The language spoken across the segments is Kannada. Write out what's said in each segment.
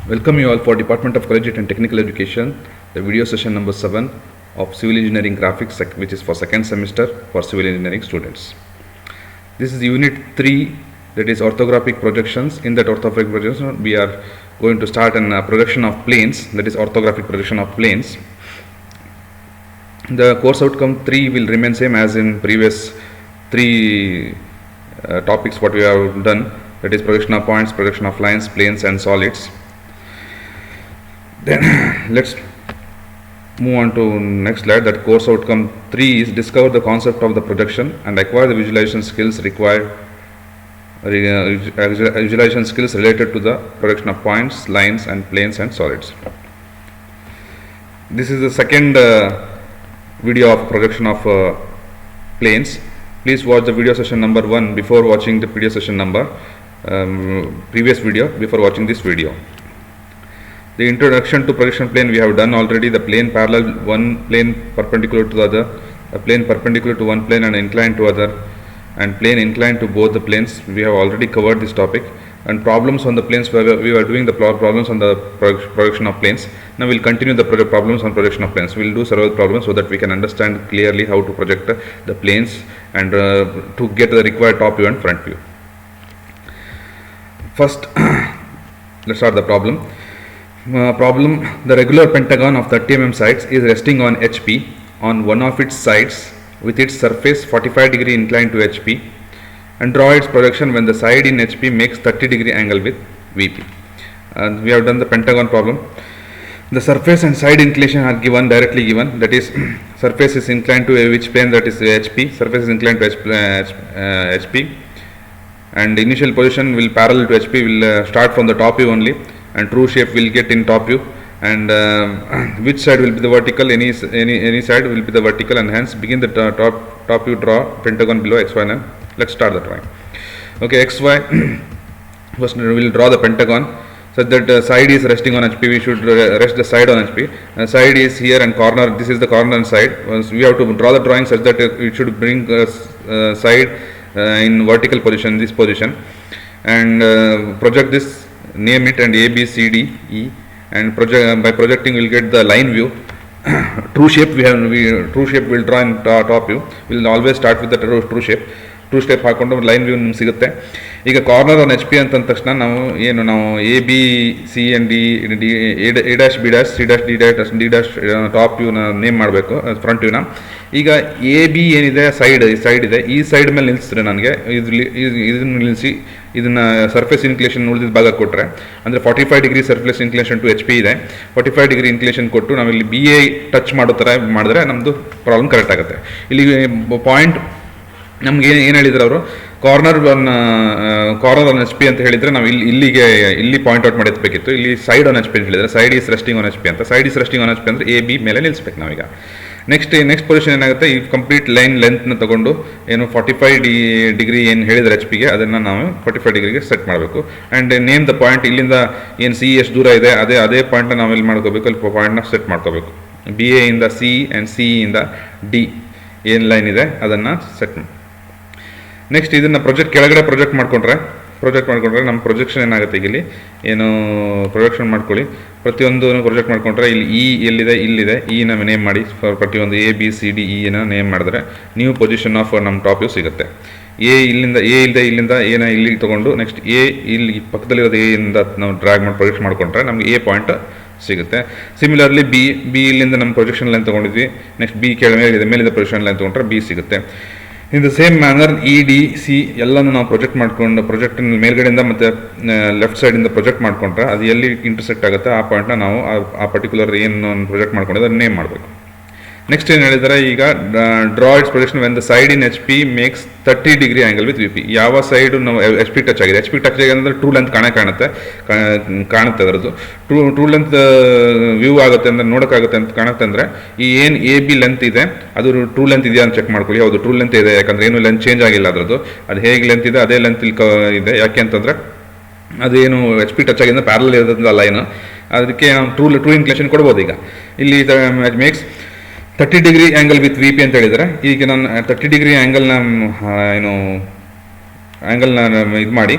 Welcome you all for Department of Collegiate and Technical Education, the video session number 7 of Civil Engineering Graphics, which is for second semester for civil engineering students. This is unit 3, that is orthographic projections. In that orthographic projection, we are going to start a projection of planes, that is orthographic projection of planes. The course outcome 3 will remain same as in previous 3 topics what we have done, that is projection of points, projection of lines, planes and solids. Then let's move on to next slide. That course outcome 3 is discover the concept of the projection and acquire the visualization skills required, visualization skills related to the projection of points, lines and planes and solids. This is the second video of projection of planes. Please watch the video session number 1 before watching the previous session number, previous video before watching this video. The introduction to projection plane we have done already. The plane parallel, one plane perpendicular to the other, a plane perpendicular to one plane and inclined to other, and plane inclined to both the planes. We have already covered this topic. And problems on the planes, we were doing the problems on the projection of planes. Now we will continue the problems on projection of planes. We will do several problems so that we can understand clearly how to project the planes and to get the required top view and front view. First, let's start the problem. The regular pentagon of 30 mm sides is resting on HP on one of its sides with its surface 45 degree inclined to HP, and draw its projection when the side in HP makes 30 degree angle with VP. We have done the pentagon problem. The surface and side inclination are given, directly given, that is surface is inclined to which plane, that is HP, surface is inclined to HP, and initial position will parallel to HP, will start from the top view only, and true shape will get in top view, and which side will be the vertical, any side will be the vertical, and hence begin the top view, draw pentagon below x, y, and let's start the drawing. Okay, XY, first we will draw the pentagon such that side is resting on HP. We should rest the side on HP. Side is here and corner, this is the corner and side. We have to draw the drawing such that it should bring side in vertical position, this position, and project this, name it, and A, B, C, D, E, and by projecting we will get the line view. True shape true shape will draw in top view. We will always start with the true shape. True shape ಹಾಕೊಂಡು ಲೈನ್ ವ್ಯೂ ನಿಮ್ಗೆ ಸಿಗುತ್ತೆ. ಈಗ ಕಾರ್ನರ್ ಆನ್ HP ಅಂತಂದ ತಕ್ಷಣ ನಾವು A, B, C and D, A dash, B dash, C dash, D dash top ವ್ಯೂನ ನೇಮ್ ಮಾಡಬೇಕು, ಫ್ರಂಟ್ ವ್ಯೂನ. ಈಗ AB ಏನಿದೆ ಸೈಡ್ ಇದೆ, ಈ ಸೈಡ್ ಮೇಲೆ ನಿಲ್ಲಿಸಿದ್ರೆ ನನಗೆ ಇದನ್ನು ನಿಲ್ಲಿಸಿ ಇದನ್ನ ಸರ್ಫೇಸ್ ಇನ್ಕ್ಲೇಷನ್ ಉಳಿದಿದ್ದ ಭಾಗ ಕೊಟ್ಟರೆ, ಅಂದರೆ 45 degree surface inclination to HP ಇದೆ, 45 ಡಿಗ್ರಿ ಇನ್ಕ್ಲೇಷನ್ ಕೊಟ್ಟು ನಾವಿಲ್ಲಿ BA ಟಚ್ ಮಾಡೋ ಥರ ಮಾಡಿದ್ರೆ ನಮ್ಮದು ಪ್ರಾಬ್ಲಮ್ ಕರೆಕ್ಟ್ ಆಗುತ್ತೆ. ಇಲ್ಲಿ ಪಾಯಿಂಟ್ ನಮ್ಗೆ ಏನು ಹೇಳಿದ್ರು ಅವರು, ಕಾರ್ನರ್ ಆನ್ HP ಅಂತ ಹೇಳಿದರೆ ನಾವು ಇಲ್ಲಿ ಪಾಯಿಂಟ್ ಔಟ್ ಮಾಡಿ ಎತ್ತಬೇಕಿತ್ತು. ಇಲ್ಲಿ ಸೈಡ್ ಆನ್ HP ಅಂತ ಹೇಳಿದರೆ side is resting on HP ಅಂತ. Side is resting on HP ಅಂದರೆ AB ಮೇಲೆ ನಿಲ್ಲಿಸ್ಬೇಕು ನಾವೀಗ. ನೆಕ್ಸ್ಟ್ ಪೊಸಿಷನ್ ಏನಾಗುತ್ತೆ, ಈ ಕಂಪ್ಲೀಟ್ ಲೈನ್ ಲೆಂತ್ನ ತಗೊಂಡು 45 ಡಿಗ್ರಿ ಏನು ಹೇಳಿದ್ರೆ HP ಗೆ ಅದನ್ನು ನಾವು 45 ಡಿಗ್ರಿಗೆ ಸೆಟ್ ಮಾಡಬೇಕು. ಆ್ಯಂಡ್ ನೇಮ್ ದ ಪಾಯಿಂಟ್, ಇಲ್ಲಿಂದ ಏನು C ಎಷ್ಟು ದೂರ ಇದೆ ಅದೇ ಪಾಯಿಂಟ್ನ ನಾವು ಇಲ್ಲಿ ಮಾಡ್ಕೋಬೇಕು, ಅಲ್ಲಿ ಪಾಯಿಂಟ್ನ ಸೆಟ್ ಮಾಡ್ಕೋಬೇಕು. BA ಇಂದ C ಆ್ಯಂಡ್ C ಇಂದ D ಏನು ಲೈನ್ ಇದೆ ಅದನ್ನು ಸೆಟ್ ಮಾಡಿ. ನೆಕ್ಸ್ಟ್ ಇದನ್ನು ಕೆಳಗಡೆ ಪ್ರೊಜೆಕ್ಟ್ ಮಾಡಿಕೊಂಡ್ರೆ ನಮ್ಮ ಪ್ರೊಜೆಕ್ಷನ್ ಏನಾಗುತ್ತೆ, ಈಗ ಇಲ್ಲಿ ಏನು ಪ್ರೊಜೆಕ್ಷನ್ ಮಾಡ್ಕೊಳ್ಳಿ, ಪ್ರತಿಯೊಂದು ಪ್ರೊಜೆಕ್ಟ್ ಮಾಡಿಕೊಂಡ್ರೆ ಇಲ್ಲಿ ಎಲ್ಲಿದೆ, ಇಲ್ಲಿದೆ, ನ ನೇಮ್ ಮಾಡಿ, ಪ್ರತಿಯೊಂದು A, B, C, D, E name ಮಾಡಿದ್ರೆ ನ್ಯೂ ಪೊಸಿಷನ್ ಆಫ್ ನಮ್ಮ ಟಾಪ್ ವ್ಯೂ ಸಿಗುತ್ತೆ. ಇಲ್ಲಿಂದ ಇಲ್ಲಿ ತೊಗೊಂಡು ನೆಕ್ಸ್ಟ್ ಇಲ್ಲಿ ಪಕ್ಕದಲ್ಲಿರೋದು ಇಂದ ನಾವು ಡ್ರ್ಯಾಗ್ ಮಾಡಿ ಪ್ರೊಜೆಕ್ಟ್ ಮಾಡಿಕೊಂಡ್ರೆ ನಮಗೆ A ಪಾಯಿಂಟ್ ಸಿಗುತ್ತೆ. ಸಿಮಿಲರ್ಲಿ ಬಿ ಇಲ್ಲಿಂದ ನಮ್ಮ ಪ್ರೊಜೆಕ್ಷನ್ ಲೈನ್ ತೊಗೊಂಡಿದ್ವಿ, ನೆಕ್ಸ್ಟ್ B ಮೇಲಿದೆ ಪ್ರೊಜೆಕ್ಷನ್ ಲೈನ್ ತೊಗೊಂಡ್ರೆ B ಸಿಗುತ್ತೆ. In the same manner ED, C ಎಲ್ಲನೂ ನಾವು ಪ್ರೊಜೆಕ್ಟ್ ಮೇಲ್ಗಡೆಯಿಂದ ಮತ್ತು ಲೆಫ್ಟ್ ಸೈಡಿಂದ ಪ್ರೊಜೆಕ್ಟ್ ಮಾಡಿಕೊಂಡ್ರೆ ಅದು ಎಲ್ಲಿ ಇಂಟರ್ಸೆಕ್ಟ್ ಆಗುತ್ತೆ ಆ ಪಾಯಿಂಟ್ನ ನಾವು ಆ ಪರ್ಟಿಕ್ಯುಲರ್ ಏನು ಪ್ರೊಜೆಕ್ಟ್ ಮಾಡ್ಕೊಂಡಿದ್ದು ಅದನ್ನ ನೇಮ್ ಮಾಡಬೇಕು. ನೆಕ್ಸ್ಟ್ ಏನು ಹೇಳಿದರೆ, ಈಗ draw it's projection when the side in HP makes 30 degree angle with VP. ಯಾವ ಸೈಡು ನಾವು HP ಟಚ್ ಆಗಿದೆ ಅಂದರೆ ಟ್ರೂ ಲೆಂತ್ ಕಾಣುತ್ತೆ ಅದರದ್ದು ಟ್ರೂ ಲೆಂತ್ ವ್ಯೂ ಆಗುತ್ತೆ ಅಂದರೆ ನೋಡೋಕ್ಕಾಗುತ್ತೆ ಅಂತ ಕಾಣುತ್ತೆ. ಅಂದರೆ ಈ ಏನು AB ಲೆಂತ್ ಇದೆ ಅದು ಟ್ರೂ ಲೆಂತ್ ಇದೆಯಾ ಅಂತ ಚೆಕ್ ಮಾಡ್ಕೊಳ್ಳಿ. ಹೌದು ಟ್ರೂ ಲೆಂತ್ ಇದೆ, ಯಾಕಂದರೆ ಏನು ಲೆಂತ್ ಚೇಂಜ್ ಆಗಿಲ್ಲ ಅದರದ್ದು, ಅದು ಹೇಗೆ ಲೆಂತ್ ಇದೆ ಅದೇ ಲೆಂತ್ ಇದೆ. ಯಾಕೆ ಅಂತಂದರೆ ಅದೇನು HP ಟಚ್ ಆಗಿದೆ ಪ್ಯಾರಲ್ ಇರೋದ್ರಿಂದ ಲೈನು, ಅದಕ್ಕೆ ನಾವು ಟ್ರೂ ಇನ್ಕ್ಲೇಷನ್ ಕೊಡ್ಬೋದು. ಈಗ ಇಲ್ಲಿ makes 30 degree angle with VP ಅಂತ ಹೇಳಿದರೆ, ಈಗ ನಾನು 30 ಡಿಗ್ರಿ ಆ್ಯಂಗಲ್ನ ಇದು ಮಾಡಿ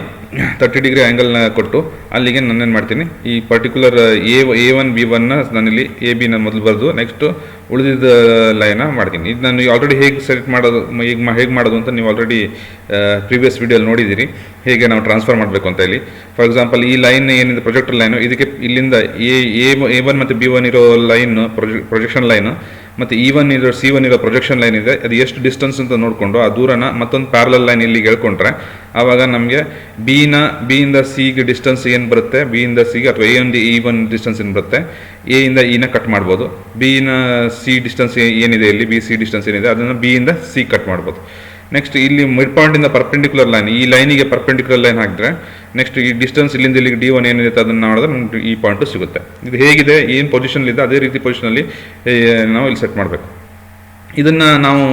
30 ಡಿಗ್ರಿ ಆ್ಯಂಗಲ್ನ ಕೊಟ್ಟು ಅಲ್ಲಿಗೆ ನಾನೇನು ಮಾಡ್ತೀನಿ, ಈ ಪರ್ಟಿಕ್ಯುಲರ್ A1 B1ನ ನಾನಿಲ್ಲಿ AB ಮೊದಲು ಬರೆದು ನೆಕ್ಸ್ಟು ಉಳಿದಿದ್ದ ಲೈನ ಮಾಡ್ತೀನಿ. ಇದು ನಾನು ಆಲ್ರೆಡಿ ಹೇಗೆ ಸೆಲೆಕ್ಟ್ ಮಾಡೋದು, ಹೇಗೆ ಮಾಡೋದು ಅಂತ ನೀವು ಆಲ್ರೆಡಿ ಪ್ರೀವಿಯಸ್ ವೀಡಿಯೋಲಿ ನೋಡಿದ್ದೀರಿ, ಹೇಗೆ ನಾವು ಟ್ರಾನ್ಸ್ಫರ್ ಮಾಡಬೇಕು ಅಂತ ಹೇಳಿ. ಫಾರ್ ಎಕ್ಸಾಂಪಲ್ ಈ ಲೈನ್ ಏನಿದೆ ಪ್ರೊಜೆಕ್ಟರ್ ಲೈನು, ಇದಕ್ಕೆ ಇಲ್ಲಿಂದ A1 ಮತ್ತು B1 ಇರೋ ಲೈನ್ ಪ್ರೊಜೆಕ್ಷನ್ ಲೈನು ಮತ್ತು E1 ಇರೋ C1 ಇರೋ ಪ್ರೊಜೆಕ್ಷನ್ ಲೈನ್ ಇದೆ, ಅದು ಎಷ್ಟು ಡಿಸ್ಟೆನ್ಸ್ ಅಂತ ನೋಡಿಕೊಂಡು ಆ ದೂರನ ಮತ್ತೊಂದು ಪ್ಯಾರಲಲ್ ಲೈನ್ ಇಲ್ಲಿಗೆ ಹೇಳ್ಕೊಂಡ್ರೆ ಆವಾಗ ನಮಗೆ ಬಿಯಿಂದ ಸಿಗೆ ಡಿಸ್ಟೆನ್ಸ್ ಏನು ಬರುತ್ತೆ, ಬಿಯಿಂದ ಸಿಗೆ ಅಥವಾ ಎಯಿಂದ E1 ಡಿಸ್ಟೆನ್ಸ್ ಏನು ಬರುತ್ತೆ, ಎಯಿಂದ ಇನ ಕಟ್ ಮಾಡ್ಬೋದು. ಬಿನ ಸಿ ಡಿಸ್ಟೆನ್ಸ್ ಏನಿದೆ ಇಲ್ಲಿ, ಬಿ ಸಿ ಡಿಸ್ಟೆನ್ಸ್ ಏನಿದೆ ಅದನ್ನು ಬಿಯಿಂದ ಸಿ ಕಟ್ ಮಾಡ್ಬೋದು. ನೆಕ್ಸ್ಟ್ ಇಲ್ಲಿ ಮಿಡ್ ಪಾಯಿಂಟಿಂದ ಪರ್ಪೆಂಡಿಕ್ಯುಲರ್ ಲೈನ್, ಈ ಲೈನಿಗೆ ಪರ್ಪೆಂಡಿಕ್ಯುಲರ್ ಲೈನ್ ಹಾಕಿದ್ರೆ ನೆಕ್ಸ್ಟ್ ಈ ಡಿಸ್ಟೆನ್ಸ್ ಇಲ್ಲಿಂದ ಇಲ್ಲಿಗೆ D1 ಏನಿರುತ್ತೆ ಅದನ್ನು ಮಾಡಿದ್ರೆ ನಮ್ಗೆ ಈ ಪಾಯಿಂಟು ಸಿಗುತ್ತೆ. ಇದು ಹೇಗಿದೆ, ಏನು ಪೊಸಿಷನ್ಲಿದೆ ಅದೇ ರೀತಿ ಪೊಸಿಷನಲ್ಲಿ ನಾವು ಇಲ್ಲಿ ಸೆಟ್ ಮಾಡಬೇಕು. ಇದನ್ನು ನಾವು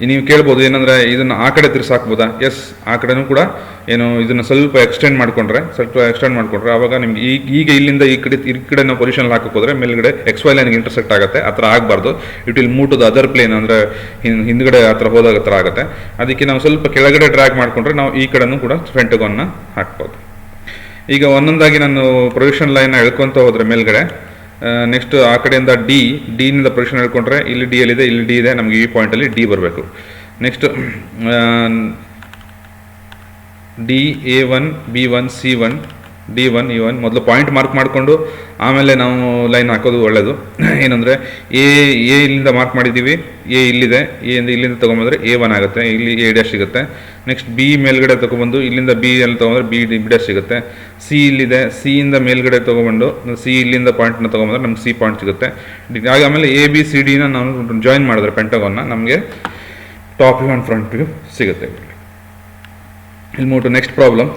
ನೀವು ಕೇಳ್ಬೋದು ಏನಂದರೆ ಇದನ್ನು ಆ ಕಡೆ ತಿರ್ಸಾಕ್ಬೋದಾ? ಎಸ್, ಆ ಕಡೆನೂ ಕೂಡ ಏನು ಇದನ್ನು ಸ್ವಲ್ಪ ಎಕ್ಸ್ಟೆಂಡ್ ಮಾಡಿಕೊಂಡ್ರೆ ಆವಾಗ ನಿಮ್ಗೆ ಈಗ ಇಲ್ಲಿಂದ ಈ ಕಡೆ ನಾವು ಪೊಸಿಷನ್ ಹಾಕಕ್ಕೆ ಹೋದರೆ ಮೇಲ್ಗಡೆ XY ಲೈನ್ಗೆ ಇಂಟರ್ಸೆಕ್ಟ್ ಆಗುತ್ತೆ. ಆ ಥರ ಆಗಬಾರ್ದು. It will move to the other plane, ಅಂದರೆ ಹಿಂದ್ಗಡೆ ಆ ಥರ ಹೋದಾಗ ಆ ಥರ ಆಗುತ್ತೆ. ಅದಕ್ಕೆ ನಾವು ಸ್ವಲ್ಪ ಕೆಳಗಡೆ ಡ್ರ್ಯಾಗ್ ಮಾಡಿಕೊಂಡ್ರೆ ನಾವು ಈ ಕಡೆನೂ ಕೂಡ ಪೆಂಟಗಾನ್ನ ಹಾಕ್ಬೋದು. ಈಗ ಒಂದೊಂದಾಗಿ ನಾನು ಪ್ರೊಜೆಕ್ಷನ್ ಲೈನ್ನ ಎಳ್ಕೊತ ಹೋದರೆ ಮೇಲ್ಗಡೆ, ನೆಕ್ಸ್ಟ್ ಆ ಕಡೆಯಿಂದ ಡಿನಿಂದ ಪ್ರೊಜೆಕ್ಷನ್ ಹೇಳ್ಕೊಂಡ್ರೆ ಇಲ್ಲಿ ಡಿ ಎಲ್ಲಿದೆ, ಇಲ್ಲಿ ಡಿ ಇದೆ, ನಮಗೆ ಈ ಪಾಯಿಂಟಲ್ಲಿ ಡಿ ಬರಬೇಕು. Next D A1 B1 C1 D1 E1 ಮೊದಲು ಪಾಯಿಂಟ್ ಮಾರ್ಕ್ ಮಾಡಿಕೊಂಡು ಆಮೇಲೆ ನಾವು ಲೈನ್ ಹಾಕೋದು ಒಳ್ಳೆಯದು. ಏನಂದರೆ ಎ ಇಲ್ಲಿಂದ ಮಾರ್ಕ್ ಮಾಡಿದ್ದೀವಿ, ಎ ಇಲ್ಲಿದೆ, ಇಲ್ಲಿಂದ ತೊಗೊಂಬಂದರೆ A1 ಆಗುತ್ತೆ, ಇಲ್ಲಿ A' ಸಿಗುತ್ತೆ. ನೆಕ್ಸ್ಟ್ ಬಿ ಮೇಲ್ಗಡೆ ತೊಗೊಬಂದು ಇಲ್ಲಿಂದ ಬಿ ಅಲ್ಲಿ ತೊಗೊಂಡ್ರೆ B' ಸಿಗುತ್ತೆ. ಸಿ ಇಲ್ಲಿದೆ, ಸಿಯಿಂದ ಮೇಲ್ಗಡೆ ತೊಗೊಬಂದು ಸಿ ಇಲ್ಲಿಂದ ಪಾಯಿಂಟ್ನ ತೊಗೊಂಬಂದ್ರೆ ನಮ್ಗೆ ಸಿ ಪಾಯಿಂಟ್ ಸಿಗುತ್ತೆ. ಆಮೇಲೆ ABCDನ ನಾವು ಜಾಯಿನ್ ಮಾಡಿದ್ರೆ ಪೆಂಟಗಾನ್ನ ನಮಗೆ top view and front view ಸಿಗುತ್ತೆ. We'll move to next problem.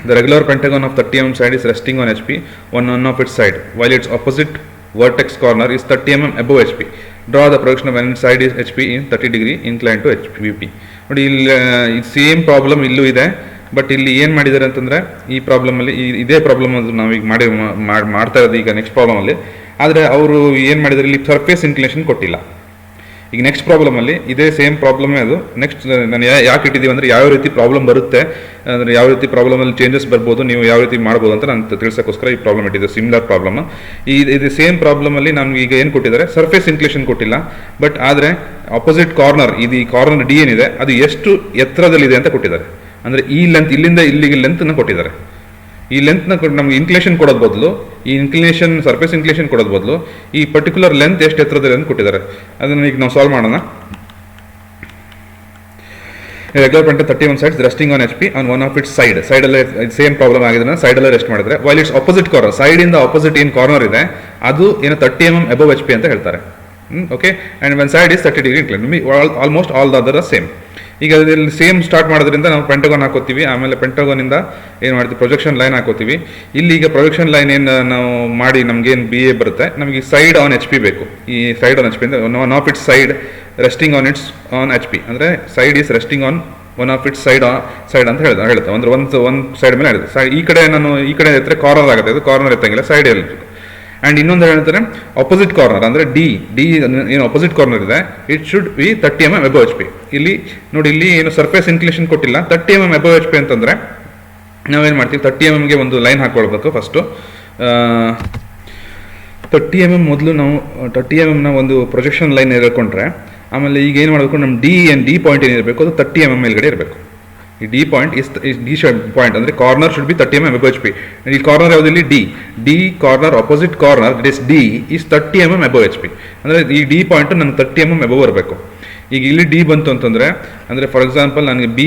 The regular pentagon of 30 mm side is resting on HP on one of its side, while its opposite vertex corner is 30 mm above HP. Draw the projection of one side is HP in 30 degree inclined to HVP. ನೋಡಿ, ಇಲ್ಲಿ ಸೇಮ್ ಪ್ರಾಬ್ಲಮ್ ಇಲ್ಲೂ ಇದೆ. ಬಟ್ ಇಲ್ಲಿ ಏನು ಮಾಡಿದ್ದಾರೆ ಅಂತಂದರೆ ಈ ಪ್ರಾಬ್ಲಮಲ್ಲಿ ಇದೇ ಪ್ರಾಬ್ಲಮ್ ಅದು ನಾವೀಗ ಮಾಡ್ತಾ ಇರೋದು ಈಗ ನೆಕ್ಸ್ಟ್ ಪ್ರಾಬ್ಲಮಲ್ಲಿ. ಆದರೆ ಅವರು ಏನು ಮಾಡಿದ್ದಾರೆ, ಇಲ್ಲಿ ಸರ್ಫೇಸ್ ಇನ್ಕ್ಲಿನೇಷನ್ ಕೊಟ್ಟಿಲ್ಲ. ಈಗ ನೆಕ್ಸ್ಟ್ ಪ್ರಾಬ್ಲಮಲ್ಲಿ ಇದೇ ಸೇಮ್ ಪ್ರಾಬ್ಲಮೇ ಅದು. ನೆಕ್ಸ್ಟ್ ನಾನು ಯಾಕೆ ಇಟ್ಟಿದ್ದೀವಿ ಅಂದರೆ ಯಾವ ರೀತಿ ಪ್ರಾಬ್ಲಮ್ ಬರುತ್ತೆ, ಅಂದರೆ ಯಾವ ರೀತಿ ಪ್ರಾಬ್ಲಮಲ್ಲಿ ಚೇಂಜಸ್ ಬರ್ಬೋದು, ನೀವು ಯಾವ ರೀತಿ ಮಾಡ್ಬೋದು ಅಂತ ನಾನು ತಿಳಿಸೋಕ್ಕೋಸ್ಕರ ಈ ಪ್ರಾಬ್ಲಮ್ ಇಟ್ಟಿದ್ದೆ. ಸಿಮಿಲರ್ ಪ್ರಾಬ್ಲಮ್ ಇದು ಸೇಮ್ ಪ್ರಾಬ್ಲಮಲ್ಲಿ ನಮ್ಗೆ ಈಗ ಏನು ಕೊಟ್ಟಿದ್ದಾರೆ, ಸರ್ಫೇಸ್ ಇನ್ಕ್ಲಿನೇಷನ್ ಕೊಟ್ಟಿಲ್ಲ. ಬಟ್ ಆದರೆ ಆಪೋಸಿಟ್ ಕಾರ್ನರ್, ಇದು ಈ ಕಾರ್ನರ್ ಡಿ ಏನಿದೆ ಅದು ಎಷ್ಟು ಎತ್ತರದಲ್ಲಿದೆ ಅಂತ ಕೊಟ್ಟಿದ್ದಾರೆ. ಅಂದರೆ ಈ ಲೆಂತ್, ಇಲ್ಲಿಂದ ಇಲ್ಲಿಗೆ ಲೆಂತ್ನ ಕೊಟ್ಟಿದ್ದಾರೆ. ಈ ಲೆಂತ್ನ ನಮ್ಗೆ ಇನ್ಕ್ಲಿನೇಷನ್ ಕೊಡೋದು ಬದಲು, ಈ ಇನ್ಕ್ಲಿನೇಷನ್ ಸರ್ಫೇಸ್ ಇನ್ಕ್ಲಿನೇಷನ್ ಕೊಡೋದು ಬದಲು ಈ ಪರ್ಟಿಕ್ಯುಲರ್ ಲೆಂತ್ ಎಷ್ಟು ಎತ್ತರದಲ್ಲಿ ಅಂತ ಕೊಟ್ಟಿದ್ದಾರೆ. ಅದನ್ನು ಈಗ ನಾವು ಸಾಲ್ವ್ ಮಾಡೋಣ. Regular pentagon 31 sides resting on HP on one of its ಸೈಡಲ್ಲೇ ಸೇಮ್ ಪ್ರಾಬ್ಲಮ್ ಆಗಿದೆ, ಸೈಡಲ್ಲೇ ರೆಸ್ಟ್ ಮಾಡಿದ್ರೆ. ವೈಲ್ ಇಟ್ಸ್ ಆಪೋಸಿಟ್ ಕಾರ್ನರ್, ಸೈಡಿಂದ ಆಪೋಸಿಟ್ ಏನು ಕಾರ್ನರ್ ಇದೆ ಅದು ಏನು 30 mm above HP ಅಂತ ಹೇಳ್ತಾರೆ. Okay, and one side is 30 degree inclined. Almost all the other are same. ಈಗ ಅದರಲ್ಲಿ ಸೇಮ್ ಸ್ಟಾರ್ಟ್ ಮಾಡೋದ್ರಿಂದ ನಾವು ಪೆಂಟಗಾನ್ ಹಾಕೋತೀವಿ. ಆಮೇಲೆ ಪೆಂಟಗಾನಿಂದ ಏನು ಮಾಡ್ತೀವಿ, ಪ್ರೊಜೆಕ್ಷನ್ ಲೈನ್ ಹಾಕೋತೀವಿ. ಇಲ್ಲಿ ಈಗ ಪ್ರೊಜೆಕ್ಷನ್ ಲೈನ್ ಏನು ನಾವು ಮಾಡಿ ನಮಗೇನು BA ಬರುತ್ತೆ, ನಮಗೆ ಸೈಡ್ ಆನ್ HP ಬೇಕು. ಈ ಸೈಡ್ ಆನ್ HP ಅಂದರೆ one of its side resting on HP, ಅಂದರೆ side is resting on one of its side ಅಂತ ಹೇಳುತ್ತೆ. ಅಂದರೆ ಒಂದು ಸೈಡ್ ಮೇಲೆ ಹೇಳುತ್ತೆ. ಈ ಕಡೆ ಎತ್ತರೆ ಕಾರ್ನರ್ ಆಗುತ್ತೆ, ಅದು ಕಾರ್ನರ್ ಎತ್ತಂಗಿಲ್ಲ, ಸೈಡ್ ಇರಬೇಕು. ಆ್ಯಂಡ್ ಇನ್ನೊಂದು ಹೇಳ್ತಾರೆ ಆಪೋಸಿಟ್ ಕಾರ್ನರ್, ಅಂದರೆ ಡಿ ಏನು ಆಪೋಸಿಟ್ ಕಾರ್ನರ್ ಇದೆ, it should be 30 mm above HP. ಇಲ್ಲಿ ನೋಡಿ, ಇಲ್ಲಿ ಏನು ಸರ್ಫೇಸ್ ಇನ್ಕ್ಲಿನೇಷನ್ ಕೊಟ್ಟಿಲ್ಲ, 30 mm above HP ಅಂತಂದರೆ ನಾವೇನು ಮಾಡ್ತೀವಿ, 30 mm ಒಂದು ಲೈನ್ ಹಾಕ್ಕೊಳ್ಬೇಕು. ಫಸ್ಟು 30 mm ಮೊದಲು ನಾವು 30 mm ಒಂದು ಪ್ರೊಜೆಕ್ಷನ್ ಲೈನ್ ಹೇಳ್ಕೊಂಡ್ರೆ, ಆಮೇಲೆ ಈಗ ಏನು ಮಾಡಬೇಕು, ನಮ್ಮ ಡಿ ಪಾಯಿಂಟ್ ಏನಿರಬೇಕು ಅದು 30 mm ಮೇಲ್ಗಡೆ ಇರಬೇಕು. ಈ ಡಿ ಪಾಯಿಂಟ್ ಡಿ ಪಾಯಿಂಟ್ ಅಂದರೆ corner should be 30 mm above HP. ಈ ಕಾರ್ನರ್ ಯಾವುದಿಲ್ಲಿ D corner, opposite corner that is D is 30 mm above HP. ಅಂದರೆ ಈ ಡಿ ಪಾಯಿಂಟು ನನಗೆ 30 mm above ಇರಬೇಕು. ಈಗ ಇಲ್ಲಿ ಡಿ ಬಂತು ಅಂತಂದರೆ, ಅಂದರೆ ಫಾರ್ ಎಕ್ಸಾಂಪಲ್ ನನಗೆ ಬಿ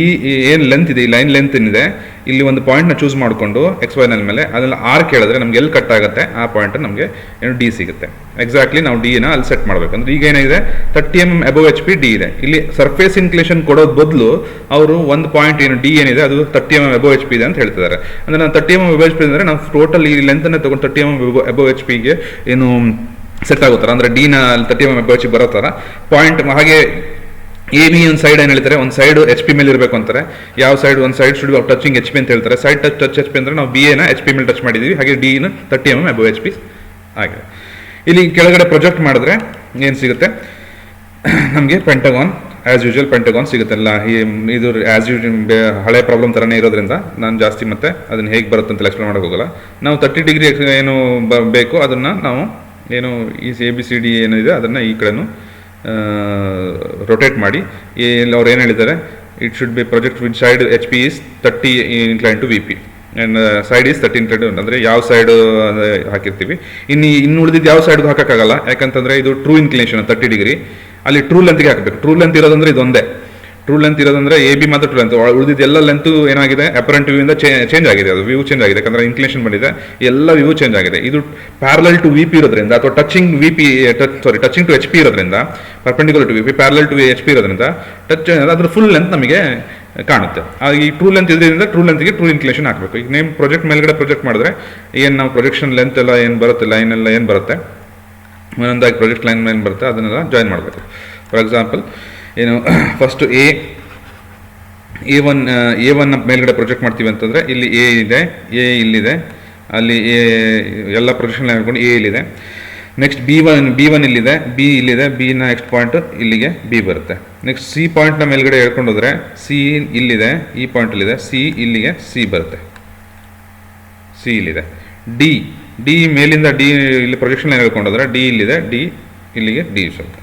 ಏನು ಲೆಂತ್ ಇದೆ, ಈ ಲೈನ್ ಲೆಂತ್ ಏನಿದೆ, ಇಲ್ಲಿ ಒಂದು ಪಾಯಿಂಟ್ನ ಚೂಸ್ ಮಾಡಿಕೊಂಡು XY ಲೈನ್ ಮೇಲೆ ಅದನ್ನು ಆರ್ ಕೇಳಿದ್ರೆ ನಮ್ಗೆ ಎಲ್ಲಿ ಕಟ್ ಆಗುತ್ತೆ ಆ ಪಾಯಿಂಟ್ ನಮಗೆ ಏನು ಡಿ ಸಿಗುತ್ತೆ. ಎಕ್ಸಾಕ್ಟ್ಲಿ ನಾವು ಡಿನ ಅಲ್ಲಿ ಸೆಟ್ ಮಾಡಬೇಕು. ಅಂದರೆ ಈಗ ಏನಿದೆ, 30 mm above HP ಡಿ ಇದೆ. ಇಲ್ಲಿ ಸರ್ಫೇಸ್ ಇನ್ಕ್ಲಿನೇಷನ್ ಕೊಡೋದು ಬದಲು ಅವರು ಒಂದು ಪಾಯಿಂಟ್ ಏನು ಡಿ ಏನಿದೆ ಅದು 30 mm above HP ಇದೆ ಅಂತ ಹೇಳ್ತಿದ್ದಾರೆ. ಅಂದರೆ ನಾನು 30 mm above HP ಅಂದರೆ ನಾವು ಟೋಟಲ್ ಈ ಲೆಂತನ್ನೇ ತೊಗೊಂಡು 30 mm above HP ಗೆ ಏನು ಸೆಟ್ ಆಗುತ್ತಾರೆ. ಅಂದರೆ ಡಿನ ಅಲ್ಲಿ 30 mm above HP ಬರೋ ಥರ ಪಾಯಿಂಟ್. ಹಾಗೆ AB ಒಂದು ಸೈಡ್ ಏನು ಹೇಳ್ತಾರೆ, ಒಂದು ಸೈಡ್ HP ಮೇಲೆ ಇರಬೇಕು ಅಂತಾರೆ. ಯಾವ ಸೈಡ್, ಒಂದು ಸೈಡ್ ಶುಡ್ ಟಚಿಂಗ್ HP ಅಂತ ಹೇಳ್ತಾರೆ. ಸೈಡ್ ಟಚ್ HP ಅಂದರೆ ನಾವು BA HP ಮೇಲೆ ಟಚ್ ಮಾಡಿದ್ದೀವಿ. ಹಾಗೆ ಡಿನ 30 mm above HP ಆಗಿದೆ. ಇಲ್ಲಿ ಕೆಳಗಡೆ ಪ್ರೊಜೆಕ್ಟ್ ಮಾಡಿದ್ರೆ ಏನು ಸಿಗುತ್ತೆ ನಮಗೆ, ಪೆಂಟಗಾನ್ ಆ್ಯಸ್ ಯೂಶುವಲ್ ಪೆಂಟಗಾನ್ ಸಿಗುತ್ತಲ್ಲ. ಇದು ಆ್ಯಸ್ ಯೂಶುವಲ್ ಹಳೆ ಪ್ರಾಬ್ಲಮ್ ಥರನೇ ಇರೋದ್ರಿಂದ ನಾನು ಜಾಸ್ತಿ ಮತ್ತೆ ಅದನ್ನು ಹೇಗೆ ಬರುತ್ತೆ ಅಂತ ಎಕ್ಸ್ಪ್ಲೇನ್ ಮಾಡೋಕೆ ಹೋಗಲ್ಲ. ನಾವು 30 ಡಿಗ್ರಿ ಏನು ಬೇಕು ಅದನ್ನು ನಾವು ಏನು ಈ ABCD ಏನಿದೆ ಅದನ್ನು ಈ ಕಡೆನೂ ರೊಟೇಟ್ ಮಾಡಿ ಅವ್ರು ಏನು ಹೇಳಿದ್ದಾರೆ, it should be project with side HP is 30 inclined to VP and side is 30 inclined, ಅಂದರೆ ಯಾವ ಸೈಡು ಹಾಕಿರ್ತೀವಿ. ಇನ್ನು ಉಳಿದಿದ್ದು ಯಾವ ಸೈಡ್ಗೂ ಹಾಕೋಕ್ಕಾಗಲ್ಲ, ಯಾಕಂತಂದರೆ ಇದು ಟ್ರೂ ಇನ್ಕ್ಲಿನೇಷನ್ 30 ಡಿಗ್ರಿ, ಅಲ್ಲಿ ಟ್ರೂ ಲೆಂತ್ಗೆ ಹಾಕಬೇಕು. ಟ್ರೂ ಲೆಂತ್ ಇರೋದಂದ್ರೆ ಇದೊಂದೇ ಟ್ರೂ ಲೆಂತ್ ಇರೋದಂದ್ರೆ AB ಮಾತ್ರ ಟ್ರೂ ಲೆಂತ್. ಉಳಿದಿದ್ದು ಎಲ್ಲ ಲೆಂತು ಏನಾಗಿದೆ, ಅಪರೆಂಟ್ ವ್ಯೂ ಇಂದ ಚೇಂಜ್ ಆಗಿದೆ, ಅದು ವ್ಯೂ ಚೇಂಜ್ ಆಗಿದೆ, ಯಾಕಂದರೆ ಇನ್ಕ್ಲಿನೇಷನ್ ಬಂದಿದೆ, ಎಲ್ಲ ವ್ಯೂ ಚೇಂಜ್ ಆಗಿದೆ. ಇದು ಪ್ಯಾರಲಲ್ ಟು VP ಇರೋದ್ರಿಂದ, ಅಥವಾ ಟಚಿಂಗ್ ಟು HP ಇರೋದ್ರಿಂದ, perpendicular to VP parallel to HP ಇರೋದ್ರಿಂದ ಅದ್ರ ಫುಲ್ ಲೆಂತ್ ನಮಗೆ ಕಾಣುತ್ತೆ. ಈ ಟ್ರೂ ಲೆಂತ್ ಇದರಿಂದ ಟ್ರೂ ಲೆಂತ್ಗೆ ಟ್ರೂ ಇನ್ಕ್ಲಿನೇಷನ್ ಹಾಕಬೇಕು. ಈಗ ನೇಮ್ ಪ್ರೊಜೆಕ್ಟ್ ಮೇಲ್ಗಡೆ ಪ್ರೊಜೆಕ್ಟ್ ಮಾಡಿದ್ರೆ ಏನು ನಾವು ಪ್ರೊಜೆಕ್ಷನ್ ಲೆಂತ್ ಎಲ್ಲ ಏನು ಬರುತ್ತೆ, ಲೈನ್ ಎಲ್ಲ ಏನು ಬರುತ್ತೆ, ಒಂದೊಂದಾಗಿ ಪ್ರೊಜೆಕ್ಟ್ ಲೈನ್ ಮೇಲೆ ಬರುತ್ತೆ, ಅದನ್ನೆಲ್ಲ ಜಾಯಿನ್ ಮಾಡಬೇಕು. ಫಾರ್ ಎಕ್ಸಾಂಪಲ್ ಏನು ಫಸ್ಟು A1 ಮೇಲ್ಗಡೆ ಪ್ರೊಜೆಕ್ಟ್ ಮಾಡ್ತೀವಿ ಅಂತಂದರೆ ಇಲ್ಲಿ A ಇದೆ, A ಇಲ್ಲಿದೆ, ಅಲ್ಲಿ ಎಲ್ಲ ಪ್ರೊಜೆಕ್ಷನ್ ಲೈನ್ ಹೇಳ್ಕೊಂಡು A ಇಲ್ಲಿದೆ. ನೆಕ್ಸ್ಟ್ B1 ಇಲ್ಲಿದೆ, B ಇಲ್ಲಿದೆ, B ನ ನೆಕ್ಸ್ಟ್ ಪಾಯಿಂಟ್ ಇಲ್ಲಿಗೆ B ಬರುತ್ತೆ. ನೆಕ್ಸ್ಟ್ C ಪಾಯಿಂಟ್ನ ಮೇಲ್ಗಡೆ ಹೇಳ್ಕೊಂಡು ಹೋದರೆ C ಇಲ್ಲಿದೆ, ಈ ಪಾಯಿಂಟಲ್ಲಿದೆ, C ಇಲ್ಲಿಗೆ C ಬರುತ್ತೆ, C ಇಲ್ಲಿದೆ. D ಮೇಲಿಂದ D ಇಲ್ಲಿ ಪ್ರೊಜೆಕ್ಷನ್ ಲೈನ್ ಹೇಳ್ಕೊಂಡೋದ್ರೆ D ಇಲ್ಲಿದೆ, D ಇಲ್ಲಿಗೆ D ಬರುತ್ತೆ.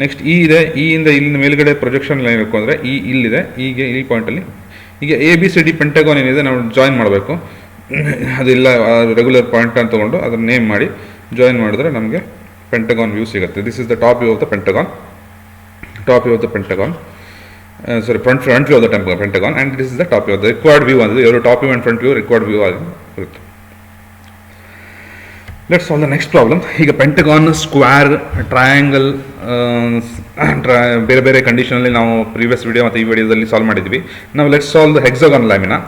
ನೆಕ್ಸ್ಟ್ E ಇದೆ, E ಇಂದ ಇಲ್ಲಿಂದ ಮೇಲ್ಗಡೆ ಪ್ರೊಜೆಕ್ಷನ್ ಲೈನ್ ಹೇಳ್ಕೊಂಡ್ರೆ E ಇಲ್ಲಿದೆ, ಹೀಗೆ ಈ ಪಾಯಿಂಟಲ್ಲಿ ಈಗ ABCD ಪೆಂಟಗಾನ್ ಏನಿದೆ ನಾವು ಜಾಯಿನ್ ಮಾಡಬೇಕು. ಅದೆಲ್ಲ ರೆಗ್ಯುಲರ್ ಪಾಯಿಂಟ್ ಅಂತ ತೊಗೊಂಡು ಅದನ್ನು ನೇಮ್ ಮಾಡಿ ಜಾಯಿನ್ ಮಾಡಿದ್ರೆ ನಮಗೆ ಪೆಂಟಗಾನ್ ವ್ಯೂ ಸಿಗುತ್ತೆ. This is the top view of the pentagon, front view of the pentagon, and this is the top view of the required view. ಅಂದರೆ ಎರಡು top view and front view required view ಆಗಿ ಬರುತ್ತೆ. Let's solve the next problem. ಈಗ ಪೆಂಟಗಾನ್, ಸ್ಕ್ವೇರ್, ಟ್ರಯಾಂಗಲ್ ಬೇರೆ ಬೇರೆ ಕಂಡೀಷನಲ್ಲಿ ನಾವು ಪ್ರೀವಿಯಸ್ ವಿಡಿಯೋ ಮತ್ತು ಈ ವಿಡಿಯೋದಲ್ಲಿ ಸಾಲ್ವ್ ಮಾಡಿದ್ವಿ. ನಾವು let's solve the hexagon lamina.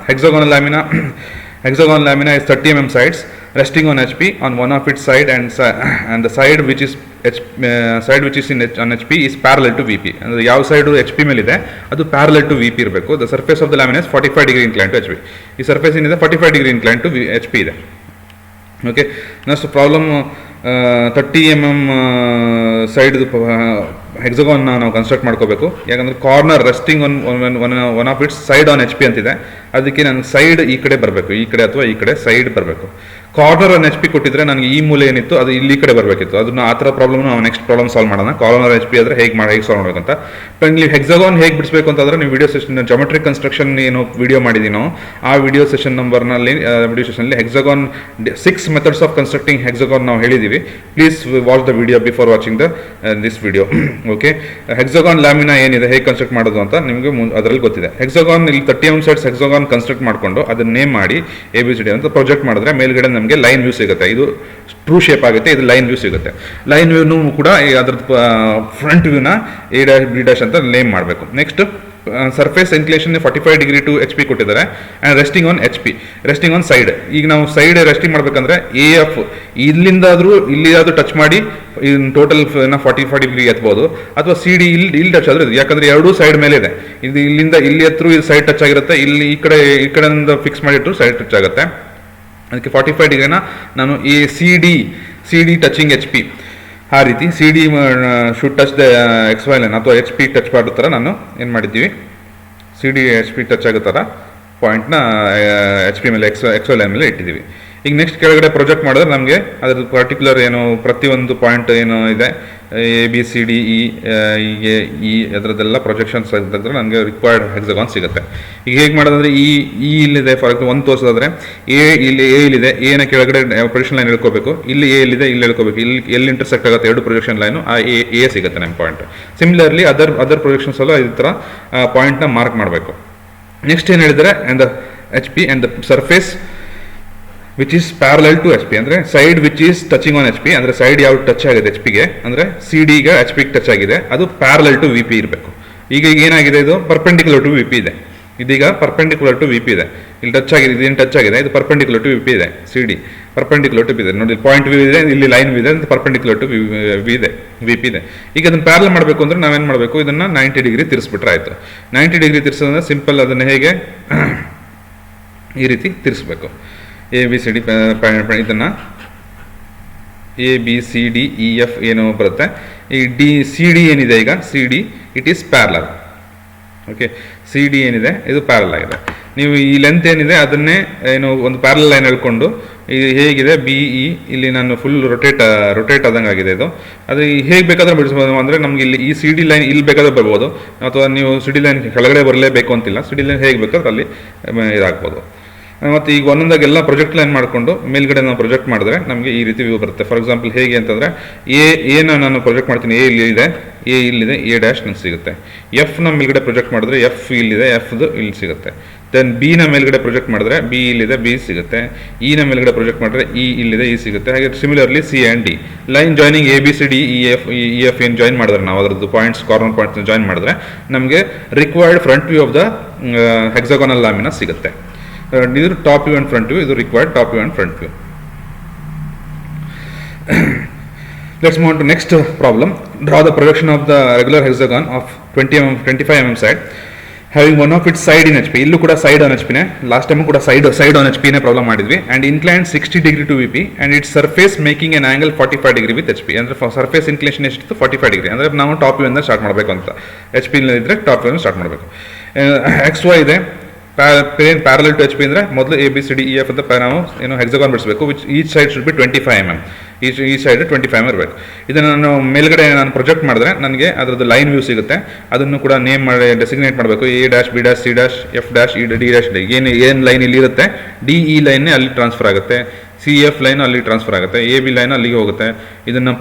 Hexagon lamina is 30 mm sides resting on HP on one of its side, and the side which is on HP is parallel to VP. And ಯಾವ ಸೈಡು HP ಮೇಲಿದೆ ಅದು parallel to VP ಇರಬೇಕು. The surface of the lamina is 45 degree inclined to HP. ಈ ಸರ್ಫೇಸ್ ಏನಿದೆ 45 degree inclined to HP ಇದೆ. Okay, next problem 30 mm side ಹೆಕ್ಸಗಾನ್ನ ನಾವು ಕನ್ಸ್ಟ್ರಕ್ಟ್ ಮಾಡ್ಕೋಬೇಕು. ಯಾಕಂದರೆ corner resting one of its side on HP ಅಂತಿದೆ, ಅದಕ್ಕೆ ನನಗೆ ಸೈಡ್ ಈ ಕಡೆ ಬರಬೇಕು, ಈ ಕಡೆ ಅಥವಾ ಈ ಕಡೆ ಸೈಡ್ ಬರಬೇಕು. ಕಾರ್ನರ್ ಆನ್ HP ಕೊಟ್ಟಿದ್ರೆ ನನಗೆ ಈ ಮೂಲೆ ಏನಿತ್ತು ಅದು ಇಲ್ಲಿ ಕಡೆ ಬರಬೇಕಿತ್ತು. ಅದನ್ನ ಆ ಥರ ಪ್ರಾಬ್ಲಮ್ ನಾವು ನೆಕ್ಸ್ಟ್ ಪ್ರಾಬ್ಲಮ್ ಸಾಲ್ವ್ ಮಾಡೋಣ. ಕಾರ್ನರ್ HP ಆದರೆ ಹೇಗೆ ಸಾಲ್ವ್ ಮಾಡಬೇಕಂತ. ನೀವು ಹೆಕ್ಸಗಾನ್ ಹೇಗೆ ಬಿಡಿಸಬೇಕು ಅಂತಂದರೆ ನೀವು ವಿಡಿಯೋ ಸೆಷನ್ ಜಾಮೆಟ್ರಿಕ್ ಕನ್ಸ್ಟ್ರಕ್ಷನ್ ಏನು ವಿಡಿಯೋ ಮಾಡಿದ್ದೀನೋ ಆ ವಿಡಿಯೋ ಸೆಷನ್ ನಂಬರ್ನಲ್ಲಿ ವಿಡಿಯೋ ಸೆಷನಲ್ಲಿ hexagon 6 methods of constructing hexagon ನಾವು ಹೇಳಿದ್ದೀವಿ. Please watch the video before watching this video. Okay, hexagon lamina ಏನಿದೆ ಹೇಗೆ ಕನ್ಸ್ಟ್ರಕ್ಟ್ ಮಾಡೋದು ಅಂತ ನಿಮಗೆ ಅದರಲ್ಲಿ ಗೊತ್ತಿದೆ. ಹೆಕ್ಸಗಾನ್ ಇಲ್ಲಿ 30 mm ಸೈಡ್ಸ್ ಹೆಕ್ಸಗಾನ್ ಕನ್ಸ್ಟ್ರಕ್ಟ್ ಮಾಡಿಕೊಂಡು ಅದನ್ನ ನೇಮ್ ಮಾಡಿ ABCD ಅಂತ ಪ್ರೊಜೆಕ್ಟ್ ಮಾಡಿದ್ರೆ ಮೇಲ್ಗಡೆ ನಮಗೆ ಲೈನ್ ವ್ಯೂ ಸಿಗುತ್ತೆ. ಇದು ಟ್ರೂ ಶೇಪ್ ಆಗುತ್ತೆ, ಇದು ಲೈನ್ ವ್ಯೂ ಸಿಗುತ್ತೆ. ಲೈನ್ ವ್ಯೂನು ಕೂಡ ಅದ್ರದ್ದು ಫ್ರಂಟ್ ವ್ಯೂನ A', B' ಅಂತ ನೇಮ್ ಮಾಡಬೇಕು. Next surface inclination 45 degree to HP ಕೊಟ್ಟಿದ್ದಾರೆ, and resting on HP, resting on side. ಈಗ ನಾವು ಸೈಡ್ ರೆಸ್ಟಿಂಗ್ ಮಾಡ್ಬೇಕಂದ್ರೆ AF ಇಲ್ಲಿಯಾದ್ರೂ ಟಚ್ ಮಾಡಿ ಟೋಟಲ್ 45 degree ಎತ್ಬೋದು, ಅಥವಾ CD ಇಲ್ಲಿ ಟಚ್ ಆದ್ರೆ, ಯಾಕಂದ್ರೆ ಎರಡೂ ಸೈಡ್ ಮೇಲೆ ಇದೆ. ಇದು ಇಲ್ಲಿಂದ ಇಲ್ಲಿ ಹತ್ರ ಇದು ಸೈಡ್ ಟಚ್ ಆಗಿರುತ್ತೆ, ಇಲ್ಲಿ ಈ ಕಡೆಯಿಂದ ಫಿಕ್ಸ್ ಮಾಡಿಟ್ಟು ಸೈಡ್ ಟಚ್ ಆಗುತ್ತೆ. ಅದಕ್ಕೆ 45 ಡಿಗ್ರಿನ ನಾನು CD ಟಚಿಂಗ್ HP ಆ ರೀತಿ CD should touch the XY line ಅಥವಾ HP ಟಚ್ ಮಾಡೋ ಥರ ನಾನು ಏನು ಮಾಡಿದ್ದೀವಿ, CD HP ಟಚ್ ಆಗೋ ಥರ ಪಾಯಿಂಟ್ನ HP ಮೇಲೆ XY ಲೈನ್ ಮೇಲೆ ಇಟ್ಟಿದ್ದೀವಿ. ಈಗ ನೆಕ್ಸ್ಟ್ ಕೆಳಗಡೆ ಪ್ರೊಜೆಕ್ಟ್ ಮಾಡಿದ್ರೆ ನಮಗೆ ಅದ್ರ ಪರ್ಟಿಕ್ಯುಲರ್ ಏನು ಪ್ರತಿಯೊಂದು ಪಾಯಿಂಟ್ ಏನು ಇದೆ ABCD E ಅದರದ್ದೆಲ್ಲ ಪ್ರೊಜೆಕ್ಷನ್ಸ್ ತೆಗೆದ್ರೆ ನನಗೆ ರಿಕ್ವೈರ್ಡ್ ಹೆಕ್ಸಗಾನ್ ಸಿಗುತ್ತೆ. ಈಗ ಹೇಗೆ ಮಾಡೋದಂದ್ರೆ ಈ ಇಲ್ಲಿದೆ, ಫಾರ್ ಎಕ್ಸಾಂಪಲ್ ಒಂದು ತೋರಿಸೋದಾದ್ರೆ A ಇಲ್ಲಿದೆ, A ನ ಕೆಳಗಡೆ ಪ್ರೊಜೆಕ್ಷನ್ ಲೈನ್ ಹೇಳ್ಕೋಬೇಕು, ಇಲ್ಲಿ A ಇಲ್ಲಿದೆ, ಇಲ್ಲಿ ಹೇಳ್ಕೋಬೇಕು, ಇಲ್ಲಿ ಎಲ್ಲಿ ಇಂಟರ್ಸೆಕ್ಟ್ ಆಗುತ್ತೆ ಎರಡು ಪ್ರೊಜೆಕ್ಷನ್ ಲೈನು ಆ A ಸಿಗುತ್ತೆ ನಮ್ಮ ಪಾಯಿಂಟ್. ಸಿಮಿಲರ್ಲಿ ಅದರ್ ಪ್ರೊಜೆಕ್ಷನ್ಸ್ ಎಲ್ಲ ಈ ಥರ ಪಾಯಿಂಟ್ನ ಮಾರ್ಕ್ ಮಾಡಬೇಕು. ನೆಕ್ಸ್ಟ್ ಏನು ಹೇಳಿದರೆ and the HP and the surface which is parallel to HP, ಅಂದರೆ side which is touching on HP, ಅಂದರೆ ಸೈಡ್ ಯಾವ್ದು ಟಚ್ ಆಗಿದೆ HPಗೆ, ಅಂದರೆ CD-ಗೆ HP ಟಚ್ ಆಗಿದೆ, ಅದು ಪ್ಯಾರಲಲ್ ಟು VP ಇರಬೇಕು. ಈಗ ಏನಾಗಿದೆ, ಇದು ಪರ್ಪೆಂಡಿಕ್ಯುಲರ್ ಟು VP ಇದೆ, ಇದೀಗ ಪರ್ಪೆಂಡಿಕ್ಯುಲರ್ ಟು VP ಇದೆ. ಇಲ್ಲಿ ಟಚ್ ಆಗಿದೆ, ಇದೇನು ಟಚ್ ಆಗಿದೆ, ಇದು ಪರ್ಪೆಂಡಿಕ್ಯುಲರ್ ಟು VP ಇದೆ. CD ಪರ್ಪೆಂಡಿಕ್ಯುಲರ್ ಟು ಇದೆ, ನೋಡಿ ಪಾಯಿಂಟ್ ವ್ಯೂ ಇದೆ, ಇಲ್ಲಿ ಲೈನ್ ವ್ಯೂ ಇದೆ, ಅಂತ ಪರ್ಪೆಂಡಿಕ್ಯುಲರ್ ಟು VP ಇದೆ. ಈಗ ಅದನ್ನು ಪ್ಯಾರಲ್ ಮಾಡಬೇಕು ಅಂದರೆ ನಾವೇನು ಮಾಡಬೇಕು, ಇದನ್ನು 90 ಡಿಗ್ರಿ ತಿರ್ಸ್ಬಿಟ್ರೆ ಆಯಿತು. 90 ಡಿಗ್ರಿ ತಿರ್ಸೋದ್ರೆ ಸಿಂಪಲ್, ಅದನ್ನು ಹೇಗೆ ಈ ರೀತಿ ತಿರ್ಸ್ಬೇಕು. ABCD ಇದನ್ನು ABCD EF ಏನೋ ಬರುತ್ತೆ, ಈ ಸಿ ಡಿ ಏನಿದೆ ಈಗ C D it is parallel. Okay, C D ಏನಿದೆ ಇದು ಪ್ಯಾರಲ್ ಆಗಿದೆ. ನೀವು ಈ ಲೆಂತ್ ಏನಿದೆ ಅದನ್ನೇ ಏನು ಒಂದು ಪ್ಯಾರಲ್ ಲೈನ್ ಹೇಳ್ಕೊಂಡು ಇದು ಹೇಗಿದೆ ಬಿ ಇ ಇಲ್ಲಿ ನಾನು ಫುಲ್ ರೊಟೇಟ್ ಆದಂಗೆ ಆಗಿದೆ ಇದು. ಅದು ಹೇಗೆ ಬೇಕಾದ್ರೆ ಬಿಡಿಸ್ಬೋದು ಅಂದರೆ ನಮ್ಗೆ ಇಲ್ಲಿ ಈ ಸಿ ಡಿ ಲೈನ್ ಇಲ್ಲಿ ಬೇಕಾದ್ರೆ ಬರ್ಬೋದು, ಅಥವಾ ನೀವು ಸಿ ಡಿ ಲೈನ್ ಕೆಳಗಡೆ ಬರಲೇಬೇಕು ಅಂತಿಲ್ಲ, ಸಿ ಡಿ ಲೈನ್ ಹೇಗೆ ಬೇಕಾದ್ರೆ ಅಲ್ಲಿ ಇದಾಗ್ಬೋದು. ಮತ್ತು ಈಗ ಒಂದೊಂದಾಗೆಲ್ಲ ಪ್ರೊಜೆಕ್ಟ್ ಲೈನ್ ಮಾಡಿಕೊಂಡು ಮೇಲ್ಗಡೆ ನಾವು ಪ್ರೊಜೆಕ್ಟ್ ಮಾಡಿದ್ರೆ ನಮಗೆ ಈ ರೀತಿ ವ್ಯೂ ಬರುತ್ತೆ. ಫಾರ್ ಎಕ್ಸಾಂಪಲ್ ಹೇಗೆ ಅಂತಂದರೆ ಎನ ನಾನು ಪ್ರೊಜೆಕ್ಟ್ ಮಾಡ್ತೀನಿ, ಎ ಇಲ್ಲಿದೆ, ಎ ಇಲ್ಲಿದೆ, ಎ ಡ್ಯಾಶ್ ನನಗೆ ಸಿಗುತ್ತೆ. ಎಫ್ನ ಮೇಲ್ಗಡೆ ಪ್ರೊಜೆಕ್ಟ್ ಮಾಡಿದ್ರೆ ಎಫ್ ಇಲ್ಲಿದೆ, ಎಫ್ದು ಇಲ್ಲಿ ಸಿಗುತ್ತೆ. ದೆನ್ ಬಿನ ಮೇಲ್ಗಡೆ ಪ್ರೊಜೆಕ್ಟ್ ಮಾಡಿದ್ರೆ ಬಿ ಇಲ್ಲಿದೆ, ಬಿ ಸಿಗುತ್ತೆ. ಇನ ಮೇಲ್ಗಡೆ ಪ್ರೊಜೆಕ್ಟ್ ಮಾಡಿದ್ರೆ ಇ ಇಲ್ಲಿದೆ, ಇ ಸಿಗುತ್ತೆ. ಹಾಗೆ similarly C and D line joining A B C D E F ಏನು ಜಾಯಿನ್ ಮಾಡಿದ್ರೆ ನಾವು ಅದರದ್ದು ಪಾಯಿಂಟ್ಸ್ ಕಾರ್ನರ್ ಪಾಯಿಂಟ್ಸ್ ಜಾಯಿನ್ ಮಾಡಿದ್ರೆ ನಮಗೆ required front view of the hexagonal lamina ಸಿಗುತ್ತೆ. ಇದು top view and front view, ಇದು required top view and front view. Let's move on to next problem. Draw the projection of the regular hexagon of 20 mm 25 mm side having one of its side in HP. ಇಲ್ಲೂ ಕೂಡ ಸೈಡ್ ಆನ್ HP ನೇ, ಲಾಸ್ಟ್ ಟೈಮ್ ಕೂಡ ಸೈಡ್ ಆನ್ HP ನೇ ಪ್ರಾಬ್ಲಮ್ ಮಾಡಿದ್ವಿ. And incline 60 degree to VP and its surface making an angle 45 degree with HP. ಅಂದರೆ ಸರ್ಫೇಸ್ ಇನ್ಕ್ಲೇಷನ್ ಎಷ್ಟಿತ್ತು 45 ಡಿಗ್ರಿ. ಅಂದರೆ ನಾವು ಟಾಪ್ ವ್ಯೂ ಇಂದ ಸ್ಟಾರ್ಟ್ ಮಾಡಬೇಕು ಅಂತ, HP ಇದ್ರೆ ಟಾಪ್ ವ್ಯೂ ಸ್ಟಾರ್ಟ್ ಮಾಡಬೇಕು. ಎಕ್ಸ್ ವೈ ಇದೆ ಪ್ಯಾರಲಲ್ ಟು HP ಅಂದರೆ ಮೊದಲು A B C D E F ಅಂತ ನಾವು ಏನು ಹೆಕ್ಸಾಗಾನ್ ಬಿಡಿಸಬೇಕು, which each side should be 25 mm. ಈ ಸೈಡ್ 25 mm ಇರಬೇಕು. ಇದನ್ನು ನಾನು ಮೇಲ್ಗಡೆ ನಾನು ಪ್ರೊಜೆಕ್ಟ್ ಮಾಡಿದ್ರೆ ನನಗೆ ಅದರದ್ದು ಲೈನ್ ವ್ಯೂ ಸಿಗುತ್ತೆ. ಅದನ್ನು ಕೂಡ ನೇಮ್ ಮಾಡಿ ಡೆಸಿಗ್ನೇಟ್ ಮಾಡಬೇಕು. A dash, be dash, C dash, F dash, E D dash, ಏನು ಲೈನ್ ಇಲ್ಲಿ ಇರುತ್ತೆ, ಡಿ ಇ ಲೈನ್ನೇ ಅಲ್ಲಿ ಟ್ರಾನ್ಸ್ಫರ್ ಆಗುತ್ತೆ, ಸಿ ಎಫ್ ಲೈನ್ ಅಲ್ಲಿ ಟ್ರಾನ್ಸ್ಫರ್ ಆಗುತ್ತೆ, ಎ ಬಿ ಲೈನ್ ಅಲ್ಲಿಗೆ ಹೋಗುತ್ತೆ. ಇದನ್ನು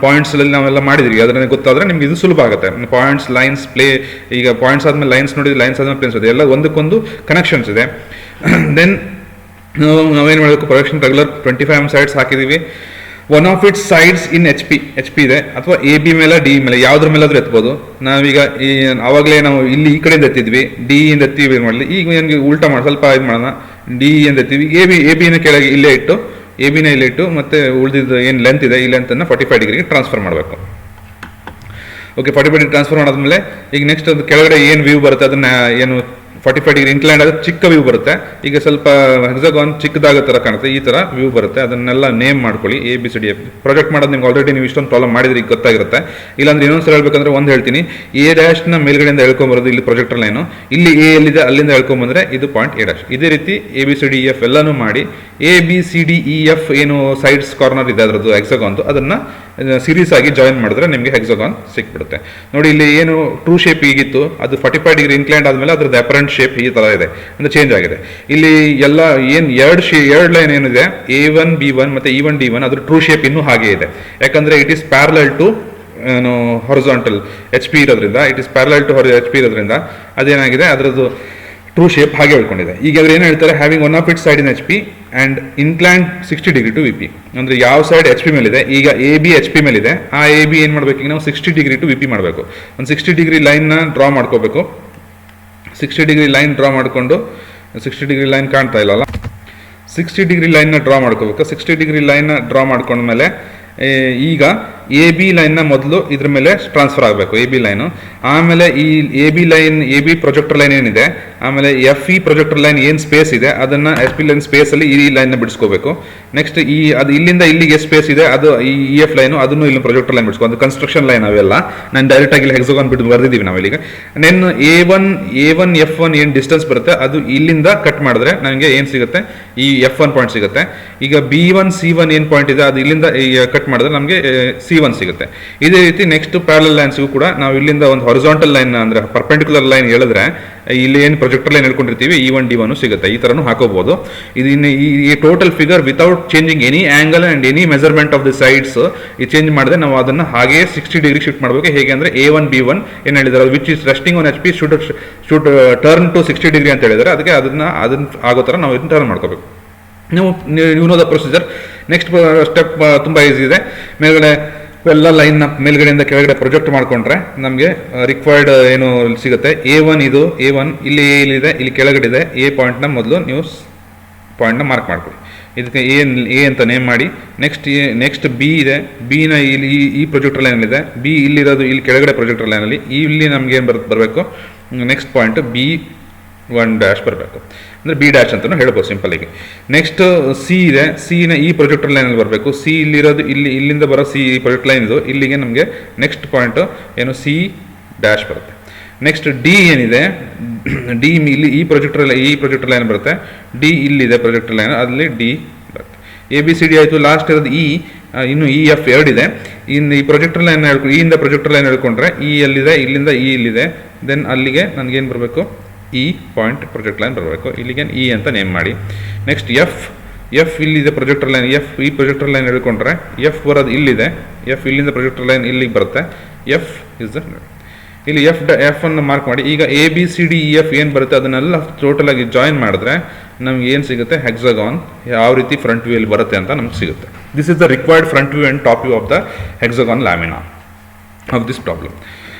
ಪಾಯಿಂಟ್ಸಲ್ಲಿ ನಾವೆಲ್ಲ ಮಾಡಿದ್ರಿ, ಅದನ್ನ ಗೊತ್ತಾದರೆ ನಿಮ್ಗೆ ಇದು ಸುಲಭ ಆಗುತ್ತೆ. ಪಾಯಿಂಟ್ಸ್, ಲೈನ್ಸ್, ಪ್ಲೇ, ಈಗ ಪಾಯಿಂಟ್ಸ್ ಆದಮೇಲೆ ಲೈನ್ಸ್ ನೋಡಿದ್ರೆ ಲೈನ್ಸ್ ಆದಮೇಲೆ ಪ್ಲೇನ್ಸ್ ಇದೆ, ಎಲ್ಲ ಒಂದಕ್ಕೊಂದು ಕನೆಕ್ಷನ್ಸ್ ಇದೆ. ದೆನ್ ನಾವೇನು ಮಾಡಬೇಕು, ಪ್ರೊಜೆಕ್ಷನ್ ರೆಗ್ಯುಲರ್ 25 mm ಸೈಡ್ಸ್ ಹಾಕಿದ್ದೀವಿ. One of it's sides in H P ಇದೆ, ಅಥವಾ ಎ ಬಿ ಮೇಲೆ ಡಿ ಮೇಲೆ ಯಾವುದ್ರ ಮೇಲಾದರೂ ಎತ್ಬೋದು. ನಾವೀಗ ಆವಾಗಲೇ ನಾವು ಇಲ್ಲಿ ಈ ಕಡೆಯಿಂದ ಎತ್ತಿದ್ವಿ, ಡಿ ಇಂದ ಎತ್ತೀವಿ ಮಾಡಲಿ. ಈಗ ನನಗೆ ಉಲ್ಟಾ ಮಾಡಿ ಸ್ವಲ್ಪ ಇದು ಮಾಡೋಣ, ಡಿ ಇಂದ ಎತ್ತೀವಿ, ಎ ಬಿನ ಕೆಳಗೆ ಇಲ್ಲೇ ಇಟ್ಟು, ಎ ಬಿನ ಇಲ್ಲೇ ಇಟ್ಟು ಮತ್ತೆ ಉಳಿದಿದ್ದು ಏನು ಲೆಂತ್ ಇದೆ ಈ ಲೆಂತನ್ನು 45 ಡಿಗ್ರಿಗೆ ಟ್ರಾನ್ಸ್ಫರ್ ಮಾಡಬೇಕು. ಓಕೆ, 45 ಡಿಗ್ರಿ ಟ್ರಾನ್ಸ್ಫರ್ ಮಾಡಾದ್ಮೇಲೆ ಈಗ ನೆಕ್ಸ್ಟ್ ಅದು ಕೆಳಗಡೆ ಏನು ವ್ಯೂ ಬರುತ್ತೆ ಅದನ್ನು ಏನು 45 ಡಿಗ್ರಿ ಇನ್ಕ್ಲೈಂಡ್ ಆದ ಚಿಕ್ಕ ವ್ಯೂ ಬರುತ್ತೆ. ಈಗ ಸ್ವಲ್ಪ ಹೆಕ್ಸಾಗಾನ್ ಚಿಕ್ಕದಾಗೋ ಥರ ಕಾಣುತ್ತೆ, ಈ ಥರ ವ್ಯೂ ಬರುತ್ತೆ. ಅದನ್ನೆಲ್ಲ ನೇಮ್ ಮಾಡ್ಕೊಳ್ಳಿ, A B C D F. Project ಮಾಡೋದು ನಿಮ್ಗೆ ಆಲ್ರೆಡಿ ನೀವು ಇಷ್ಟೊಂದು ಪ್ರಾಬ್ಲಮ್ ಮಾಡಿದ್ರೆ ಈಗ ಗೊತ್ತಾಗಿರುತ್ತೆ. ಇಲ್ಲಾಂದ್ರೆ ಇನ್ನೊಂದ್ಸಲ ಹೇಳ್ಬೇಕಂದ್ರೆ ಒಂದು ಹೇಳ್ತೀನಿ, ಎ ಡ್ಯಾಶ್ನ ಮೇಲ್ಗಡೆಯಿಂದ ಹೇಳ್ಕೊಂಬರೋದು ಇಲ್ಲಿ ಪ್ರೊಜೆಕ್ಟರ್ ಲೈನು, ಇಲ್ಲಿ ಎ ಎಲ್ಲಿದೆ ಅಲ್ಲಿಂದ ಹೇಳ್ಕೊಂಬಂದ್ರೆ ಇದು ಪಾಯಿಂಟ್ ಎ ಡ್ಯಾಶ್. ಇದೇ ರೀತಿ A B C D F ಎಲ್ಲನೂ ಮಾಡಿ A B C D E F ಏನು ಸೈಡ್ಸ್ ಕಾರ್ನರ್ ಇದೆ ಅದರದ್ದು ಹೆಕ್ಸಾಗಾನ್ದು, ಅದನ್ನು ಸೀರೀಸ್ ಆಗಿ ಜಾಯಿನ್ ಮಾಡಿದ್ರೆ ನಿಮಗೆ ಹೆಕ್ಸಾಗಾನ್ ಸಿಕ್ಬಿಡುತ್ತೆ. ನೋಡಿ ಇಲ್ಲಿ ಏನು ಟ್ರೂ ಶೇಪ್ ಈಗಿತ್ತು ಅದು 45 ಡಿಗ್ರಿ ಇನ್ಕ್ಲೈಂಡ್ ಆದಮೇಲೆ ಅದ್ರದ್ದು ಅಪರೆಂಟ್ ಶೇಪ್ ಈ ಥರ ಇದೆ, ಅಂದರೆ ಚೇಂಜ್ ಆಗಿದೆ. ಇಲ್ಲಿ ಎಲ್ಲ ಏನು ಎರಡು ಲೈನ್ ಏನಿದೆ A1 B1 ಮತ್ತು E1 D1 ಅದ್ರ ಟ್ರೂ ಶೇಪ್ ಇನ್ನೂ ಹಾಗೆ ಇದೆ. ಯಾಕಂದರೆ it is parallel to horizontal H P ಇರೋದ್ರಿಂದ, it is parallel to H P ಇರೋದ್ರಿಂದ ಅದೇನಾಗಿದೆ ಅದರದ್ದು ಟ್ರೂ ಶೇಪ್ ಹಾಗೆ ಹೇಳ್ಕೊಂಡಿದೆ. ಈಗ ಅವ್ರು ಏನು ಹೇಳ್ತಾರೆ, having one of it side in H P and inclined 60 degree to V P. ಅಂದರೆ ಯಾವ ಸೈಡ್ ಎಚ್ ಪಿ ಮೇಲಿದೆ, ಈಗ ಎ ಬಿ ಎಚ್ ಪಿ ಮೇಲಿದೆ, ಆ ಎ ಬಿ ಏನು ಮಾಡಬೇಕು, ಈಗ ನಾವು 60 ಡಿಗ್ರಿ ಟು ವಿ ಪಿ ಮಾಡಬೇಕು. ಒಂದು 60 ಡಿಗ್ರಿ ಲೈನ್ನ ಡ್ರಾ ಮಾಡ್ಕೋಬೇಕು. 60 ಡಿಗ್ರಿ ಲೈನ್ ಡ್ರಾ ಮಾಡಿಕೊಂಡು, 60 ಡಿಗ್ರಿ ಲೈನ್ ಕಾಣ್ತಾ ಇಲ್ಲಲ್ಲ, 60 ಡಿಗ್ರಿ ಲೈನ್ನ ಡ್ರಾ ಮಾಡ್ಕೋಬೇಕು. 60 ಡಿಗ್ರಿ ಲೈನ್ನ ಡ್ರಾ ಮಾಡ್ಕೊಂಡ್ಮೇಲೆ ಈಗ ಎ ಬಿ ಲೈನ್ನ ಮೊದಲು ಇದ್ರ ಮೇಲೆ ಟ್ರಾನ್ಸ್ಫರ್ ಆಗಬೇಕು, ಎ ಬಿ ಲೈನು. ಆಮೇಲೆ ಈ A B line, A B projector line ಏನಿದೆ, ಆಮೇಲೆ ಎಫ್ ಇ ಪ್ರೊಜೆಕ್ಟರ್ ಲೈನ್ ಏನು ಸ್ಪೇಸ್ ಇದೆ ಅದನ್ನು ಎಸ್ ಪಿ ಲೈನ್ ಸ್ಪೇಸಲ್ಲಿ ಈ ಲೈನ್ನ ಬಿಡಿಸ್ಕೋಬೇಕು. ನೆಕ್ಸ್ಟ್ ಅದು ಇಲ್ಲಿಂದ ಇಲ್ಲಿಗೆ ಸ್ಪೇಸ್ ಇದೆ ಅದು ಈ ಇ ಎಫ್ ಲೈನು, ಅದನ್ನು ಇಲ್ಲಿ ಪ್ರೊಜೆಕ್ಟರ್ ಲೈನ್ ಬಿಡಿಸ್ಕೊ. ಅದು ಕನ್ಸ್ಟ್ರಕ್ಷನ್ ಲೈನ್ ಅವೆಲ್ಲ ನಾನು ಡೈರೆಕ್ಟಾಗಿ ಇಲ್ಲಿ ಹೆಕ್ಸಾಗಾನ್ ಬಿಟ್ಟು ಬರ್ದಿದ್ದೀವಿ ನಾವಿಲ್ಲಿಗೆ. ನೆನ್ ಎ1 F1 ಏನು ಡಿಸ್ಟೆನ್ಸ್ ಬರುತ್ತೆ ಅದು ಇಲ್ಲಿಂದ ಕಟ್ ಮಾಡಿದ್ರೆ ನನಗೆ ಏನು ಸಿಗುತ್ತೆ, ಈ F1 ಪಾಯಿಂಟ್ ಸಿಗುತ್ತೆ. ಈಗ B1 C1 ಏನು ಪಾಯಿಂಟ್ ಇದೆ ಅದು ಇಲ್ಲಿಂದ ಕಟ್ ಮಾಡಿದ್ರೆ ನಮಗೆ C1 ಸಿಗುತ್ತೆ. ಇದೇ ರೀತಿ ನೆಕ್ಸ್ಟ್ ಪ್ಯಾರಲಲ್ ಲೈನ್ಸ್ಗೂ ಕೂಡ ನಾವು ಇಲ್ಲಿಂದ ಒಂದು ಹಾರಿಜಾಂಟಲ್ ಲೈನ್ ಅಂದರೆ ಪರ್ಪೆಂಡಿಕ್ಯುಲರ್ ಲೈನ್ ಹೇಳಿದ್ರೆ ಇಲ್ಲಿ ಏನು ಪ್ರೊಜೆಕ್ಟರ್ ಲೈನ್ ಹೇಳ್ಕೊಂಡಿರ್ತೀವಿ E1 D1 ಸಿಗುತ್ತೆ. ಈ ಥರನೂ ಹಾಕೋಬಹುದು. ಇದನ್ನು ಈ total figure without changing any angle and any measurement of the sides ಈ ಚೇಂಜ್ ಮಾಡಿದ್ರೆ ನಾವು ಅದನ್ನು ಹಾಗೆಯೇ 60 ಡಿಗ್ರಿ ಶಿಫ್ಟ್ ಮಾಡಬೇಕು. ಹೇಗೆ ಅಂದರೆ A1 B1 ಏನು ಹೇಳಿದ್ದಾರೆ, which is resting on H P should turn to 60 degree ಅಂತ ಹೇಳಿದರೆ ಅದಕ್ಕೆ ಅದನ್ನು ಆಗೋ ಥರ ನಾವು ಇದನ್ನು ಟರ್ನ್ ಮಾಡ್ಕೋಬೇಕು. ನೀವು know the procedure. Next step ತುಂಬ ಈಸಿ ಇದೆ. ಮೇಲ್ಗಡೆ ಎಲ್ಲ ಲೈನ್ನ ಮೇಲ್ಗಡೆಯಿಂದ ಕೆಳಗಡೆ ಪ್ರೊಜೆಕ್ಟ್ ಮಾಡಿಕೊಂಡ್ರೆ ನಮಗೆ ರಿಕ್ವೈರ್ಡ್ ಏನು ಸಿಗುತ್ತೆ. A1 ಇದು A1 ಇಲ್ಲಿ ಇಲ್ಲಿದೆ, ಇಲ್ಲಿ ಕೆಳಗಡೆ ಇದೆ. ಎ ಪಾಯಿಂಟ್ನ ಮೊದಲು ನೀವು ಪಾಯಿಂಟ್ನ ಮಾರ್ಕ್ ಮಾಡ್ಕೊಳ್ಳಿ. ಇದಕ್ಕೆ ಎ ಅಂತ ನೇಮ್ ಮಾಡಿ. ನೆಕ್ಸ್ಟ್ ಬಿ ಇದೆ, ಬಿನ ಇಲ್ಲಿ ಈ ಪ್ರೊಜೆಕ್ಟರ್ ಲೈನಲ್ಲಿದೆ. ಬಿ ಇಲ್ಲಿರೋದು ಇಲ್ಲಿ ಕೆಳಗಡೆ ಪ್ರೊಜೆಕ್ಟರ್ ಲೈನಲ್ಲಿ, ಇಲ್ಲಿ ನಮ್ಗೆ ಏನು ಬರಬೇಕು ನೆಕ್ಸ್ಟ್ ಪಾಯಿಂಟ್ 1 ಡ್ಯಾಶ್ ಬರಬೇಕು, ಅಂದರೆ ಬಿ ಡ್ಯಾಶ್ ಅಂತಲೂ ಹೇಳ್ಬೋದು ಸಿಂಪಲ್ಲಾಗಿ. ನೆಕ್ಸ್ಟ್ ಸಿ ಇದೆ, ಸಿನ ಈ ಪ್ರೊಜೆಕ್ಟರ್ ಲೈನಲ್ಲಿ ಬರಬೇಕು. ಸಿ ಇಲ್ಲಿರೋದು ಇಲ್ಲಿಂದ ಬರೋ ಸಿ ಪ್ರೊಜೆಕ್ಟ್ ಲೈನ್ ಇದು, ಇಲ್ಲಿಗೆ ನಮಗೆ ನೆಕ್ಸ್ಟ್ ಪಾಯಿಂಟು ಏನು ಸಿ ಡ್ಯಾಶ್ ಬರುತ್ತೆ. ನೆಕ್ಸ್ಟ್ ಡಿ ಏನಿದೆ, ಡಿ ಇಲ್ಲಿ ಈ ಪ್ರೊಜೆಕ್ಟರ್ ಲೈನ್ ಬರುತ್ತೆ. ಡಿ ಇಲ್ಲಿದೆ ಪ್ರೊಜೆಕ್ಟರ್ ಲೈನ್, ಅಲ್ಲಿ ಡಿ ಬರುತ್ತೆ. ಎ ಬಿ ಸಿ ಡಿ ಆಯಿತು. ಲಾಸ್ಟ್ ಇರೋದು ಇ, ಇನ್ನು ಇ ಎಫ್ ಎರಡಿದೆ. ಇನ್ನು ಈ ಪ್ರೊಜೆಕ್ಟರ್ ಲೈನ್ ಈ ಇಂದ ಪ್ರೊಜೆಕ್ಟರ್ ಲೈನ್ ಹೇಳ್ಕೊಂಡ್ರೆ ಇ ಎಲ್ಲಿದೆ, ಇಲ್ಲಿಂದ ಇ ಇಲ್ಲಿದೆ. ದೆನ್ ಅಲ್ಲಿಗೆ ನನಗೇನು ಬರಬೇಕು, ಇ ಪಾಯಿಂಟ್ ಪ್ರೊಜೆಕ್ಟ್ ಲೈನ್ ಬರಬೇಕು. ಇಲ್ಲಿಗೆ ಇ ಅಂತ ನೇಮ್ ಮಾಡಿ. ನೆಕ್ಸ್ಟ್ ಎಫ್ ಇಲ್ಲಿದೆ ಪ್ರೊಜೆಕ್ಟರ್ ಲೈನ್. ಈ ಪ್ರೊಜೆಕ್ಟರ್ ಲೈನ್ ಹೇಳ್ಕೊಂಡ್ರೆ ಎಫ್ ಬರೋದು ಇಲ್ಲಿದೆ. ಇಲ್ಲಿಂದ ಪ್ರೊಜೆಕ್ಟರ್ ಲೈನ್ ಇಲ್ಲಿಗೆ ಬರುತ್ತೆ. ಎಫ್ ಇಸ್ ದ ಇಲ್ಲಿ ಎಫ್ ಅನ್ನು ಮಾರ್ಕ್ ಮಾಡಿ. ಈಗ A B C D E F ಏನು ಬರುತ್ತೆ ಅದನ್ನೆಲ್ಲ ಟೋಟಲ್ ಆಗಿ ಜಾಯಿನ್ ಮಾಡಿದ್ರೆ ನಮ್ಗೆ ಏನು ಸಿಗುತ್ತೆ, ಹೆಕ್ಸಾಗಾನ್ ಯಾವ ರೀತಿ ಫ್ರಂಟ್ ವ್ಯೂ ಅಲ್ಲಿ ಬರುತ್ತೆ ಅಂತ ನಮ್ಗೆ ಸಿಗುತ್ತೆ. This is the required front view and top view of the hexagon lamina of this problem.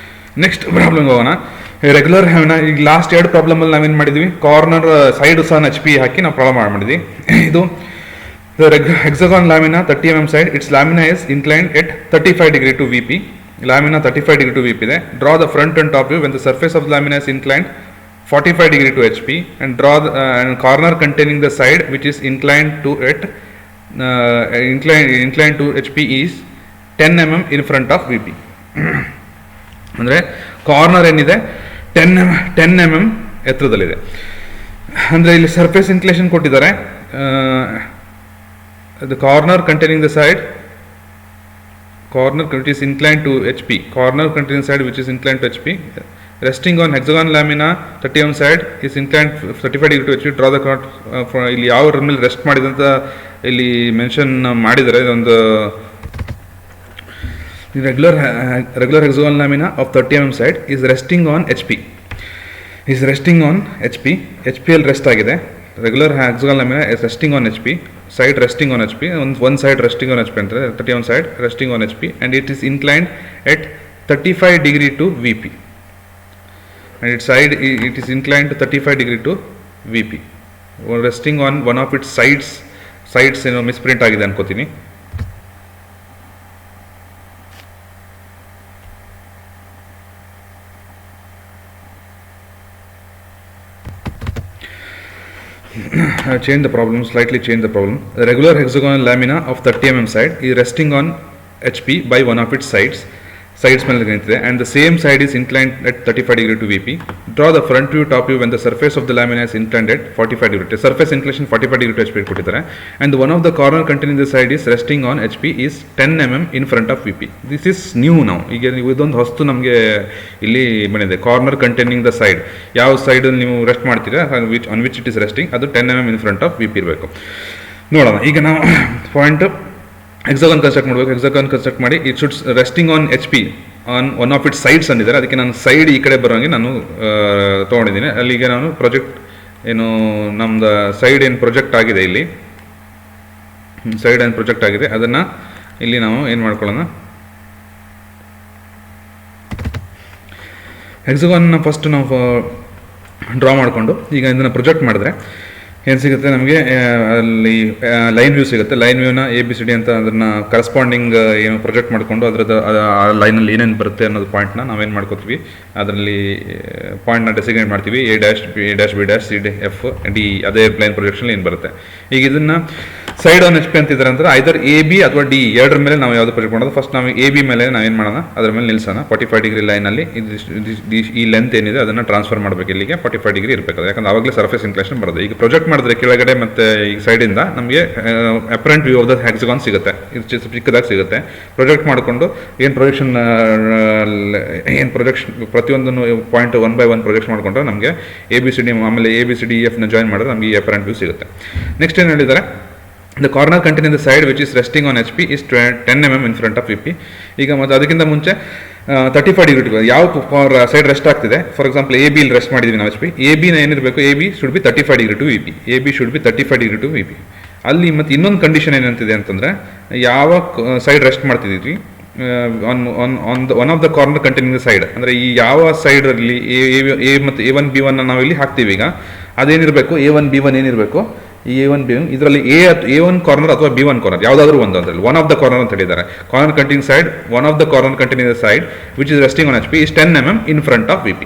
Next problem ಹೋಗೋಣ. ರೆಗ್ಯುಲರ್ ಹ್ಯಾವಿನ ಈಗ ಲಾಸ್ಟ್ 2 ಪ್ರಾಬ್ಲಮಲ್ಲಿ ನಾವೇನು ಮಾಡಿದ್ವಿ, ಕಾರ್ನರ್ ಸೈಡ್ ಸಹ ಎಚ್ ಪಿ ಹಾಕಿ ನಾವು ಪ್ರಾಬ್ಲಮ್ ಮಾಡಿದ್ವಿ. ಇದು hexagon lamina 30 mm side, it's lamina is inclined at 35 degree to VP. Lamina 35 degree to VP ಇದೆ. Draw the front and top view when the surface of the lamina is inclined 45 degree to HP, and draw the corner containing the side which is inclined to HP is 10 mm in front of VP. ಅಂದರೆ ಕಾರ್ನರ್ ಏನಿದೆ 10 mm ಎತ್ತರದಲ್ಲಿದೆ. ಅಂದರೆ ಇಲ್ಲಿ ಸರ್ಫೇಸ್ ಇನ್ಕ್ಲೇಷನ್ ಕೊಟ್ಟಿದ್ದಾರೆ. the corner containing the side which is inclined to HP, corner containing side which is inclined to HP, resting on hexagon lamina 30 mm side is inclined 35 degree to HP. Draw the corner ಇಲ್ಲಿ ಯಾವ ಮೇಲೆ ರೆಸ್ಟ್ ಮಾಡಿದೆ ಅಂತ ಇಲ್ಲಿ ಮೆನ್ಷನ್ ಮಾಡಿದರೆ. ಇದೊಂದು regular hexagon lamina of 30 mm side is resting on HP, HP ಅಲ್ಲಿ ರೆಸ್ಟ್ ಆಗಿದೆ. Regular hexagon lamina is resting on HP, side resting on HP, one side resting on HP ಅಂದರೆ 30 mm side resting on HP, and it is inclined at 35 degree to VP, and its side it is inclined to 35 degree to VP, resting on one of its sides ಏನೋ ಮಿಸ್ಪ್ರಿಂಟ್ ಆಗಿದೆ ಅನ್ಕೋತೀನಿ. Slightly change the problem. The regular hexagonal lamina of 30 mm side is resting on HP by one of its sides ಮೇಲೆ ನಿಂತಿದೆ, and the same side is inclined at 35 degree to VP. Draw the front view, top view when the surface of the lamina is inclined at 45 degree. Surface inclination 45 degree to HP ಕೊಟ್ಟಿದ್ದಾರೆ, and one of the corner containing the side is resting on HP is 10 mm in front of VP. This is new now. ಈಗ ಇದೊಂದು ಹೊಸ್ತು ನಮಗೆ ಇಲ್ಲಿ ಬಂದಿದೆ. ಕಾರ್ನರ್ ಕಂಟೈನಿಂಗ್ ದ ಸೈಡ್, ಯಾವ ಸೈಡ್ ನೀವು ರೆಸ್ಟ್ ಮಾಡ್ತೀರಾ on which it is resting, ಅದು 10 mm in front of VP ಇರಬೇಕು. ನೋಡೋಣ ಈಗ ನಾವು ಪಾಯಿಂಟ್ ಹೆಕ್ಸಾಗಾನ್ ಕನ್ಸ್ಟ್ರಕ್ಟ್ ಮಾಡಬೇಕು. ಹೆಕ್ಸಾಗಾನ್ ಕನ್ಸ್ಟ್ರಕ್ಟ್ ಮಾಡಿ it should resting on HP on one of it sides ಅಂದಿದ್ದಾರೆ. ಅದಕ್ಕೆ ನಾನು ಸೈಡ್ ಈ ಕಡೆ ಬರೋಂಗೆ ನಾನು ತೊಗೊಂಡಿದ್ದೀನಿ. ಅಲ್ಲಿಗೆ ನಾನು ಪ್ರಾಜೆಕ್ಟ್ ಏನು ನಮ್ದು ಸೈಡ್ ಏನು ಪ್ರೊಜೆಕ್ಟ್ ಆಗಿದೆ, ಇಲ್ಲಿ ಸೈಡ್ ಏನು ಪ್ರೊಜೆಕ್ಟ್ ಆಗಿದೆ ಅದನ್ನು ಇಲ್ಲಿ ನಾವು ಏನು ಮಾಡ್ಕೊಳ್ಳೋಣ, ಹೆಕ್ಸಾಗಾನ್ನ ಫಸ್ಟ್ ನಾವು ಡ್ರಾ ಮಾಡಿಕೊಂಡು ಈಗ ಇದನ್ನು ಪ್ರೊಜೆಕ್ಟ್ ಮಾಡಿದ್ರೆ ಏನು ಸಿಗುತ್ತೆ ನಮಗೆ, ಅಲ್ಲಿ ಲೈನ್ ವ್ಯೂ ಸಿಗುತ್ತೆ. ಲೈನ್ ವ್ಯೂನ ABCD ಅಂತ ಅದನ್ನು ಕರೆಸ್ಪಾಂಡಿಂಗ್ ಏನು ಪ್ರೊಜೆಕ್ಟ್ ಮಾಡಿಕೊಂಡು ಅದರದ್ದು ಆ ಲೈನಲ್ಲಿ ಏನೇನು ಬರುತ್ತೆ ಅನ್ನೋದು ಪಾಯಿಂಟ್ನ ನಾವೇನು ಮಾಡ್ಕೋತೀವಿ, ಅದರಲ್ಲಿ ಪಾಯಿಂಟ್ನ ಡೆಸಿಗ್ನೇಟ್ ಮಾಡ್ತೀವಿ. A dash B dash C F D, ಅದೇ ಪ್ಲೇನ್ ಪ್ರೊಜೆಕ್ಷನ್ ಏನು ಬರುತ್ತೆ. ಈಗ ಇದನ್ನು ಸೈಡ್ ಆನ್ HP ಅಂತಿದ್ದಾರೆ ಅಂದರೆ ಐದರ್ AB ಅಥವಾ D ಎರಡರ ಮೇಲೆ ನಾವು ಯಾವುದು ಪ್ರೊಜೆಕ್ಟ್ ಮಾಡೋದು. ಫಸ್ಟ್ ನಾವು AB ಮೇಲೆ ನಾವೇನು ಮಾಡೋಣ, ಅದರ ಮೇಲೆ ನಿಲ್ಲಿಸೋಣ. 45 ಡಿಗ್ರಿ ಲೈನಲ್ಲಿ ಈ ಲೆಂತ್ ಏನಿದೆ ಅದನ್ನು ಟ್ರಾನ್ಸ್ಫರ್ ಮಾಡಬೇಕು. ಇಲ್ಲಿಗೆ 45 ಡಿಗ್ರಿ ಇರಬೇಕು, ಯಾಕಂದ್ರೆ ಆವಾಗಲೇ ಸರ್ಫೇಸ್ ಇನ್ಕ್ಲೇಷನ್ ಬರೋದು. ಈಗ ಪ್ರೊಜೆಕ್ಟ್ ಮಾಡಿದ್ರೆ ಕೆಳಗಡೆ ಮತ್ತು ಈ ಸೈಡಿಂದ ನಮಗೆ apparent view of the hexagon ಸಿಗುತ್ತೆ. ಇದು ಚಿಕ್ಕದಾಗಿ ಸಿಗುತ್ತೆ. ಪ್ರೊಜೆಕ್ಟ್ ಮಾಡಿಕೊಂಡು ಏನು ಪ್ರೊಜೆಕ್ಷನ್ ಪ್ರತಿಯೊಂದನ್ನು ಪಾಯಿಂಟ್ 1 by 1 ಪ್ರೊಜೆಕ್ಟ್ ಮಾಡಿಕೊಂಡ್ರೆ ನಮಗೆ ABCD ಆಮೇಲೆ ABCD EFನ ಜಾಯಿನ್ ಮಾಡಿದ್ರೆ ನಮಗೆ ಈ ಅಪರೆಂಟ್ ವ್ಯೂ ಸಿಗುತ್ತೆ. ನೆಕ್ಸ್ಟ್ ಏನು ಹೇಳಿದ್ದಾರೆ, the corner containing the side which is resting on HP is 10 mm in front of VP. ಈಗ ಮತ್ತು ಅದಕ್ಕಿಂತ ಮುಂಚೆ 35 ಡಿಗ್ರಿ ಯಾವ ಸೈಡ್ ರೆಸ್ಟ್ ಆಗ್ತಿದೆ, ಫಾರ್ ಎಕ್ಸಾಂಪಲ್ AB ಇಲ್ಲಿ ರೆಸ್ಟ್ ಮಾಡಿದ್ದೀವಿ ನಾವು HP, AB ಏನಿರಬೇಕು, AB should be 35 degree to VP, AB should be 35 degree to VP. ಅಲ್ಲಿ ಮತ್ತು ಇನ್ನೊಂದು ಕಂಡೀಷನ್ ಏನಂತಿದೆ ಅಂತಂದರೆ, ಯಾವ ಸೈಡ್ ರೆಸ್ಟ್ ಮಾಡ್ತಿದ್ದೀವಿ one of the corner containing the side, ಅಂದರೆ ಈ ಯಾವ ಸೈಡಲ್ಲಿ A ಮತ್ತು A1 B1 ನಾವಿಲ್ಲಿ ಹಾಕ್ತೀವಿ. ಈಗ ಅದೇನಿರಬೇಕು, A1 B1 ಏನಿರಬೇಕು, ಈ A1 B1 ಇದರಲ್ಲಿ A1 ಕಾರ್ನರ್ ಅಥವಾ B1 ಕಾರ್ನರ್ ಯಾವುದಾದ್ರೂ ಒಂದು ಅದರಲ್ಲಿ ಒನ್ ಆಫ್ ದ ಕಾರ್ನರ್ ಅಂತ ಹೇಳಿದ್ದಾರೆ. Corner containing side, one of the corner containing the side which is resting on HP is 10 mm in front of VP.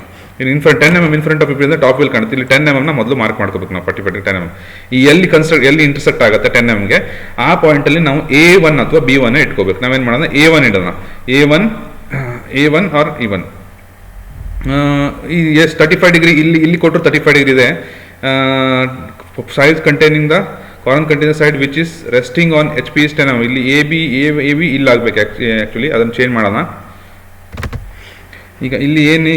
In front 10 mm in front of ಅಂದರೆ ಟಾಪ್ ವ್ಯೂಲ್ ಕಾಣುತ್ತೆ. ಇಲ್ಲಿ 10 mm ಮೊದಲು ಮಾರ್ಕ್ ಮಾಡ್ಕೋಬೇಕು ನಾವು, ಪರ್ಟಿಕ್ಯುಲರ್ 10 mm. ಈ ಎಲ್ಲಿ ಇಂಟರ್ಸೆಕ್ಟ್ ಆಗುತ್ತೆ 10 mm ಗೆ, ಆ ಪಾಯಿಂಟಲ್ಲಿ ನಾವು A1 ಅಥವಾ B1 ಇಟ್ಕೋಬೇಕು. ನಾವೇನು ಮಾಡೋಣ, A1 ಇಡೋಣ. A1 R E1. ಈ 35 ಡಿಗ್ರಿ ಇಲ್ಲಿ ಕೊಟ್ಟರು 35 ಡಿಗ್ರಿ ಇದೆ. Side containing the corner container side which is resting on HP is 10 mm. ಇಲ್ಲಿ ಎ ಬಿ ಇಲ್ಲಿ ಆಗಬೇಕು ಆ್ಯಕ್ಚುಲಿ, ಅದನ್ನು ಚೇಂಜ್ ಮಾಡೋಣ. ಈಗ ಇಲ್ಲಿ ಏನು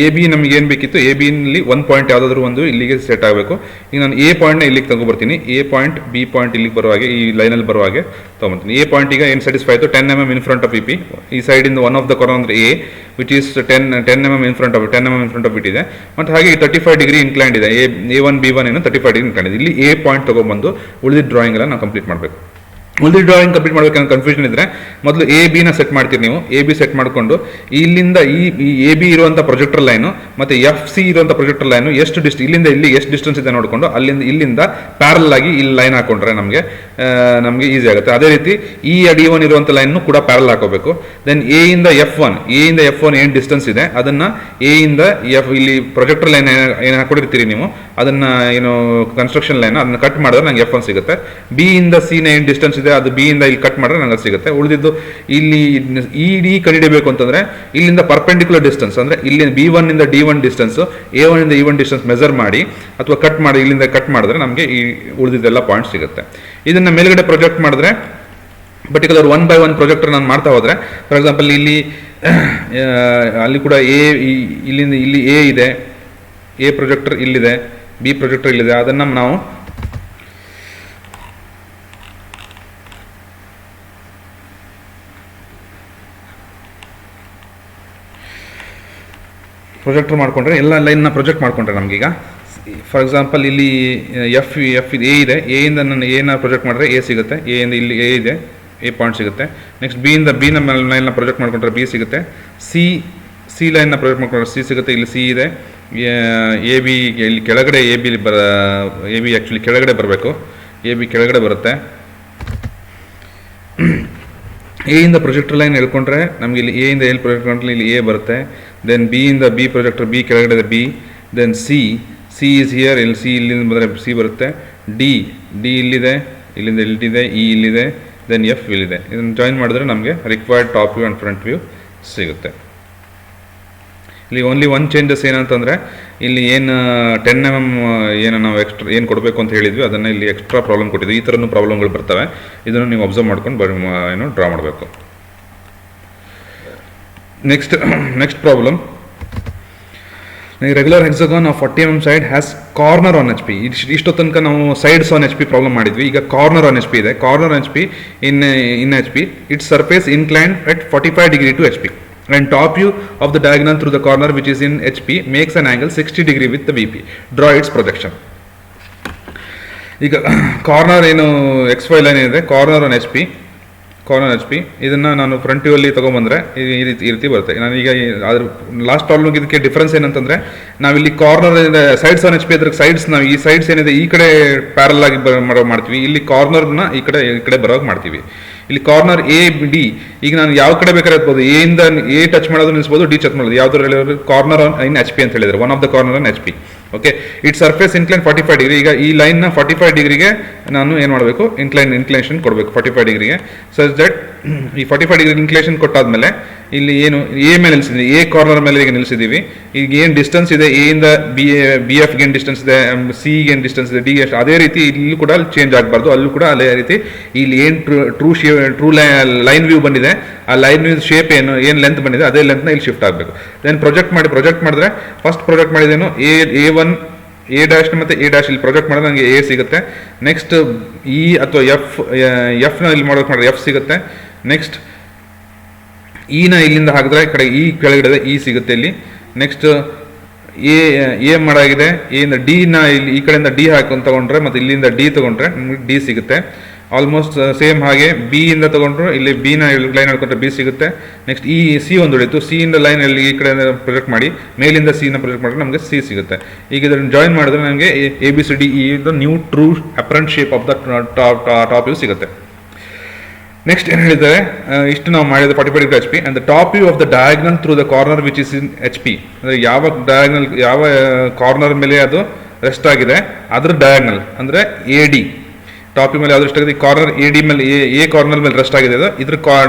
ಎ ಬಿ ನಮಗೆ ಏನು ಬೇಕಿತ್ತು, ಎ ಬಿನಲ್ಲಿ ಒಂದು ಪಾಯಿಂಟ್ ಯಾವುದಾದ್ರೂ ಒಂದು ಇಲ್ಲಿಗೆ ಸೆಟ್ ಆಗಬೇಕು. ಈಗ ನಾನು ಎ ಪಾಯಿಂಟ್ನ ಇಲ್ಲಿಗೆ ತಗೊಬರ್ತೀನಿ. ಎ ಪಾಯಿಂಟ್ ಬಿ ಪಾಯಿಂಟ್ ಇಲ್ಲಿಗೆ ಬರುವ ಹಾಗೆ, ಈ ಲೈನಲ್ಲಿ ಬರುವ ಹಾಗೆ ತೊಗೊಬರ್ತೀನಿ. ಎ ಪಾಯಿಂಟ್ ಈಗ ಏನು ಸ್ಯಾಟಿಸ್ಫೈ ಆಯಿತು, 10 mm in front of EP. ಈ ಸೈಡಿಂದ ಒನ್ ಆಫ್ ದ ಕಾರ್ನರ್ ಅಂದರೆ A which is 10 mm in front of 10 mm in front of it ಇದೆ. ಮತ್ತು ಹಾಗೆ 35 ಡಿಗ್ರಿ ಇನ್ಕ್ಲೈಂಡ್ ಇದೆ. A1 B1 ಏನು 35 ಡಿಗ್ರಿ ಇನ್ಕ್ಲೈಂಡ್ ಇದೆ. ಇಲ್ಲಿ ಎ ಪಾಯಿಂಟ್ ತೊಗೊಬಂದು ಉಳಿದಿದ್ದ ಡ್ರಾಯಿಂಗ್ ಎಲ್ಲ ನಾವು ಕಂಪ್ಲೀಟ್ ಮಾಡಬೇಕು. ಉಳಿದ ಡ್ರಾಯಿಂಗ್ ಕಂಪ್ಲೀಟ್ ಮಾಡಬೇಕಂತ ಕನ್ಫ್ಯೂಷನ್ ಇದ್ದರೆ ಮೊದಲು ಎ ಬಿನ ಸೆಟ್ ಮಾಡ್ತೀರಿ ನೀವು. ಎ ಬಿ ಸೆಟ್ ಮಾಡಿಕೊಂಡು ಇಲ್ಲಿಂದ ಈ ಎ ಬಿ ಇರುವಂಥ ಪ್ರೊಜೆಕ್ಟರ್ ಲೈನು ಮತ್ತು FC ಇರುವಂಥ ಪ್ರೊಜೆಕ್ಟರ್ ಲೈನು ಎಷ್ಟು ಇಲ್ಲಿಂದ ಇಲ್ಲಿ ಎಷ್ಟು ಡಿಸ್ಟೆನ್ಸ್ ಇದೆ ನೋಡಿಕೊಂಡು ಇಲ್ಲಿಂದ ಪ್ಯಾರಲ್ ಆಗಿ ಇಲ್ಲಿ ಲೈನ್ ಹಾಕೊಂಡ್ರೆ ನಮಗೆ ಈಸಿ ಆಗುತ್ತೆ. ಅದೇ ರೀತಿ ಈ D1 ಇರುವಂಥ ಲೈನ್ನು ಕೂಡ ಪ್ಯಾರಲ್ ಹಾಕೋಬೇಕು. ದೆನ್ ಎ ಇಂದ F1 ಏನು ಡಿಸ್ಟೆನ್ಸ್ ಇದೆ ಅದನ್ನು ಎ ಇಂದ ಇಲ್ಲಿ ಪ್ರೊಜೆಕ್ಟರ್ ಲೈನ್ ಏನು ಹಾಕೊಂಡಿರ್ತೀರಿ ನೀವು, ಅದನ್ನು ಏನು ಕನ್ಸ್ಟ್ರಕ್ಷನ್ ಲೈನ್ ಅದನ್ನು ಕಟ್ ಮಾಡಿದ್ರೆ ನಂಗೆ F1 ಸಿಗುತ್ತೆ. ಬಿ ಇಂದ C ಏನು ಡಿಸ್ಟೆನ್ಸ್ ಇದೆ ಅದು ಬಿ ಇಂದ ಇಲ್ಲಿ ಕಟ್ ಮಾಡಿದ್ರೆ ನಂಗೆ ಸಿಗುತ್ತೆ. ಉಳಿದಿದ್ದು ಇಲ್ಲಿ ಡಿ ಕಂಡುಹಿಡಿಯಬೇಕು ಅಂತಂದ್ರೆ ಇಲ್ಲಿಂದ ಪರ್ಪೆಂಡಿಕ್ಯುಲರ್ ಡಿಸ್ಟೆನ್ಸ್ ಅಂದರೆ ಇಲ್ಲಿ B1 ಇಂದ D1 ಡಿಸ್ಟೆನ್ಸ್, A1 ಇಂದ E1 ಡಿಸ್ಟೆನ್ಸ್ ಮೆಜರ್ ಮಾಡಿ ಅಥವಾ ಕಟ್ ಮಾಡಿ ಇಲ್ಲಿಂದ ಕಟ್ ಮಾಡಿದ್ರೆ ನಮಗೆ ಈ ಉಳಿದಿದ್ದೆಲ್ಲ ಪಾಯಿಂಟ್ ಸಿಗುತ್ತೆ. ಇದನ್ನು ಮೇಲ್ಗಡೆ ಪ್ರೊಜೆಕ್ಟ್ ಮಾಡಿದ್ರೆ ಪರ್ಟಿಕ್ಯುಲರ್ 1 by 1 ಪ್ರೊಜೆಕ್ಟರ್ ನಾನು ಮಾಡ್ತಾ ಹೋದರೆ, ಫಾರ್ ಎಕ್ಸಾಂಪಲ್ ಅಲ್ಲಿ ಕೂಡ ಇಲ್ಲಿಂದ ಇಲ್ಲಿ ಎ ಇದೆ, ಎ ಪ್ರೊಜೆಕ್ಟರ್ ಇಲ್ಲಿದೆ, ಬಿ ಪ್ರೊಜೆಕ್ಟರ್ ಇಲ್ಲಿದೆ. ಅದನ್ನು ನಾವು ಪ್ರೊಜೆಕ್ಟರ್ ಮಾಡಿಕೊಂಡ್ರೆ ಎಲ್ಲ ಲೈನ್ನ ಪ್ರೊಜೆಕ್ಟ್ ಮಾಡಿಕೊಂಡ್ರೆ ನಮಗೀಗ ಫಾರ್ ಎಕ್ಸಾಂಪಲ್ ಇಲ್ಲಿ ಎಫ್ ಎ ಇದೆ. ಎ ಇಂದ ನಾನು ಎನ ಪ್ರೊಜೆಕ್ಟ್ ಮಾಡಿದ್ರೆ ಎ ಸಿಗುತ್ತೆ. ಎ ಇಂದ ಇಲ್ಲಿ ಎ ಇದೆ, ಎ ಪಾಯಿಂಟ್ ಸಿಗುತ್ತೆ. ನೆಕ್ಸ್ಟ್ ಬಿನ ಲೈನ್ನ ಪ್ರೊಜೆಕ್ಟ್ ಮಾಡ್ಕೊಂಡ್ರೆ ಬಿ ಸಿಗುತ್ತೆ. ಸಿ ಲೈನ್ನ ಪ್ರೊಜೆಕ್ಟ್ ಮಾಡ್ಕೊಂಡ್ರೆ ಸಿ ಸಿಗುತ್ತೆ. ಇಲ್ಲಿ ಸಿ ಇದೆ. ಎ ಬಿ ಇಲ್ಲಿ ಕೆಳಗಡೆ ಎ ಬಿ ಆ್ಯಕ್ಚುಲಿ ಕೆಳಗಡೆ ಬರಬೇಕು. ಎ ಬಿ ಕೆಳಗಡೆ ಬರುತ್ತೆ. ಎ ಇಂದ ಪ್ರೊಜೆಕ್ಟರ್ ಲೈನ್ ಹೇಳ್ಕೊಂಡ್ರೆ ನಮಗೆ ಇಲ್ಲಿ ಎ ಇಂದ ಎಲ್ಲಿ ಪ್ರೊಜೆಕ್ಟ್ ಮಾಡ್ರೆ ಇಲ್ಲಿ ಎ ಬರುತ್ತೆ. ದೆನ್ ಬಿ ಇಂದ ಬಿ ಪ್ರೊಜೆಕ್ಟರ್ ಬಿ ಕೆಳಗಡೆ B. Then C is here, ಇಲ್ಲಿ ಸಿ ಇಲ್ಲಿಂದ ಬಂದರೆ ಸಿ ಬರುತ್ತೆ. ಡಿ ಇಲ್ಲಿದೆ, ಇಲ್ಲಿಂದ ಇಲ್ಲಿದೆ, ಇ ಇಲ್ಲಿದೆ, ದೆನ್ ಎಫ್ ಇಲ್ಲಿದೆ. ಇದನ್ನು ಜಾಯಿನ್ ಮಾಡಿದ್ರೆ ನಮಗೆ required top view and front view ಸಿಗುತ್ತೆ. ಇಲ್ಲಿ ಓನ್ಲಿ ಒನ್ ಚೇಂಜಸ್ ಏನಂತಂದರೆ ಇಲ್ಲಿ ಏನು 10 mm ಏನು ನಾವು ಎಕ್ಸ್ಟ್ರಾ ಏನು ಕೊಡಬೇಕು ಅಂತ ಹೇಳಿದ್ವಿ ಅದನ್ನು ಇಲ್ಲಿ ಎಕ್ಸ್ಟ್ರಾ ಪ್ರಾಬ್ಲಮ್ ಕೊಟ್ಟಿದ್ವಿ. ಈ ಥರನೂ ಪ್ರಾಬ್ಲಮ್ಗಳು ಬರ್ತವೆ. ಇದನ್ನು ನೀವು ಅಬ್ಸರ್ವ್ ಮಾಡ್ಕೊಂಡು ಡ್ರಾ ಮಾಡಬೇಕು. Next problem, regular hexagon of 40 mm side has corner on HP. ಇಷ್ಟೋ ತನಕ ನಾವು ಸೈಡ್ಸ್ ಆನ್ HP ಪ್ರಾಬ್ಲಮ್ ಮಾಡಿದ್ವಿ. ಈಗ ಕಾರ್ನರ್ ಆನ್ HP ಇದೆ. Corner on HP in HP it's surface inclined at 45 degree to HP and top view of the diagonal through the corner which is in HP makes an angle 60 degree with the VP. Draw its projection. ಈಗ ಕಾರ್ನರ್ ಏನು XY ಲೈನ್ ಇದೆ, ಕಾರ್ನರ್ ಆನ್ HP ಇದನ್ನು ನಾನು ಫ್ರಂಟ್ ವ್ಯೂ ಅಲ್ಲಿ ತೊಗೊಂಬಂದರೆ ಈ ರೀತಿ ಬರುತ್ತೆ. ನಾನೀಗ ಅದ್ರ ಲಾಸ್ಟ್ ಪ್ರಾಬ್ಲಮ್ಗೆ ಇದಕ್ಕೆ ಡಿಫ್ರೆನ್ಸ್ ಏನಂತಂದರೆ ನಾವಿಲ್ಲಿ ಕಾರ್ನರ್ ಸೈಡ್ಸ್ ಆನ್ HP ಅದ್ರ ಸೈಡ್ಸ್ ನಾವು ಈ ಸೈಡ್ಸ್ ಏನಿದೆ ಈ ಕಡೆ ಪ್ಯಾರಲ್ ಆಗಿ ಮಾಡ್ತೀವಿ. ಇಲ್ಲಿ ಕಾರ್ನರ್ನ ಈ ಕಡೆ ಬರೋಕೆ ಮಾಡ್ತೀವಿ. ಇಲ್ಲಿ ಕಾರ್ನರ್ ಎ ಡಿ ಈಗ ನಾನು ಯಾವ ಕಡೆ ಬೇಕಾದ್ರೆ ಇರ್ಬೋದು. ಎ ಟಚ್ ಮಾಡೋದು ನಿಲ್ಲಿಸ್ಬೋದು, ಡಿ ಟಚ್ ಮಾಡೋದು. ಯಾವ್ದು ಹೇಳಿದ್ರು ಕಾರ್ನರ್ ಇನ್ HP ಅಂತ ಹೇಳಿದ್ರು. One of the corner on HP. Okay, it surface incline 45 degree. ಈಗ ಈ ಲೈನ್ನ 45 ಡಿಗ್ರಿಗೆ ನಾನು ಏನು ಮಾಡಬೇಕು, ಇನ್ಕ್ಲೈನೇಷನ್ ಕೊಡಬೇಕು 45 ಡಿಗ್ರಿಗೆ. ಸಚ್ ದಟ್ ಈ 45 ಡಿಗ್ರಿ ಇನ್ಕ್ಲೇಷನ್ ಕೊಟ್ಟಾದ್ಮೇಲೆ ಇಲ್ಲಿ ಏನು ಎ ಮೇಲೆ ನಿಲ್ಲಿಸಿದ್ವಿ, ಎ ಕಾರ್ನರ್ ಮೇಲೆ ಈಗ ನಿಲ್ಲಿಸಿದ್ದೀವಿ. ಈಗ ಏನು ಡಿಸ್ಟೆನ್ಸ್ ಇದೆ ಎ ಇಂದ ಬಿ ಎಫ್ಗೆ ಏನು ಡಿಸ್ಟೆನ್ಸ್ ಇದೆ, ಸಿಗೆ ಏನು ಡಿಸ್ಟೆನ್ಸ್ ಇದೆ, ಡಿ ಎಷ್ಟು, ಅದೇ ರೀತಿ ಇಲ್ಲೂ ಕೂಡ ಚೇಂಜ್ ಆಗಬಾರ್ದು. ಅಲ್ಲೂ ಕೂಡ ಅದೇ ರೀತಿ ಇಲ್ಲಿ ಏನು ಟ್ರೂ ಲೈನ್ ವ್ಯೂ ಬಂದಿದೆ, ಆ ಲೈನ್ ವ್ಯೂ ಶೇಪ್ ಏನು ಲೆಂತ್ ಬಂದಿದೆ ಅದೇ ಲೆಂತ್ನ ಇಲ್ಲಿ ಶಿಫ್ಟ್ ಆಗಬೇಕು. ದೆನ್ ಪ್ರೊಜೆಕ್ಟ್ ಮಾಡಿದ್ರೆ ಫಸ್ಟ್ ಪ್ರೊಜೆಕ್ಟ್ ಮಾಡಿದೇನು A1 A' ಮತ್ತು A' ಇಲ್ಲಿ ಪ್ರೊಜೆಕ್ಟ್ ಮಾಡಿದ್ರೆ ನನಗೆ ಎ ಸಿಗುತ್ತೆ. ನೆಕ್ಸ್ಟ್ ಇ ಅಥವಾ ಎಫ್ನ ಇಲ್ಲಿ ಮಾಡಿದ್ರೆ ಎಫ್ ಸಿಗುತ್ತೆ. ನೆಕ್ಸ್ಟ್ ಇನ ಇಲ್ಲಿಂದ ಹಾಕಿದ್ರೆ ಈ ಕಡೆ ಇ ಕೆಳಗಡೆ ಇ ಸಿಗುತ್ತೆ ಇಲ್ಲಿ. Next A ಮಾಡಾಗಿದೆ. ಎ ಇಂದ ಡಿನ ಇಲ್ಲಿ ಈ ಕಡೆಯಿಂದ ಡಿ ಹಾಕೊಂಡು ತಗೊಂಡ್ರೆ ಮತ್ತು ಇಲ್ಲಿಂದ ಡಿ ತಗೊಂಡ್ರೆ ನಮಗೆ ಡಿ ಸಿಗುತ್ತೆ. ಆಲ್ಮೋಸ್ಟ್ ಸೇಮ್ ಹಾಗೆ ಬಿ ಇಂದ ತಗೊಂಡ್ರು ಇಲ್ಲಿ ಬಿನ ಲೈನ್ ಹೇಳ್ಕೊಂಡ್ರೆ ಬಿ ಸಿಗುತ್ತೆ. ನೆಕ್ಸ್ಟ್ ಈ ಸಿ ಒಂದು ಉಳಿತು. ಸಿ ಇಂದ ಲೈನ್ ಅಲ್ಲಿ ಈ ಕಡೆ ಪ್ರೊಜೆಕ್ಟ್ ಮಾಡಿ ಮೇಲಿಂದ ಸಿನ ಪ್ರೊಜೆಕ್ಟ್ ಮಾಡಿದ್ರೆ ನಮಗೆ ಸಿ ಸಿಗುತ್ತೆ. ಈಗ ಇದನ್ನು ಜಾಯಿನ್ ಮಾಡಿದ್ರೆ ನಮಗೆ ABCD new true apparent shape of the top view ಸಿಗುತ್ತೆ. ನೆಕ್ಸ್ಟ್ ಏನು ಹೇಳಿದ್ದಾರೆ, ಇಷ್ಟು ನಾವು ಮಾಡಿದ 45 degree H P and the top view of the diagonal through the corner which is in H P. ಅಂದರೆ ಯಾವ ಡಯಾಗ್ನಲ್, ಯಾವ ಕಾರ್ನರ್ ಮೇಲೆ ಅದು ರೆಸ್ಟ್ ಆಗಿದೆ ಅದ್ರ ಡಯಾಗ್ನಲ್ ಅಂದರೆ ಎ ಡಿ. ಟಾಪ್ ವ್ಯೂ ಮೇಲೆ ಯಾವ್ದು ರೆಸ್ಟ್ ಆಗಿದೆ, ಕಾರ್ನರ್ ಎ ಡಿ ಮೇಲೆ, ಎ ಕಾರ್ನರ್ ಮೇಲೆ ರೆಸ್ಟ್ ಆಗಿದೆ, ಅದು ಇದ್ರ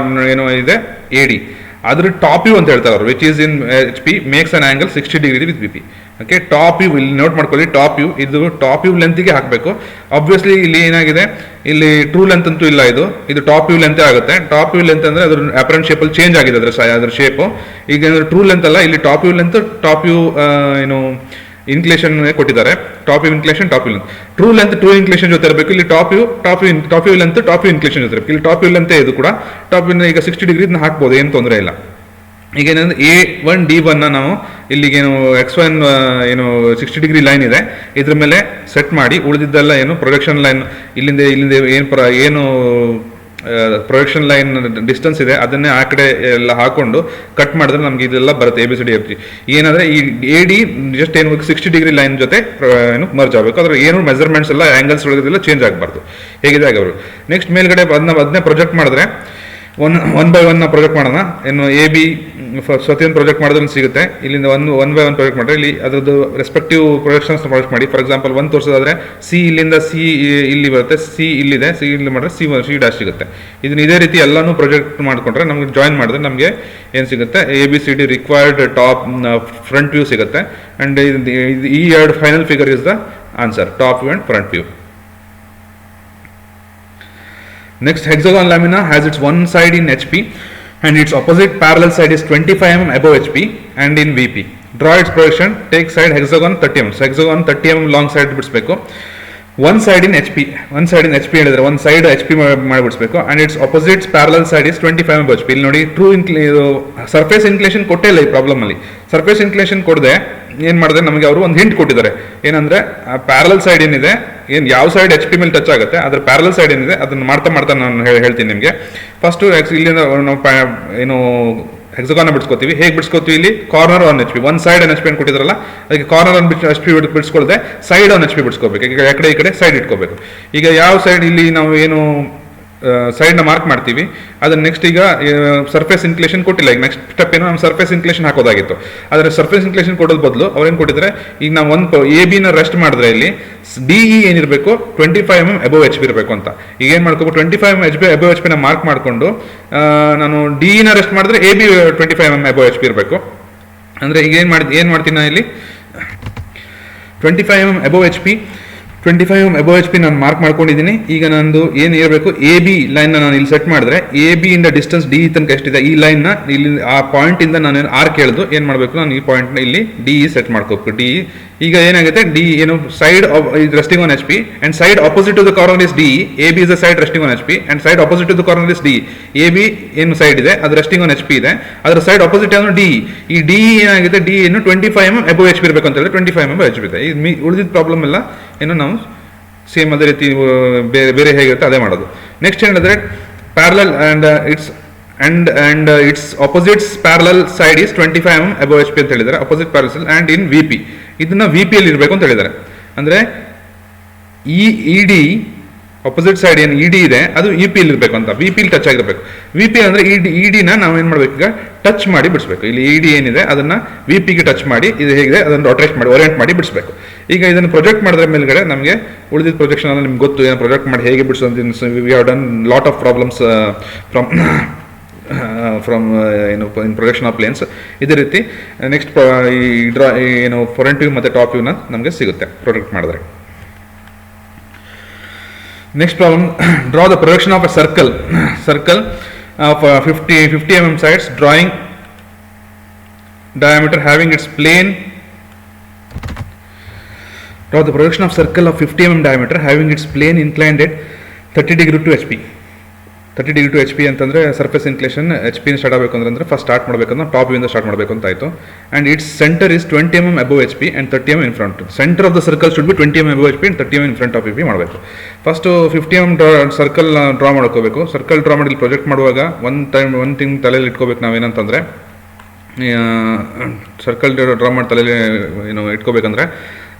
ಏನೋ ಇದೆ ಎ ಡಿ, ಅದ್ರ ಟಾಪ್ ವ್ಯೂ ಅಂತ ಹೇಳ್ತಾರೆ ಅವರು, which is in H P makes an angle 60 degree with B P. Okay, top view ಇಲ್ಲಿ ನೋಟ್ ಮಾಡ್ಕೊಳ್ಳಿ, ಟಾಪ್ ವ್ಯೂ ಇದು ಟಾಪ್ ವ್ಯೂ ಲೆಂತ್ಗೆ ಹಾಕಬೇಕು. ಆಬ್ವಿಯಸ್ಲಿ ಇಲ್ಲಿ ಏನಾಗಿದೆ, ಇಲ್ಲಿ ಟ್ರೂ ಲೆಂತ್ ಅಂತೂ ಇಲ್ಲ, ಇದು ಟಾಪ್ ವ್ಯೂ ಲೆಂತ್ ಆಗುತ್ತೆ. ಟಾಪ್ ವ್ಯೂ ಲೆಂತ್ ಅಂದರೆ ಅದ್ರ ಅಪರೆಂಟ್ ಶೇಪಲ್ಲಿ ಚೇಂಜ್ ಆಗಿದೆ ಅದ್ರ ಶೇಪು. ಈಗ ಟ್ರೂ ಲೆಂತ್ ಅಲ್ಲ, ಇಲ್ಲಿ top view length, top view ಏನು ಇನ್ಕ್ಲೇಷನ್ ಕೊಟ್ಟಿದ್ದಾರೆ, top view inclination, top view length. True length true inclination ಜೊತೆ ಇರಬೇಕು. ಇಲ್ಲಿ top view length, top view inclination ಜೊತೆ ಇರಬೇಕು. ಇಲ್ಲಿ ಟಾಪ್ ವ್ಯೂ ಲೆಂತ್ ಇದು ಕೂಡ ಟಾಪ್ ವ್ಯೂ ಈಗ 60 ಡಿಗ್ರಿ ಹಾಕ್ಬೋದು, ಏನು ತೊಂದರೆ ಇಲ್ಲ. ಈಗ ಏನಂದ್ರೆ A1D1 ನಾವು ಇಲ್ಲಿಗೇನು X1 ಏನು 60 ಡಿಗ್ರಿ ಲೈನ್ ಇದೆ, ಇದ್ರ ಮೇಲೆ ಸೆಟ್ ಮಾಡಿ ಉಳಿದಿದ್ದೆಲ್ಲ ಏನು ಪ್ರೊಡಕ್ಷನ್ ಲೈನ್ ಇಲ್ಲಿಂದ ಏನು ಪ್ರೊಡಕ್ಷನ್ ಲೈನ್ ಡಿಸ್ಟೆನ್ಸ್ ಇದೆ ಅದನ್ನೇ ಆ ಕಡೆ ಎಲ್ಲ ಹಾಕೊಂಡು ಕಟ್ ಮಾಡಿದ್ರೆ ನಮ್ಗೆ ಇದೆಲ್ಲ ಬರುತ್ತೆ ABCDFG. ಏನಂದ್ರೆ ಈ AD ಜಸ್ಟ್ ಏನು 60 ಡಿಗ್ರಿ ಲೈನ್ ಜೊತೆ ಏನು ಮರ್ಜ್ ಆಗಬೇಕು, ಅದ್ರ ಏನು ಮೆಜರ್ಮೆಂಟ್ಸ್ ಎಲ್ಲ ಆಂಗಲ್ಸ್ ಒಳಗೆಲ್ಲ ಚೇಂಜ್ ಆಗಬಾರ್ದು, ಹೇಗಿದೆ ಆಗವರು. ನೆಕ್ಸ್ಟ್ ಮೇಲ್ಗಡೆ ಅದನ್ನೇ ಪ್ರೊಜೆಕ್ಟ್ ಮಾಡಿದ್ರೆ ಒನ್ ಬೈ ಒನ್ ಪ್ರೊಜೆಕ್ಟ್ ಮಾಡೋಣ. ಏನು AB ಪ್ರತಿಯೊಂದು ಪ್ರೊಜೆಕ್ಟ್ ಮಾಡಿದ್ರೆ ಸಿಗುತ್ತೆ. ಇಲ್ಲಿಂದ ಒನ್ ಬೈ ಒನ್ ಪ್ರೊಜೆಕ್ಟ್ ಮಾಡಿದ್ರೆ ಇಲ್ಲಿ ಅದ್ರದ್ದು ರೆಸ್ಪೆಕ್ಟಿವ್ ಪ್ರೊಜೆಕ್ಷನ್ಸ್ ಪ್ರೊಜೆಕ್ಟ್ ಮಾಡಿ. ಫಾರ್ ಎಕ್ಸಾಂಪಲ್ ಒಂದು ತೋರಿಸೋದಾದ್ರೆ ಸಿ ಇಲ್ಲಿಂದ ಸಿ ಇಲ್ಲಿ ಬರುತ್ತೆ, ಸಿ ಇಲ್ಲಿದೆ, ಸಿ ಇಲ್ಲಿ ಮಾಡಿದ್ರೆ ಸಿ ಡ್ಯಾಶ್ ಸಿಗುತ್ತೆ. ಇದನ್ನ ಇದೇ ರೀತಿ ಎಲ್ಲಾನು ಪ್ರೊಜೆಕ್ಟ್ ಮಾಡ್ಕೊಂಡ್ರೆ ನಮ್ಗೆ ಜಾಯಿನ್ ಮಾಡಿದ್ರೆ ನಮಗೆ ಏನು ಸಿಗುತ್ತೆ, ABCD required top front view ಸಿಗುತ್ತೆ. ಅಂಡ್ ಈ ಎರಡು final figure is the answer, top view and front view. Next, hexagon lamina has its one side in HP and its opposite parallel side is 25 mm above HP and in VP. Draw its projection, take side hexagon 30 mm. So hexagon 30 mm long side ಬಿಡಿಸಬೇಕು. One side in HP ಹೇಳಿದ್ರೆ ಒಂದು ಸೈಡ್ HP ಮಾಡಿಬಿಡಿಸ್ಬೇಕು. And it's opposite parallel side is 25 mm HP. ಇಲ್ಲಿ ನೋಡಿ ಟ್ರೂ ಸರ್ಫೇಸ್ ಇನ್ಕ್ಲೇಷನ್ ಕೊಟ್ಟೇ ಇಲ್ಲ ಈ ಪ್ರಾಬ್ಲಮ್ ಅಲ್ಲಿ. ಸರ್ಫೇಸ್ ಇನ್ಕ್ಲೇಷನ್ ಕೊಡದೆ ಏನ್ ಮಾಡಿದ್ರೆ ನಮಗೆ ಅವರು ಒಂದು ಹಿಂಟ್ ಕೊಟ್ಟಿದ್ದಾರೆ, ಏನಂದ್ರೆ ಪ್ಯಾರಲಲ್ ಸೈಡ್ ಏನಿದೆ, ಏನು ಯಾವ ಸೈಡ್ HP ಮೇಲೆ ಟಚ್ ಆಗುತ್ತೆ ಅದ್ರ ಪ್ಯಾರಲಲ್ ಸೈಡ್ ಏನಿದೆ ಅದನ್ನ ಮಾಡ್ತಾ ನಾನು ಹೇಳ್ತೀನಿ ನಿಮಗೆ. ಫಸ್ಟ್ ಇಲ್ಲಿಂದ ನಾವು ಏನು ಹೆಕ್ಸಗಾನ್ ಬಿಡಿಸ್ಕೋತೀವಿ. ಹೇಗೆ ಬಿಡಿಸ್ಕೋತೀವಿ, ಇಲ್ಲಿ ಕಾರ್ನರ್ ಆನ್ HP, ಒಂದು ಸೈಡ್ ಆನ್ HP ಅಂತ ಕೊಟ್ಟಿದ್ರಲ್ಲ, ಅದಕ್ಕೆ ಕಾರ್ನರ್ ಆನ್ HP ಬಿಡಿಸ್ಕೊಳ್ದೆ ಸೈಡ್ ಆನ್ HP ಬಿಡಿಸ್ಕೋಬೇಕು. ಈಗ ಈ ಕಡೆ ಸೈಡ್ ಇಟ್ಕೋಬೇಕು. ಈಗ ಯಾವ ಸೈಡ್ ಇಲ್ಲಿ ನಾವು ಏನು ಸೈಡ್ನ ಮಾರ್ಕ್ ಮಾಡ್ತೀವಿ ಅದನ್ನ ನೆಕ್ಸ್ಟ್ ಈಗ ಸರ್ಫೇಸ್ ಇನ್ಕ್ಲೇಷನ್ ಕೊಟ್ಟಿಲ್ಲ. ಈಗ ನೆಕ್ಸ್ಟ್ ಸ್ಟೆಪ್ ಏನೋ ನಮ್ಮ ಸರ್ಫೇಸ್ ಇನ್ಕ್ಲೇಷನ್ ಹಾಕೋದಾಗಿತ್ತು. ಆದರೆ ಸರ್ಫೇಸ್ ಇನ್ಕ್ಲೇಷನ್ ಕೊಡೋದು ಬದಲು ಅವ್ರೇನು ಕೊಟ್ಟಿದ್ರೆ, ಈಗ ನಾವು ಒಂದು AB ರೆಸ್ಟ್ ಮಾಡಿದ್ರೆ ಇಲ್ಲಿ DE ಏನಿರಬೇಕು 25 mm ಅಬೋವ್ HP ಇರಬೇಕು ಅಂತ. ಈಗ ಏನು ಮಾಡ್ಕೋಬೇಕು, 25 mm ಅಬೋವ್ HP ನ ಮಾರ್ಕ್ ಮಾಡಿಕೊಂಡು ನಾನು DE ರೆಸ್ಟ್ ಮಾಡಿದ್ರೆ AB 25 mm ಅಬೋವ್ HP ಇರಬೇಕು. ಅಂದರೆ ಈಗ ಏನು ಮಾಡ್ತೀನಿ ನಾನು ಇಲ್ಲಿ 25 mm ಅಬೋವ್ HP ನಾನು ಮಾರ್ಕ್ ಮಾಡ್ಕೊಂಡಿದ್ದೀನಿ. ಈಗ ನಂದು ಏನು ಇರಬೇಕು, AB ಲೈನ್ ನಾನು ಇಲ್ಲಿ ಸೆಟ್ ಮಾಡಿದ್ರೆ AB ಇಂದ ಡಿಸ್ಟೆನ್ಸ್ DE ತನಕ ಎಷ್ಟಿದೆ, ಈ ಲೈನ್ನ ಇಲ್ಲಿ ಆ ಪಾಯಿಂಟ್ ಇಂದ ನಾನು ಆರ್ಕ್ ಎಳೆದು ಏನು ಮಾಡಬೇಕು, ನಾನು ಈ ಪಾಯಿಂಟ್ನ ಇಲ್ಲಿ DE ಸೆಟ್ ಮಾಡ್ಕೋಬೇಕು. DE ಈಗ ಏನಾಗುತ್ತೆ, DE ಏನು side resting on HP and side opposite to the corner is DE. AB is the side resting on HP and side opposite to the corner is DE. AB ಏನು ಸೈಡ್ ಇದೆ ಅದು ರೆಸ್ಟಿಂಗ್ ಆನ್ HP ಇದೆ, ಅದರ ಸೈಡ್ ಆಪೋಸಿಟ್ ಏನು DE. ಈ DE ಏನಾಗಿದೆ, DE ಏನು 25 mm ಅಬೋವ್ HP ಇರಬೇಕು ಅಂತ ಹೇಳಿದ್ರೆ 25 mm HP ಇದೆ. ಈ ಉಳಿದಿದ್ದ ಪ್ರಾಬ್ಲಮ್ ಎಲ್ಲ ಏನು ನಾವು ಸೇಮ್ ಅದೇ ರೀತಿ ಬೇರೆ ಹೇಗಿರುತ್ತೆ ಅದೇ ಮಾಡೋದು. ನೆಕ್ಸ್ಟ್ ಹೇಳಿದ್ರೆ parallel and it's opposites parallel side is 25 mm above HP ಅಂತ ಹೇಳಿದ್ದಾರೆ, opposite parallel and in VP. ಇದನ್ನ VP ಅಲ್ಲಿ ಇರಬೇಕು ಅಂತ ಹೇಳಿದ್ದಾರೆ. ಅಂದ್ರೆ ಈ ED ಅಪೋಸಿಟ್ ಸೈಡ್ ಏನು ED ಇದೆ ಅದು EP ಅಲ್ಲಿ ಇರಬೇಕು ಅಂತ, VP ಅಲ್ಲಿ ಟಚ್ ಆಗಿರಬೇಕು. VP ಅಂದ್ರೆ ED ನ ನಾವು ಏನು ಮಾಡ್ಬೇಕು, ಈಗ ಟಚ್ ಮಾಡಿ ಬಿಡಿಸ್ಬೇಕು. ಇಲ್ಲಿ ED ಏನಿದೆ ಅದನ್ನ VP ಗೆ ಟಚ್ ಮಾಡಿ, ಇದು ಹೇಗಿದೆ ಅದನ್ನು ಓರಿಯೆಂಟ್ ಮಾಡಿ ಬಿಡಿಸ್ಬೇಕು. ಈಗ ಇದನ್ನು ಪ್ರೊಜೆಕ್ಟ್ ಮಾಡಿದ್ರೆ ಮೇಲ್ಗಡೆ ನಮಗೆ ಉಳಿದಿದ್ದ ಪ್ರೊಜೆಕ್ಷನ್ ಎಲ್ಲ ನಿಮ್ಗೆ ಗೊತ್ತು, ಏನು ಪ್ರೊಜೆಕ್ಟ್ ಮಾಡಿ ಹೇಗೆ ಬಿಡಿಸೋದು. We have done lot of problems from ಏನು ಇನ್ ಪ್ರೊಜೆಕ್ಷನ್ ಆಫ್ ಪ್ಲೇನ್ಸ್. ಇದೇ ರೀತಿ ನೆಕ್ಸ್ಟ್ ಏನು ಫ್ರಂಟ್ ವ್ಯೂ ಮತ್ತು ಟಾಪ್ ವ್ಯೂನ ನಮಗೆ ಸಿಗುತ್ತೆ ಪ್ರೊಜೆಕ್ಟ್ ಮಾಡಿದ್ರೆ. Next problem, draw the projection of a circle of 50 mm sides, drawing diameter having its plane. Draw the projection of circle of 50 mm diameter having its plane inclined at 30 degree to HP. 30 degree to HP ಅಂತಂದರೆ ಸರ್ಫೇಸ್ ಇನ್ಕ್ಲೇಷನ್ HP ಸ್ಟಾರ್ಟ್ ಆಗಬೇಕು ಅಂದ್ರೆ ಫಸ್ಟ್ ಸ್ಟಾರ್ಟ್ ಮಾಡಬೇಕಂದ್ರೆ ಟಾಪ್ ವ್ಯೂಯಿಂದ ಸ್ಟಾರ್ಟ್ ಮಾಡಬೇಕು ಅಂತ ಆಯಿತು. And it's centre is 20 mm above HP and 30 mm in front. Centre of the circle should be 20 mm above HP and 30 mm in front of EP ಮಾಡಬೇಕು. ಫಸ್ಟು 50 mm ಸರ್ಕಲ್ ಡ್ರಾ ಮಾಡ್ಕೋಬೇಕು. ಸರ್ಕಲ್ ಡ್ರಾ ಮಾಡಿ ಪ್ರೊಜೆಕ್ಟ್ ಮಾಡುವಾಗ ಒಂದು ಥಿಂಗ್ ತಲೆಯಲ್ಲಿ ಇಟ್ಕೋಬೇಕು ನಾವೇನಂತಂದರೆ, ಸರ್ಕಲ್ ಡ್ರಾ ಮಾಡಿ ತಲೆಯಲ್ಲಿ ಏನು ಇಟ್ಕೋಬೇಕಂದ್ರೆ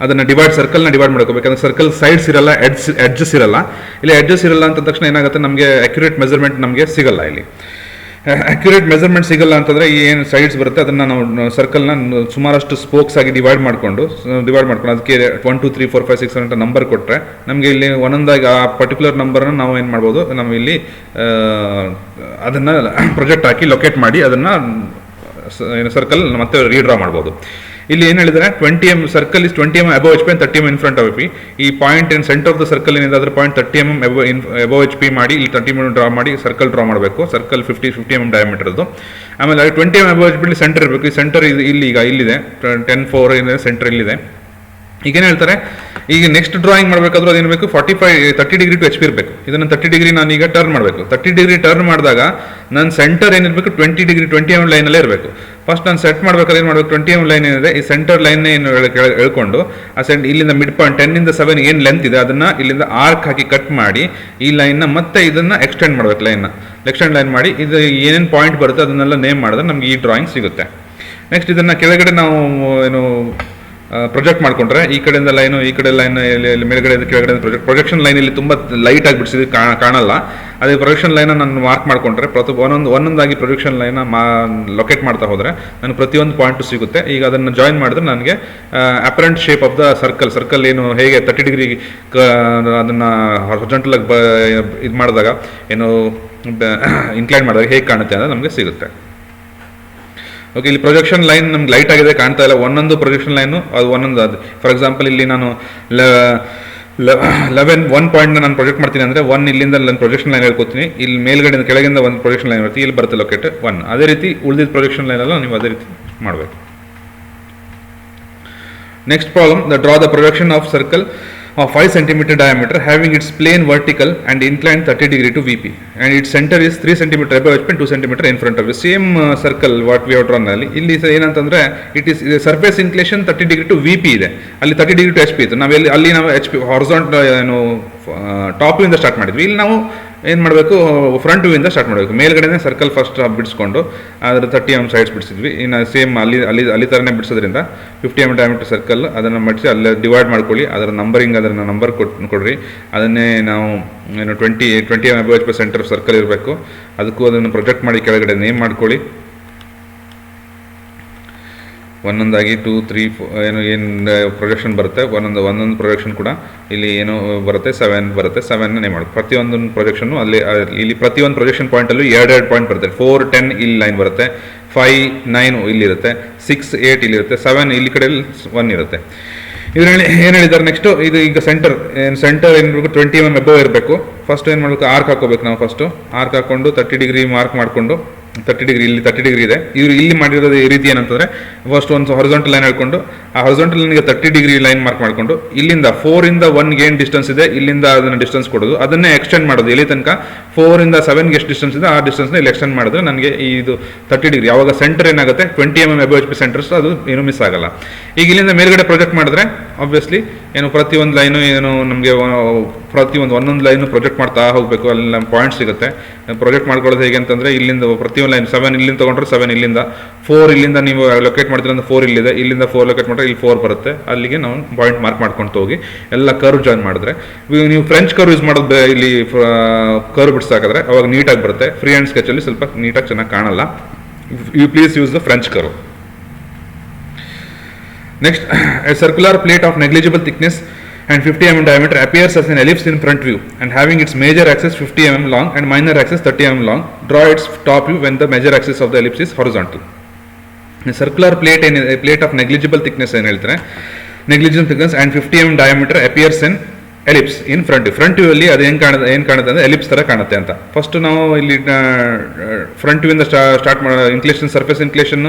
ಅದನ್ನು ಸರ್ಕಲ್ನ ಡಿವೈಡ್ ಮಾಡ್ಕೋಬೇಕು. ಯಾಕಂದರೆ ಸರ್ಕಲ್ ಸೈಡ್ಸ್ ಇರಲ್ಲ, ಎಡ್ಜಸ್ ಇರಲ್ಲ. ಇಲ್ಲಿ ಎಡ್ಜಸ್ ಇರಲ್ಲ ಅಂತ ತಕ್ಷಣ ಏನಾಗುತ್ತೆ, ನಮಗೆ ಅಕ್ಯುರೇಟ್ ಮೆಜರ್ಮೆಂಟ್ ನಮಗೆ ಸಿಗಲ್ಲ. ಇಲ್ಲಿ ಅಕ್ಯುರೇಟ್ ಮೆಜರ್ಮೆಂಟ್ ಸಿಗಲ್ಲ ಅಂತಂದರೆ ಈ ಏನು ಸೈಡ್ಸ್ ಬರುತ್ತೆ ಅದನ್ನು ನಾವು ಸರ್ಕಲ್ನ ಸುಮಾರಷ್ಟು ಸ್ಪೋಕ್ಸ್ ಆಗಿ ಡಿವೈಡ್ ಮಾಡಿಕೊಂಡು ಅದಕ್ಕೆ 1 2 3 4 5 6 ಅಂತ ನಂಬರ್ ಕೊಟ್ಟರೆ ನಮಗೆ ಇಲ್ಲಿ ಒಂದೊಂದಾಗಿ ಆ ಪರ್ಟಿಕ್ಯುಲರ್ ನಂಬರನ್ನು ನಾವು ಏನು ಮಾಡ್ಬೋದು, ನಾವು ಇಲ್ಲಿ ಅದನ್ನು ಪ್ರೊಜೆಕ್ಟ್ ಹಾಕಿ ಲೊಕೇಟ್ ಮಾಡಿ ಅದನ್ನು ಸರ್ಕಲ್ ಮತ್ತೆ ರೀಡ್ರಾ ಮಾಡ್ಬೋದು. ಇಲ್ಲಿ ಏನು ಹೇಳಿದರೆ 20 mm circle is 20 mm above HP and 30 mm in front of HP. ಈ point in centre of the circle ಏನಿದೆ ಅದರ ಪಾಯಿಂಟ್ 30 mm ಅಬವ್ HP ಮಾಡಿ ಇಲ್ಲಿ 30 mm ಡ್ರಾ ಮಾಡಿ ಸರ್ಕಲ್ ಡ್ರಾ ಮಾಡಬೇಕು. Circle 50 mm ಡಯಾಮೀಟರ್ದು. ಆಮೇಲೆ 20 mm ಅಬವ್ HP ಸೆಂಟರ್ ಇರಬೇಕು. ಈ ಸೆಂಟರ್ ಇಲ್ಲಿ ಈಗ ಇಲ್ಲಿದೆ 10-4 ಇದೆ, ಸೆಂಟರ್ ಇಲ್ಲಿದೆ. ಈಗೇನು ಹೇಳ್ತಾರೆ, ಈಗ ನೆಕ್ಸ್ಟ್ ಡ್ರಾಯಿಂಗ್ ಮಾಡಬೇಕಾದ್ರೂ ಅದೇನು ಬೇಕು, 30 ಡಿಗ್ರಿ ಟು HP ಇರಬೇಕು. ಇದನ್ನು 30 ಡಿಗ್ರಿ ನಾನು ಈಗ ಟರ್ನ್ ಮಾಡಬೇಕು. 30 ಡಿಗ್ರಿ ಟರ್ನ್ ಮಾಡಿದಾಗ ನನ್ನ ಸೆಂಟರ್ ಏನಿರಬೇಕು 20 mm ಲೈನಲ್ಲೇ ಇರಬೇಕು. ಫಸ್ಟ್ ನಾನು ಸೆಟ್ ಮಾಡ್ಬೇಕಾದ್ರೆ ಏನು ಮಾಡಬೇಕು, 20 mm ಲೈನ್ ಏನಿದೆ ಈ ಸೆಂಟರ್ ಲೈನ್ ಏನು ಹೇಳ್ಕೊಂಡು ಆ ಇಲ್ಲಿಂದ ಮಿಡ್ ಪಾಯಿಂಟ್ 10 ಇಂದ 7 ಏನು ಲೆಂತ್ ಇದೆ ಅದನ್ನು ಇಲ್ಲಿಂದ ಆರ್ಕ್ ಹಾಕಿ ಕಟ್ ಮಾಡಿ ಈ ಲೈನ್ನ ಮತ್ತೆ ಇದನ್ನು ಎಕ್ಸ್ಟೆಂಡ್ ಮಾಡಬೇಕು. ಎಕ್ಸ್ಟೆಂಡ್ ಲೈನ್ ಮಾಡಿ ಇದು ಏನೇನು ಪಾಯಿಂಟ್ ಬರುತ್ತೆ ಅದನ್ನೆಲ್ಲ ನೇಮ್ ಮಾಡಿದ್ರೆ ನಮಗೆ ಈ ಡ್ರಾಯಿಂಗ್ ಸಿಗುತ್ತೆ. ನೆಕ್ಸ್ಟ್ ಇದನ್ನು ಕೆಳಗಡೆ ನಾವು ಏನು ಪ್ರೊಜೆಕ್ಟ್ ಮಾಡ್ಕೊಂಡ್ರೆ ಈ ಕಡೆಯಿಂದ ಲೈನು, ಈ ಕಡೆ ಲೈನ್, ಮೇಲ್ಗಡೆ ಕೆಳಗಡೆ ಪ್ರೊಜೆಕ್ಷನ್ ಲೈನ್ ಇಲ್ಲಿ ತುಂಬ ಲೈಟ್ ಆಗಿ ಬಿಡಿಸಿದ್ರೆ ಕಾಣಲ್ಲ. ಅದೇ ಪ್ರೊಜೆಕ್ಷನ್ ಲೈನ ನಾನು ಮಾರ್ಕ್ ಮಾಡ್ಕೊಂಡ್ರೆ ಒಂದೊಂದಾಗಿ ಪ್ರೊಜೆಕ್ಷನ್ ಲೈನ ಲೊಕೇಟ್ ಮಾಡ್ತಾ ಹೋದರೆ ನನಗೆ ಪ್ರತಿಯೊಂದು ಪಾಯಿಂಟು ಸಿಗುತ್ತೆ. ಈಗ ಅದನ್ನು ಜಾಯಿನ್ ಮಾಡಿದ್ರೆ ನನಗೆ apparent shape of the circle ಏನು ಹೇಗೆ 30 ಡಿಗ್ರಿ ಅದನ್ನು ಹಾರಿಜಾಂಟಲ್ ಆಗಿ ಇದು ಮಾಡಿದಾಗ ಏನು ಇನ್ಕ್ಲೈನ್ ಮಾಡಿದಾಗ ಹೇಗೆ ಕಾಣುತ್ತೆ ಅನ್ನೋದು ನಮಗೆ ಸಿಗುತ್ತೆ. ಓಕೆ, ಇಲ್ಲಿ ಪ್ರೊಜೆಕ್ಷನ್ ಲೈನ್ ನಮ್ಗೆ ಲೈಟ್ ಆಗಿದೆ, ಕಾಣ್ತಾ ಇಲ್ಲ. ಒಂದೊಂದು ಪ್ರೊಜೆಕ್ಷನ್ ಲೈನು ಅದು ಒಂದೊಂದು. ಅದು ಫಾರ್ ಎಕ್ಸಾಂಪಲ್ ಇಲ್ಲಿ ನಾನು 1 ಪಾಯಿಂಟ್ನ ನಾನು ಪ್ರೊಜೆಕ್ಟ್ ಮಾಡ್ತೀನಿ ಅಂದರೆ 1 ಇಲ್ಲಿಂದ ನಾನು ಪ್ರೊಜೆಕ್ಷನ್ ಲೈನ್ ಹೇಳ್ಕೊತೀನಿ. ಇಲ್ಲಿ ಮೇಲ್ಗಡೆಯಿಂದ ಕೆಳಗಿಂದ ಒಂದು ಪ್ರೊಜೆಕ್ಷನ್ ಲೈನ್ ಬರುತ್ತೆ, ಇಲ್ಲಿ ಬರುತ್ತೆ ಲೊಕೇಟ್ 1. ಅದೇ ರೀತಿ ಉಳಿದಿದ್ದ ಪ್ರೊಜೆಕ್ಷನ್ ಲೈನ್ ಎಲ್ಲ ನೀವು ಅದೇ ರೀತಿ ಮಾಡಬೇಕು. Next problem, draw the projection of circle of 5 cm diameter having its plane vertical and inclined 30 degree to VP and its center is 3 cm above HP and 2 cm in front of the same circle what we have drawn. ಅಲ್ಲಿ ಇಲ್ಲಿ ಏನಂತಂದ್ರೆ it is surface inclination 30 degree to VP ಇದೆ, ಅಲ್ಲಿ 30 ಡಿಗ್ರಿ ಟು HP ಇತ್ತು. ಅಲ್ಲಿ ನಾವು HP ಹಾರಿಜಾಂಟಲ್ ಏನು ಟಾಪ್ ಇಂದ ಸ್ಟಾರ್ಟ್ ಮಾಡಿದ್ವಿ. ಇಲ್ಲಿ ನಾವು ಏನು ಮಾಡಬೇಕು, ಫ್ರಂಟ್ ವ್ಯೂ ಇಂದ ಸ್ಟಾರ್ಟ್ ಮಾಡಬೇಕು. ಮೇಲ್ಗಡೆನೇ ಸರ್ಕಲ್ ಫಸ್ಟ್ ಬಿಡಿಸ್ಕೊಂಡು ಅದರ 30 mm ಸೈಡ್ಸ್ ಬಿಡಿಸಿದ್ವಿ. ಇನ್ನು ಸೇಮ್ ಅಲ್ಲಿ ಥರನೇ ಬಿಡಿಸೋದ್ರಿಂದ 50 mm ಡಯಾಮೀಟರ್ ಸರ್ಕಲ್ ಅದನ್ನು ಮಡಿಸಿ ಅಲ್ಲೇ ಡಿವೈಡ್ ಮಾಡ್ಕೊಳ್ಳಿ. ಅದರ ನಂಬರಿಂಗ್ ಅದನ್ನು ನಂಬರ್ ಕೊಡ್ರಿ. ಅದನ್ನೇ ನಾವು ಏನು 20 mm above HP centre circle ಇರಬೇಕು. ಅದಕ್ಕೂ ಅದನ್ನು ಪ್ರೊಜೆಕ್ಟ್ ಮಾಡಿ ಕೆಳಗಡೆ ನೇಮ್ ಮಾಡ್ಕೊಳ್ಳಿ. ಒಂದೊಂದಾಗಿ 2 3 ಏನು ಪ್ರೊಜೆಕ್ಷನ್ ಬರುತ್ತೆ, ಒಂದೊಂದು ಪ್ರೊಜೆಕ್ಷನ್ ಕೂಡ ಇಲ್ಲಿ ಏನು ಬರುತ್ತೆ 7 ಬರುತ್ತೆ. 7 ನೇಮ್ ಮಾಡಿ ಪ್ರತಿಯೊಂದು ಪ್ರೊಜೆಕ್ಷನ್ನು ಇಲ್ಲಿ ಪ್ರತಿಯೊಂದು ಪ್ರೊಜೆಕ್ಷನ್ ಪಾಯಿಂಟಲ್ಲೂ 2 ಪಾಯಿಂಟ್ ಬರುತ್ತೆ. 4 10 ಇಲ್ಲಿ ಲೈನ್ ಬರುತ್ತೆ, 5 9 ಇಲ್ಲಿರುತ್ತೆ, 6 8 ಇಲ್ಲಿರುತ್ತೆ, 7 ಇಲ್ಲಿ ಕಡೆಯಲ್ಲಿ 1 ಇರುತ್ತೆ. ಇದರಲ್ಲಿ ಏನು ಹೇಳಿದ್ದಾರೆ ನೆಕ್ಸ್ಟು, ಇದು ಈಗ ಸೆಂಟರ್ ಏನಿರಬೇಕು 20 mm ಅಬವ್ ಇರಬೇಕು. ಫಸ್ಟ್ ಏನು ಮಾಡಬೇಕು, ಆರ್ಕ್ ಹಾಕೋಬೇಕು. ನಾವು ಫಸ್ಟು ಆರ್ಕ್ ಹಾಕ್ಕೊಂಡು 30 ಡಿಗ್ರಿ ಮಾರ್ಕ್ ಮಾಡಿಕೊಂಡು 30 ಡಿಗ್ರಿ ಇಲ್ಲಿ 30 ಡಿಗ್ರಿ ಇದೆ. ಇವರು ಇಲ್ಲಿ ಮಾಡಿರೋದು ಈ ರೀತಿ ಏನಂತಂದರೆ ಫಸ್ಟ್ ಒಂದು ಹಾರಿಜಾಂಟಲ್ ಲೈನ್ ಹೇಳ್ಕೊಂಡು ಆ ಹಾರಿಜಾಂಟಲ್ ಲೈನ್ಗೆ 30 ಡಿಗ್ರಿ ಲೈನ್ ಮಾರ್ಕ್ ಮಾಡಿಕೊಂಡು ಇಲ್ಲಿಂದ 4 ಇಂದ 1ಗೆ ಏನು ಡಿಸ್ಟೆನ್ಸ್ ಇದೆ ಇಲ್ಲಿಂದ ಅದನ್ನು ಡಿಸ್ಟೆನ್ಸ್ ಕೊಡೋದು, ಅದನ್ನೇ ಎಕ್ಸ್ಟೆಂಡ್ ಮಾಡೋದು. ಇಲ್ಲಿ ತನಕ 4 ಇಂದ 7ಗೆ ಎಷ್ಟು ಡಿಸ್ಟೆನ್ಸ್ ಇದೆ ಆ ಡಿಸ್ಟೆನ್ಸ್ನ ಇಲ್ಲಿ ಎಕ್ಸ್ಟೆಂಡ್ ಮಾಡಿದ್ರೆ ನನಗೆ ಇದು 30 ಡಿಗ್ರಿ. ಯಾವಾಗ ಸೆಂಟರ್ ಏನಾಗುತ್ತೆ 20 mm ಅಬವ್ HP ಸೆಂಟರ್ಸ್ ಅದು ಏನು ಮಿಸ್ ಆಗಲ್ಲ. ಈಗ ಇಲ್ಲಿಂದ ಮೇಲ್ಗಡೆ ಪ್ರೊಜೆಕ್ಟ್ ಮಾಡಿದ್ರೆ ಆಬ್ವಿಯಸ್ಲಿ ಏನು ಪ್ರತಿಯೊಂದು ಲೈನು ಏನು ನಮಗೆ ಒಂದೊಂದು ಲೈನು ಪ್ರೊಜೆಕ್ಟ್ ಮಾಡ್ತಾ ಹೋಗಬೇಕು. ಅಲ್ಲಿ ನಮ್ಮ ಪಾಯಿಂಟ್ ಸಿಗುತ್ತೆ. ಪ್ರೊಜೆಕ್ಟ್ ಮಾಡ್ಕೊಳ್ಳೋದು ಹೇಗೆ ಅಂತಂದರೆ ಇಲ್ಲಿಂದ ಪ್ರತಿಯೊಂದು ಲೈನ್ 7 ಇಲ್ಲಿಂದ ತೊಗೊಂಡ್ರೆ 7 ಇಲ್ಲಿಂದ, 4 ಇಲ್ಲಿಂದ ನೀವು ಲೊಕೇಟ್ ಮಾಡ್ತೀರ ಅಂದ್ರೆ 4 ಇಲ್ಲಿದೆ, ಇಲ್ಲಿಂದ 4 ಲೊಕೇಟ್ ಮಾಡಿದ್ರೆ ಇಲ್ಲಿ 4 ಬರುತ್ತೆ. ಅಲ್ಲಿಗೆ ನಾವು ಪಾಯಿಂಟ್ ಮಾರ್ಕ್ ಮಾಡ್ಕೊಳ್ತಾ ಹೋಗಿ ಎಲ್ಲ ಕರ್ವ್ ಜಾಯಿನ್ ಮಾಡಿದ್ರೆ, ನೀವು ಫ್ರೆಂಚ್ ಕರ್ವ್ ಯೂಸ್ ಮಾಡೋದು ಇಲ್ಲಿ ಕರ್ವ್ ಬಿಡಿಸಾಕಿದ್ರೆ ಅವಾಗ ನೀಟಾಗಿ ಬರುತ್ತೆ. ಫ್ರೀ ಹ್ಯಾಂಡ್ ಸ್ಕೆಚಲ್ಲಿ ಸ್ವಲ್ಪ ನೀಟಾಗಿ ಚೆನ್ನಾಗಿ ಕಾಣಲ್ಲ. You please use the French curve. Next, a circular plate of negligible thickness and 50 mm diameter appears as an ellipse in front view and having its major axis 50 mm long and minor axis 30 mm long. Draw its top view when the major axis of the ellipse is horizontal. A circular plate a plate of negligible thickness ಏನು ಹೇಳ್ತಾರೆ, negligible thickness and 50 mm diameter appears in ellipse in front view ಅಲ್ಲಿ ಅದು ಏನು ಕಾಣುತ್ತೆ ಅಂದರೆ ಎಲಿಪ್ಸ್ ಥರ ಕಾಣುತ್ತೆ ಅಂತ. ಫಸ್ಟ್ ನಾವು ಇಲ್ಲಿ ಫ್ರಂಟ್ ವ್ಯೂಯಿಂದ ಸ್ಟಾರ್ಟ್ ಮಾಡೋ ಇನ್ಕ್ಲೇಷನ್, ಸರ್ಫೇಸ್ ಇನ್ಕ್ಲೇಷನ್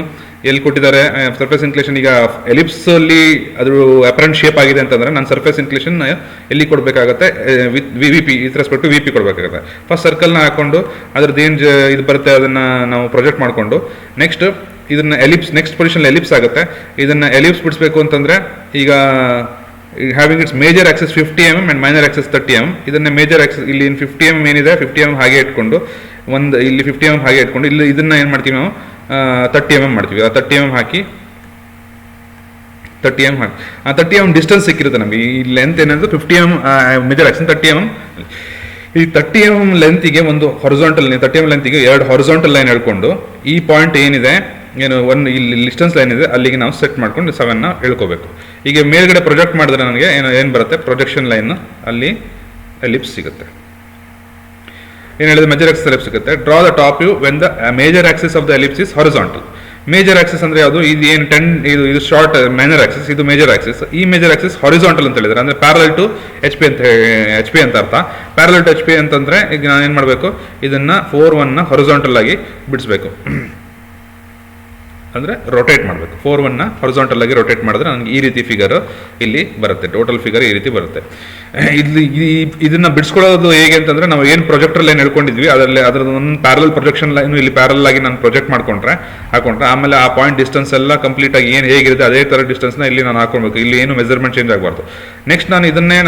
ಎಲ್ಲಿ ಕೊಟ್ಟಿದ್ದಾರೆ. ಸರ್ಫೇಸ್ ಇನ್ಕ್ಲೇಷನ್ ಈಗ ಎಲಿಪ್ಸಲ್ಲಿ ಅದು ಅಪರೆಂಟ್ ಶೇಪ್ ಆಗಿದೆ ಅಂತಂದರೆ ನಾನು ಸರ್ಫೇಸ್ ಇನ್ಕ್ಲೇಷನ್ ಎಲ್ಲಿ ಕೊಡಬೇಕಾಗತ್ತೆ, with with respect to VP ಕೊಡಬೇಕಾಗುತ್ತೆ. ಫಸ್ಟ್ ಸರ್ಕಲ್ನ ಹಾಕ್ಕೊಂಡು ಅದ್ರದ್ದು ಏನು ಇದು ಬರುತ್ತೆ ಅದನ್ನು ನಾವು ಪ್ರೊಜೆಕ್ಟ್ ಮಾಡಿಕೊಂಡು ನೆಕ್ಸ್ಟ್ ಇದನ್ನು ಎಲಿಪ್ಸ್ ನೆಕ್ಸ್ಟ್ ಪೊಸಿಷನ್ ಎಲಿಪ್ಸ್ ಆಗುತ್ತೆ. ಇದನ್ನು ಎಲಿಪ್ಸ್ ಬಿಡಿಸ್ಬೇಕು ಅಂತಂದರೆ ಈಗ having its major axis 50 mm and minor axis 30 mm. ಇದನ್ನ ಮೇಜರ್ ಆಕ್ಸಿಸ್ ಇಲ್ಲಿ 50 mm ಏನಿದೆ 50 mm ಹಾಗೆ ಇಟ್ಕೊಂಡು ಇಲ್ಲಿ 50 mm ಹಾಗೆ ಇಟ್ಕೊಂಡು ಇಲ್ಲಿ ಇದನ್ನ ಏನು ಮಾಡ್ತೀವಿ ನಾವು 30 mm ಮಾಡ್ತೀವಿ. ಆ 30 mm ಹಾಕಿ 30 mm 30 mm ಡಿಸ್ಟೆನ್ಸ್ ಸಿಕ್ಕಿರುತ್ತೆ ನಮಗೆ. ಈ ಲೆಂತ್ ಏನಂದ್ರೆ 50 mm ಮೇಜರ್ ಆಕ್ಸಿಸ್, 30 mm. ಈ 30 mm ಲೆಂತಿಗೆ ಒಂದು ಹಾರಿಜಾಂಟಲ್ 30 mm ಲೆಂತಿಗೆ 2 ಹಾರಿಜಾಂಟಲ್ ಲೈನ್ ಹೇಳ್ಕೊಂಡು ಈ ಪಾಯಿಂಟ್ ಏನಿದೆ ಏನು ಒಂದು ಇಲ್ಲಿ ಡಿಸ್ಟೆನ್ಸ್ ಲೈನ್ ಇದೆ ಅಲ್ಲಿಗೆ ನಾವು ಸೆಟ್ ಮಾಡ್ಕೊಂಡು 7ನ ಹೇಳ್ಕೋಬೇಕು. ಈಗ ಮೇಲ್ಗಡೆ ಪ್ರೊಜೆಕ್ಟ್ ಮಾಡಿದ್ರೆ ನನಗೆ ಏನು ಬರುತ್ತೆ, ಪ್ರೊಜೆಕ್ಷನ್ ಲೈನ್ ಅಲ್ಲಿ ಎಲಿಪ್ಸ್ ಸಿಗುತ್ತೆ. ಏನು ಹೇಳಿದ್ರೆ ಮೇಜರ್ ಆಕ್ಸಿಸ್ ಎಲಿಪ್ಸ್ ಸಿಗುತ್ತೆ. Draw the top view when the major Axis of the ellipse is horizontal. Major Axis ಅಂದ್ರೆ ಯಾವುದು, ಇದು ಏನು ಇದು ಶಾರ್ಟ್ ಮೈನರ್ ಆಕ್ಸಿಸ್, ಇದು ಮೇಜರ್ ಆಕ್ಸಿಸ್. ಈ ಮೇಜರ್ ಆಕ್ಸಿಸ್ ಹಾರಿಜಾಂಟಲ್ ಅಂತ ಹೇಳಿದ್ರೆ ಅಂದ್ರೆ ಪ್ಯಾರಲಲ್ ಟು HP ಅಂತ ಅರ್ಥ. ಪ್ಯಾರಲಲ್ ಟು HP ಅಂತಂದ್ರೆ ಈಗ ನಾನು ಏನು ಮಾಡಬೇಕು, ಇದನ್ನ 4-1 ಹಾರಿಜಾಂಟಲ್ ಆಗಿ ಬಿಡಿಸ್ಬೇಕು, ಅಂದರೆ ರೊಟೇಟ್ ಮಾಡಬೇಕು. 4-1 ಹಾರಿಜಾಂಟಲ್ ಆಗಿ ರೊಟೇಟ್ ಮಾಡಿದ್ರೆ ನನಗೆ ಈ ರೀತಿ ಫಿಗರ್ ಇಲ್ಲಿ ಬರುತ್ತೆ, ಟೋಟಲ್ ಫಿಗರ್ ಈ ರೀತಿ ಬರುತ್ತೆ. ಇಲ್ಲಿ ಇದನ್ನ ಬಿಡಿಸ್ಕೊಳ್ಳೋದು ಹೇಗೆ ಅಂತಂದ್ರೆ, ನಾವು ಏನು ಪ್ರೊಜೆಕ್ಟರ್ ಲೈನ್ ಹೇಳ್ಕೊಂಡಿದ್ವಿ ಅದರದ್ದು ಒಂದು ಪ್ಯಾರಲ್ ಪ್ರೊಜೆಕ್ಷನ್ ಲೈನ್ ಇಲ್ಲಿ ಪ್ಯಾರಲ್ ಆಗಿ ನಾನು ಪ್ರೊಜೆಕ್ಟ್ ಹಾಕೊಂಡ್ರೆ ಆಮೇಲೆ ಆ ಪಾಯಿಂಟ್ ಡಿಸ್ಟೆನ್ಸ್ ಎಲ್ಲ ಕಂಪ್ಲೀಟ್ ಆಗಿ ಏನು ಹೇಗಿರುತ್ತೆ ಅದೇ ಥರ ಡಿಸ್ಟೆನ್ಸ್ನ ಇಲ್ಲಿ ನಾನು ಹಾಕೊಳ್ಬೇಕು. ಇಲ್ಲಿ ಏನು ಮೆಜರ್ಮೆಂಟ್ ಚೇಂಜ್ ಆಗಬಾರ್ದು. ನೆಕ್ಸ್ಟ್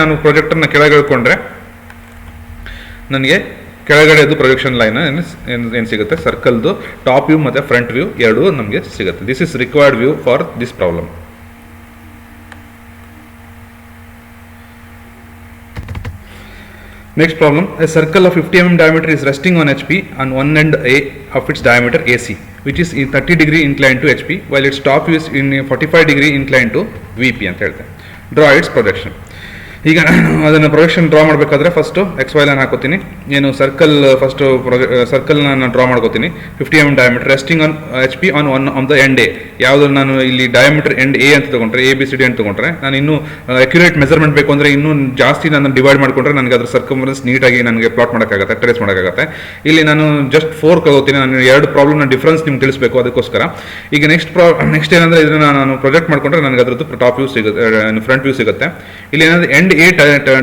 ನಾನು ಪ್ರೊಜೆಕ್ಟರ್ನ ಕೆಳಗೆ ಹೇಳ್ಕೊಂಡ್ರೆ ನನಗೆ ಕೆಳಗಡೆ ಅದು ಪ್ರೊಜೆಕ್ಷನ್ ಲೈನ್ ಏನು ಸಿಗುತ್ತೆ, ಸರ್ಕಲ್ದು ಟಾಪ್ ವ್ಯೂ ಮತ್ತು ಫ್ರಂಟ್ ವ್ಯೂ ಎರಡೂ ನಮಗೆ ಸಿಗುತ್ತೆ. This is required view for this problem. Next problem, a circle of 50 mm diameter is resting on HP on one end A of its diameter AC, which is in 30 degree inclined to HP, while its top is in 45 degree inclined to VP ಅಂತ ಹೇಳ್ತೇನೆ. Draw its projection. ಈಗ ನಾನು ಅದನ್ನು ಪ್ರೊಜೆಕ್ಷನ್ ಡ್ರಾ ಮಾಡಬೇಕಾದ್ರೆ ಫಸ್ಟು XY ಲೈನ್ ಹಾಕೋತೀನಿ. ಏನು ಸರ್ಕಲ್ ಫಸ್ಟು ಸರ್ಕಲ್ನ ನಾನು ಡ್ರಾ ಮಾಡ್ಕೋತೀನಿ. 50 mm diameter resting on HP on one on the end A. ಯಾವುದು ನಾನು ಇಲ್ಲಿ ಡಯಾಮೀಟರ್ ಎಂಡ್ A ಅಂತ ತೊಗೊಂಡ್ರೆ, ABCD ಅಂತ ತೊಗೊಂಡ್ರೆ, ನಾನು ಇನ್ನೂ ಅಕ್ಯುರೇಟ್ ಮೆಜರ್ಮೆಂಟ್ ಬೇಕು ಅಂದರೆ ಇನ್ನೂ ಜಾಸ್ತಿ ನಾನು ಡಿವೈಡ್ ಮಾಡಿಕೊಂಡ್ರೆ ನನಗೆ ಅದ್ರ ಸರ್ಕಂಫರೆನ್ಸ್ ನೀಟಾಗಿ ನನಗೆ ಪ್ಲಾಟ್ ಮಾಡೋಕ್ಕಾಗತ್ತೆ, ಟ್ರೇಸ್ ಮಾಡೋಕ್ಕಾಗತ್ತೆ. ಇಲ್ಲಿ ನಾನು ಜಸ್ಟ್ 4 ತಗೋತೀನಿ. ನಾನು 2 ಪ್ರಾಬ್ಲಮ್ನ ಡಿಫ್ರೆನ್ಸ್ ನಿಮ್ಗೆ ತಿಳಿಸ್ಬೇಕು, ಅದಕ್ಕೋಸ್ಕರ. ಈಗ ನೆಕ್ಸ್ಟ್ ಏನಂದರೆ ಇದನ್ನು ನಾನು ಪ್ರೊಜೆಕ್ಟ್ ಮಾಡ್ಕೊಂಡ್ರೆ ನನಗೆ ಅದ್ರದ್ದು ಟಾಪ್ ವ್ಯೂ ಸಿಗುತ್ತೆ, ಫ್ರಂಟ್ ವ್ಯೂ ಸಿಗುತ್ತೆ. ಇಲ್ಲಿ ಏನಾದರೂ ಎಂಡ್ A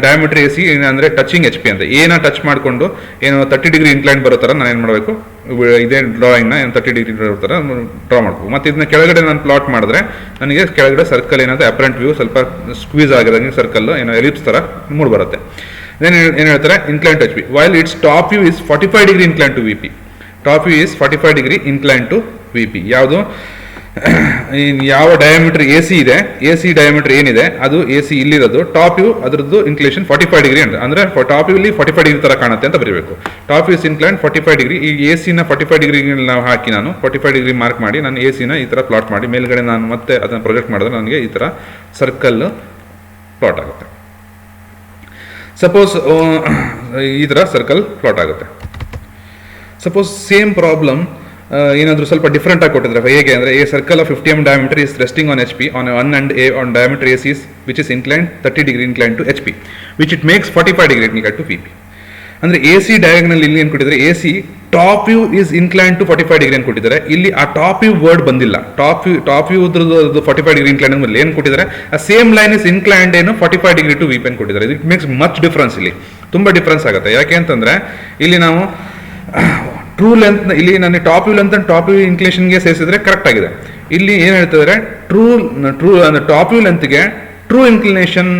ಡಯಾಮೀಟರ್ AC ಅಂದರೆ ಟಚಿಂಗ್ HP ಅಂತ ಏನ ಟಚ್ ಮಾಡಿಕೊಂಡು ಏನು 30 ಡಿಗ್ರಿ ಇನ್ಕ್ಲೈನ್ ಬರೋ ಥರ ನಾನು ಏನು ಮಾಡಬೇಕು, ಇದೇ ಡ್ರಾಯಿಂಗ್ನ 30 ಡಿಗ್ರಿ ಬರೋ ಥರ ಡ್ರಾ ಮಾಡಬೇಕು. ಮತ್ತು ಇದನ್ನ ಕೆಳಗಡೆ ನಾನು ಪ್ಲಾಟ್ ಮಾಡಿದ್ರೆ ನನಗೆ ಕೆಳಗಡೆ ಸರ್ಕಲ್ ಏನಾದರೂ ಅಪರೆಂಟ್ ವ್ಯೂ ಸ್ವಲ್ಪ ಸ್ಕ್ವೀಸ್ ಆಗಿರೋಂಗೆ ಸರ್ಕಲ್ ಏನೋ ಎಲಿಪ್ಸ್ ಥರ ಮೂಡ್ ಬರುತ್ತೆ. ಏನು ಹೇಳ್ತಾರೆ, incline to HP while its top view is 45 degree incline to VP. Top view is 45 degree incline to VP. ಯಾವುದು ಯಾವ ಡಯಾಮೀಟರ್ AC ಇದೆ, AC ಡಯಾಮೀಟರ್ ಏನಿದೆ ಅದು AC ಇಲ್ಲಿರೋದು, ಟಾಪ್ ವ್ಯೂ ಅದರದ್ದು ಇನ್ಕ್ಲೇಷನ್ 45 ಡಿಗ್ರಿ ಅಂತ ಅಂದರೆ ಟಾಪ್ ವ್ಯೂ ಇಲ್ಲಿ 45 ಡಿಗ್ರಿ ಥರ ಕಾಣುತ್ತೆ ಅಂತ ಬರೀಬೇಕು. Top view is incline 45 degree. ಈ AC-ನ 45 ಡಿಗ್ರಿ ನಾವು ಹಾಕಿ ನಾನು 45 ಡಿಗ್ರಿ ಮಾರ್ಕ್ ಮಾಡಿ ನಾನು AC-ನ ಈ ಥರ ಪ್ಲಾಟ್ ಮಾಡಿ ಮೇಲ್ಗಡೆ ನಾನು ಮತ್ತೆ ಅದನ್ನು ಪ್ರೊಜೆಕ್ಟ್ ಮಾಡಿದ್ರೆ ನನಗೆ ಈ ಥರ ಸರ್ಕಲ್ ಪ್ಲಾಟ್ ಆಗುತ್ತೆ. ಸಪೋಸ್ ಈ ಥರ ಸರ್ಕಲ್ ಪ್ಲಾಟ್ ಆಗುತ್ತೆ. ಸಪೋಸ್ ಸೇಮ್ ಪ್ರಾಬ್ಲಮ್ ಏನಾದರೂ ಸ್ವಲ್ಪ ಡಿಫ್ರೆಂಟ್ ಆಗಿ ಕೊಟ್ಟಿದ್ರೆ ಹೇಗೆ ಅಂದರೆ, a circle of 50 mm diameter is resting on HP on one and A on diameter AC which is incline 30 degree incline to HP which it makes 45 degree incline to VP. ಅಂದರೆ AC ಡಯಾಗ್ನಲ್ ಇಲ್ಲಿ ಏನು ಕೊಟ್ಟಿದ್ದಾರೆ, AC top view is incline to 45 degree ಅಂತ ಕೊಟ್ಟಿದ್ದಾರೆ. ಇಲ್ಲಿ ಆ ಟಾಪ್ ವ್ಯೂ ವರ್ಡ್ ಬಂದಿಲ್ಲ. ಟಾಪ್ ವ್ಯೂ 45 ಡಿಗ್ರಿ ಇನ್ಕ್ಲೈನ್ ಮೇಲೆ ಏನು ಕೊಟ್ಟಿದ್ದಾರೆ, ಆ ಸೇಮ್ ಲೈನ್ ಇಸ್ ಇನ್ಕ್ಲೈನ್ಡ್ ಏನು 45 ಡಿಗ್ರಿ ಟು VP ಅಂತ ಕೊಟ್ಟಿದ್ದಾರೆ. It makes much difference. ಇಲ್ಲಿ ತುಂಬ ಡಿಫ್ರೆನ್ಸ್ ಆಗುತ್ತೆ. ಯಾಕೆ ಅಂತಂದರೆ ಇಲ್ಲಿ ನಾವು ಟ್ರೂ ಲೆಂತ್ ಇಲ್ಲಿ ನಾನು top view length top view ಇನ್ಕ್ಲೇಷನ್ಗೆ ಸೇರಿಸಿದ್ರೆ ಕರೆಕ್ಟ್ ಆಗಿದೆ. ಇಲ್ಲಿ ಏನು ಹೇಳ್ತಿದ್ದಾರೆ, ಟ್ರೂ ಅಂದರೆ ಟಾಪ್ ವ್ಯೂ ಲೆಂತ್ಗೆ ಟ್ರೂ ಇನ್ಕ್ಲಿನೇಷನ್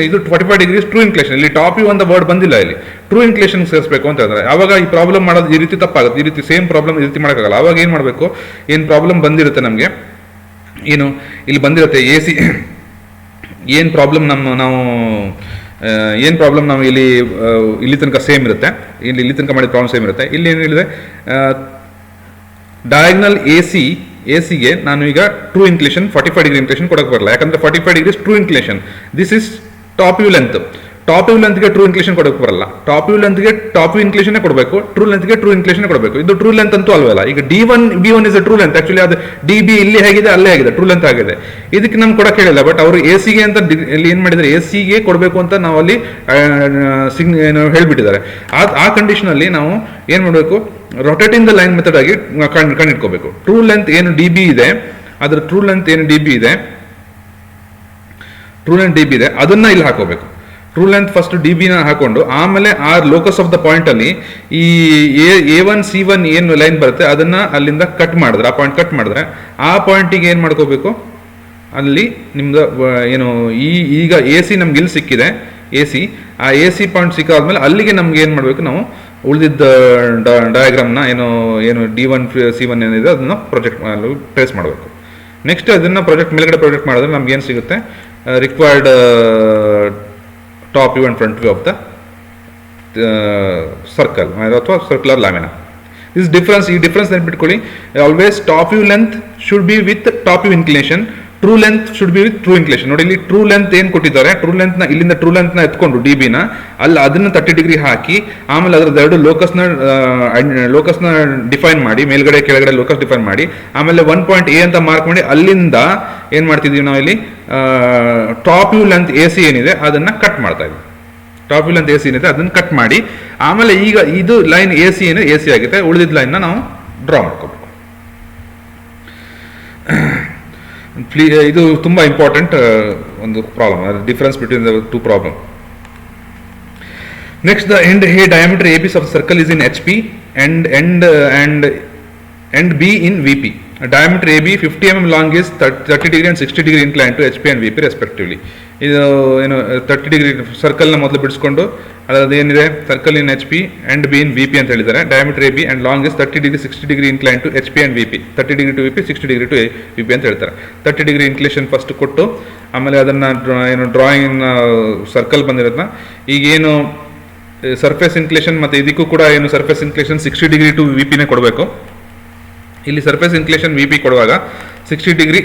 ಇದು 45 ಡಿಗ್ರಿ ಟ್ರೂ ಇನ್ಕ್ಲೇಷನ್. ಇಲ್ಲಿ ಟಾಪ್ ವ್ಯೂ ಅಂತ ವರ್ಡ್ ಬಂದಿಲ್ಲ, ಇಲ್ಲಿ ಟ್ರೂ ಇನ್ಕ್ಲೇಷನ್ ಸೇರಿಸಬೇಕು ಅಂತ ಹೇಳಿದ್ರೆ ಆವಾಗ ಈ ಪ್ರಾಬ್ಲಮ್ ಮಾಡೋದು ಈ ರೀತಿ ತಪ್ಪಾಗುತ್ತೆ. ಈ ರೀತಿ ಸೇಮ್ ಪ್ರಾಬ್ಲಮ್ ಈ ರೀತಿ ಮಾಡೋಕ್ಕಾಗಲ್ಲ. ಆವಾಗ ಏನು ಮಾಡಬೇಕು, ಏನು ಪ್ರಾಬ್ಲಮ್ ಬಂದಿರುತ್ತೆ ನಮಗೆ, ಏನು ಇಲ್ಲಿ ಬಂದಿರುತ್ತೆ AC ಏನು ಪ್ರಾಬ್ಲಮ್ ನಾವು ಇಲ್ಲಿ ತನಕ ಸೇಮ್ ಇರುತ್ತೆ, ಇಲ್ಲಿ ತನಕ ಮಾಡಿದ ಪ್ರಾಬ್ಲಮ್ ಸೇಮ್ ಇರುತ್ತೆ. ಇಲ್ಲಿ ಏನು ಹೇಳಿದೆ, ಡಯಾಗ್ನಲ್ AC-ಗೆ ನಾನು ಈಗ ಟ್ರೂ ಇನ್ಕ್ಲೇಷನ್ 45 ಡಿಗ್ರಿ ಇನ್ಕ್ಲೇಷನ್ ಕೊಡೋಕೆ ಬರಲ್ಲ. ಯಾಕಂದ್ರೆ 45 degree true inclination. This is top view length. Top view ಲೆಂತ್ಗೆ ಟ್ರೂ ಇನ್ಕ್ಲೇಷನ್ ಕೊಡೋಕೆ ಬರಲ್ಲ. ಟಾಪ್ ವ್ಯೂ ಲೆಂತ್ಗೆ ಟಾಪ್ ವ್ಯೂ ಇನ್ಕ್ಲೇಷನ್ ಕೊಡಬೇಕು, ಟ್ರೂ ಲೆಂತ್ಗೆ ಟ್ರೂ ಇನ್ಕ್ಲೇಷನ್ ಕೊಡಬೇಕು. ಇದು ಟ್ರೂ ಲೆಂತ್ ಅಂತೂ ಅಲ್ವಲ್ಲ. ಈಗ D1 B1 is a true length. Actually ಅದು DB ಇಲ್ಲಿ ಹೇಗಿದೆ ಅಲ್ಲೇ ಆಗಿದೆ, ಟ್ರೂ ಲೆಂತ್ ಆಗಿದೆ. ಇದಕ್ಕೆ ನಮ್ಗೆ ಕೊಡಕ್ಕೆ ಹೇಳಿಲ್ಲ. ಬಟ್ ಅವರು AC-ಗೆ ಅಂತ ಇಲ್ಲಿ ಏನು ಮಾಡಿದ್ದಾರೆ, AC-ಗೆ ಕೊಡಬೇಕು ಅಂತ ನಾವು ಅಲ್ಲಿ ಹೇಳ್ಬಿಟ್ಟಿದ್ದಾರೆ. ಆ ಕಂಡೀಷನಲ್ಲಿ ನಾವು ಏನು ಮಾಡಬೇಕು, ರೊಟೇಟಿಂಗ್ ದ ಲೈನ್ ಮೆಥಡ್ ಆಗಿ ಕಂಡಿಟ್ಕೋಬೇಕು. ಟ್ರೂ ಲೆಂತ್ ಏನು DB ಇದೆ, ಅದರ ಟ್ರೂ ಲೆಂತ್ ಏನು DB ಇದೆ ಅದನ್ನ ಇಲ್ಲಿ ಹಾಕೋಬೇಕು. ಟ್ರೂ ಲೆಂತ್ ಫಸ್ಟ್ DB-ನ ಹಾಕೊಂಡು ಆಮೇಲೆ ಆ ಲೋಕಸ್ ಆಫ್ ದ ಪಾಯಿಂಟ್ ಅಲ್ಲಿ ಈ A1 C1 ಏನು ಲೈನ್ ಬರುತ್ತೆ ಅದನ್ನ ಅಲ್ಲಿಂದ ಕಟ್ ಮಾಡಿದ್ರೆ, ಆ ಪಾಯಿಂಟ್ ಕಟ್ ಮಾಡಿದ್ರೆ ಆ ಪಾಯಿಂಟಿಗೆ ಏನು ಮಾಡ್ಕೋಬೇಕು, ಅಲ್ಲಿ ನಿಮ್ದು ಏನು ಈಗ AC ನಮ್ಗೆ ಇಲ್ಲಿ ಸಿಕ್ಕಿದೆ. ಆ AC ಪಾಯಿಂಟ್ ಸಿಕ್ಕಾದ್ಮೇಲೆ ಅಲ್ಲಿಗೆ ನಮ್ಗೆ ಏನು ಮಾಡಬೇಕು, ನಾವು ಉಳಿದಿದ್ದ ಡಯಾಗ್ರಾಮ್ನ ಏನು D1 C1 ಏನಿದೆ ಅದನ್ನ ಟ್ರೇಸ್ ಮಾಡಬೇಕು. ನೆಕ್ಸ್ಟ್ ಅದನ್ನು ಮೇಲ್ಗಡೆ ಪ್ರೊಜೆಕ್ಟ್ ಮಾಡಿದ್ರೆ ನಮ್ಗೆ ಏನು ಸಿಗುತ್ತೆ, required top view and front view of the circle ಅಥವಾ ಸರ್ಕ್ಯುಲರ್ ಲ್ಯಾಮಿನಾ. ಈ ಡಿಫ್ರೆನ್ಸ್ ನೆನ್ಪಿಟ್ಕೊಳ್ಳಿ. Always top view length should be with top view inclination, true length should be with true inclination. ನೋಡಿ ಇಲ್ಲಿ ಟ್ರೂ ಲೆಂತ್ ಏನು ಕೊಟ್ಟಿದ್ದಾರೆ, ಇಲ್ಲಿಂದ ಟ್ರೂ ಲೆಂತ್ನ ಎತ್ಕೊಂಡು DB ಅದನ್ನು 30 ಡಿಗ್ರಿ ಹಾಕಿ, ಆಮೇಲೆ ಅದ್ರದ್ದು ಎರಡು ಲೋಕಸ್ನ ಡಿಫೈನ್ ಮಾಡಿ, ಮೇಲ್ಗಡೆ ಕೆಳಗಡೆ ಲೋಕಸ್ ಡಿಫೈನ್ ಮಾಡಿ, ಆಮೇಲೆ 1 ಪಾಯಿಂಟ್ A ಅಂತ ಮಾರ್ಕ್ ಮಾಡಿ, ಅಲ್ಲಿಂದ ಏನು ಮಾಡ್ತಿದ್ದೀವಿ ನಾವು ಇಲ್ಲಿ ಟಾಪ್ ವ್ಯೂ ಲೆಂತ್ AC ಏನಿದೆ ಅದನ್ನು ಕಟ್ ಮಾಡ್ತಾ ಇದ್ದೀವಿ. ಟಾಪ್ ವ್ಯೂ ಲೆಂತ್ AC ಏನಿದೆ ಅದನ್ನು ಕಟ್ ಮಾಡಿ, ಆಮೇಲೆ ಈಗ ಇದು ಲೈನ್ AC ಏನಿದೆ AC ಆಗುತ್ತೆ, ಉಳಿದಿದ್ದ ಲೈನ್ನ ನಾವು ಡ್ರಾ ಮಾಡ್ಕೋಬೇಕು. ಇದು ತುಂಬ ಇಂಪಾರ್ಟೆಂಟ್ ಒಂದು problem, difference between the two problem. Next, the end hey diameter ABs of the circle is in HP and end B in VP. Diameter AB 50 mm long is 30 degree and 60 degree inclined to HP and VP respectively. ಇದು ಏನು 30 ಡಿಗ್ರಿ ಸರ್ಕಲ್ನ ಮೊದಲು ಬಿಡಿಸ್ಕೊಂಡು ಅದೇನಿದೆ circle in HP and B in VP ಅಂತ ಹೇಳಿದ್ದಾರೆ. Diameter AB and long is 30 degree 60 degree incline to HP and VP. 30 degree to VP, 60 degree to VP ಅಂತ ಹೇಳ್ತಾರೆ. 30 ಡಿಗ್ರಿ ಇನ್ಕ್ಲೇಷನ್ ಫಸ್ಟ್ ಕೊಟ್ಟು, ಆಮೇಲೆ ಅದನ್ನು ಏನು ಡ್ರಾಯಿಂಗ್ ಸರ್ಕಲ್ ಬಂದಿರೋದನ್ನ ಈಗೇನು ಸರ್ಫೇಸ್ ಇನ್ಕ್ಲೇಷನ್ ಮತ್ತು ಇದಕ್ಕೂ ಕೂಡ ಏನು ಸರ್ಫೇಸ್ ಇನ್ಕ್ಲೇಷನ್ 60 ಡಿಗ್ರಿ ಟು VPನೇ ಕೊಡಬೇಕು. ಇಲ್ಲಿ ಸರ್ಫೇಸ್ ಇನ್ಕ್ಲೇಷನ್ VP ಕೊಡುವಾಗ 60 ಡಿಗ್ರಿ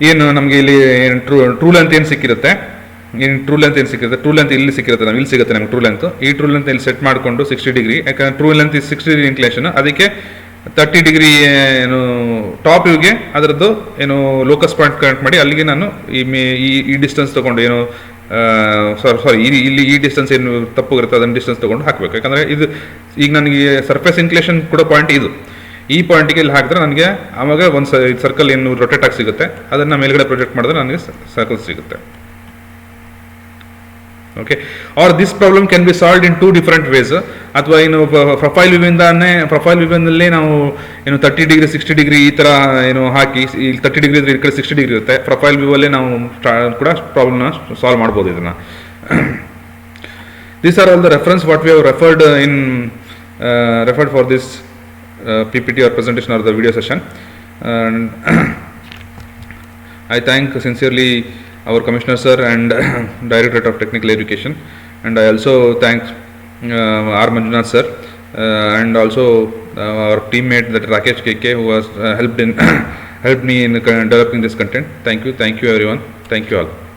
ಏನು ನಮಗೆ ಇಲ್ಲಿ ಟ್ರೂ ಲೆಂತ್ ಏನು ಸಿಕ್ಕಿರುತ್ತೆ, ಟ್ರೂ ಲೆಂತ್ ಇಲ್ಲಿ ಸಿಕ್ಕಿರುತ್ತೆ, ನಾವು ಇಲ್ಲಿ ಸಿಗುತ್ತೆ ನಮಗೆ ಟ್ರೂ ಲೆಂತ್. ಈ ಟ್ರೂ ಲೆಂತ್ ಇಲ್ಲಿ ಸೆಟ್ ಮಾಡಿಕೊಂಡು 60 ಡಿಗ್ರಿ, ಯಾಕಂದ್ರೆ ಟ್ರೂ ಲೆಂತ್ 60 ಡಿಗ್ರಿ ಇನ್ಕ್ಲೇಷನ್, ಅದಕ್ಕೆ 30 ಡಿಗ್ರಿ ಏನು ಟಾಪ್ ವ್ಯೂಗೆ ಅದರದ್ದು ಏನು ಲೋಕಸ್ ಪಾಯಿಂಟ್ ಕನೆಕ್ಟ್ ಮಾಡಿ ಅಲ್ಲಿಗೆ ನಾನು ಈ ಡಿಸ್ಟೆನ್ಸ್ ತೊಗೊಂಡು ಏನು ಇಲ್ಲಿ ಈ ಡಿಸ್ಟೆನ್ಸ್ ಏನು ತಪ್ಪುಗಿರುತ್ತೆ ಅದನ್ನು ಡಿಸ್ಟೆನ್ಸ್ ತೊಗೊಂಡು ಹಾಕಬೇಕು. ಯಾಕಂದರೆ ಇದು ಈಗ ನನಗೆ ಸರ್ಫೇಸ್ ಇನ್ಕ್ಲೇಷನ್ ಕೂಡ ಪಾಯಿಂಟ್ ಇದು, ಈ ಪಾಯಿಂಟಿಗೆ ಇಲ್ಲಿ ಹಾಕಿದ್ರೆ ನನಗೆ ಆವಾಗ ಒಂದು ಸರ್ಕಲ್ ಏನು ರೊಟೇಟ್ ಆಗಿ ಸಿಗುತ್ತೆ, ಅದನ್ನು ಮೇಲ್ಗಡೆ ಪ್ರೊಜೆಕ್ಟ್ ಮಾಡಿದ್ರೆ ನನಗೆ ಸರ್ಕಲ್ ಸಿಗುತ್ತೆ. Okay, are this problem can be solved in 2 different ways. ಅಥವಾ ಏನು ಪ್ರೊಫೈಲ್ ವ್ಯೂವಿಂದಲೇ ನಾವು ಏನು 30 ಡಿಗ್ರಿ 60 ಡಿಗ್ರಿ ಈ ಥರ ಏನು ಹಾಕಿ, ಇಲ್ಲಿ 30 ಡಿಗ್ರಿ ಇದ್ರೆ ಈ ಕಡೆ 60 ಡಿಗ್ರಿ ಇರುತ್ತೆ, ಪ್ರೊಫೈಲ್ ವ್ಯೂವಲ್ಲೇ ನಾವು ಕೂಡ ಪ್ರಾಬ್ಲಮ್ನ ಸಾಲ್ವ್ ಮಾಡ್ಬೋದು ಇದನ್ನು. These are all the reference what we have referred for this PPT or presentation or the video session. And I thank sincerely our Commissioner Sir and Directorate of Technical Education, and I also thank R. Manjunath Sir and also our teammate that Rakesh KK who has helped me in developing this content. Thank you everyone. Thank you all.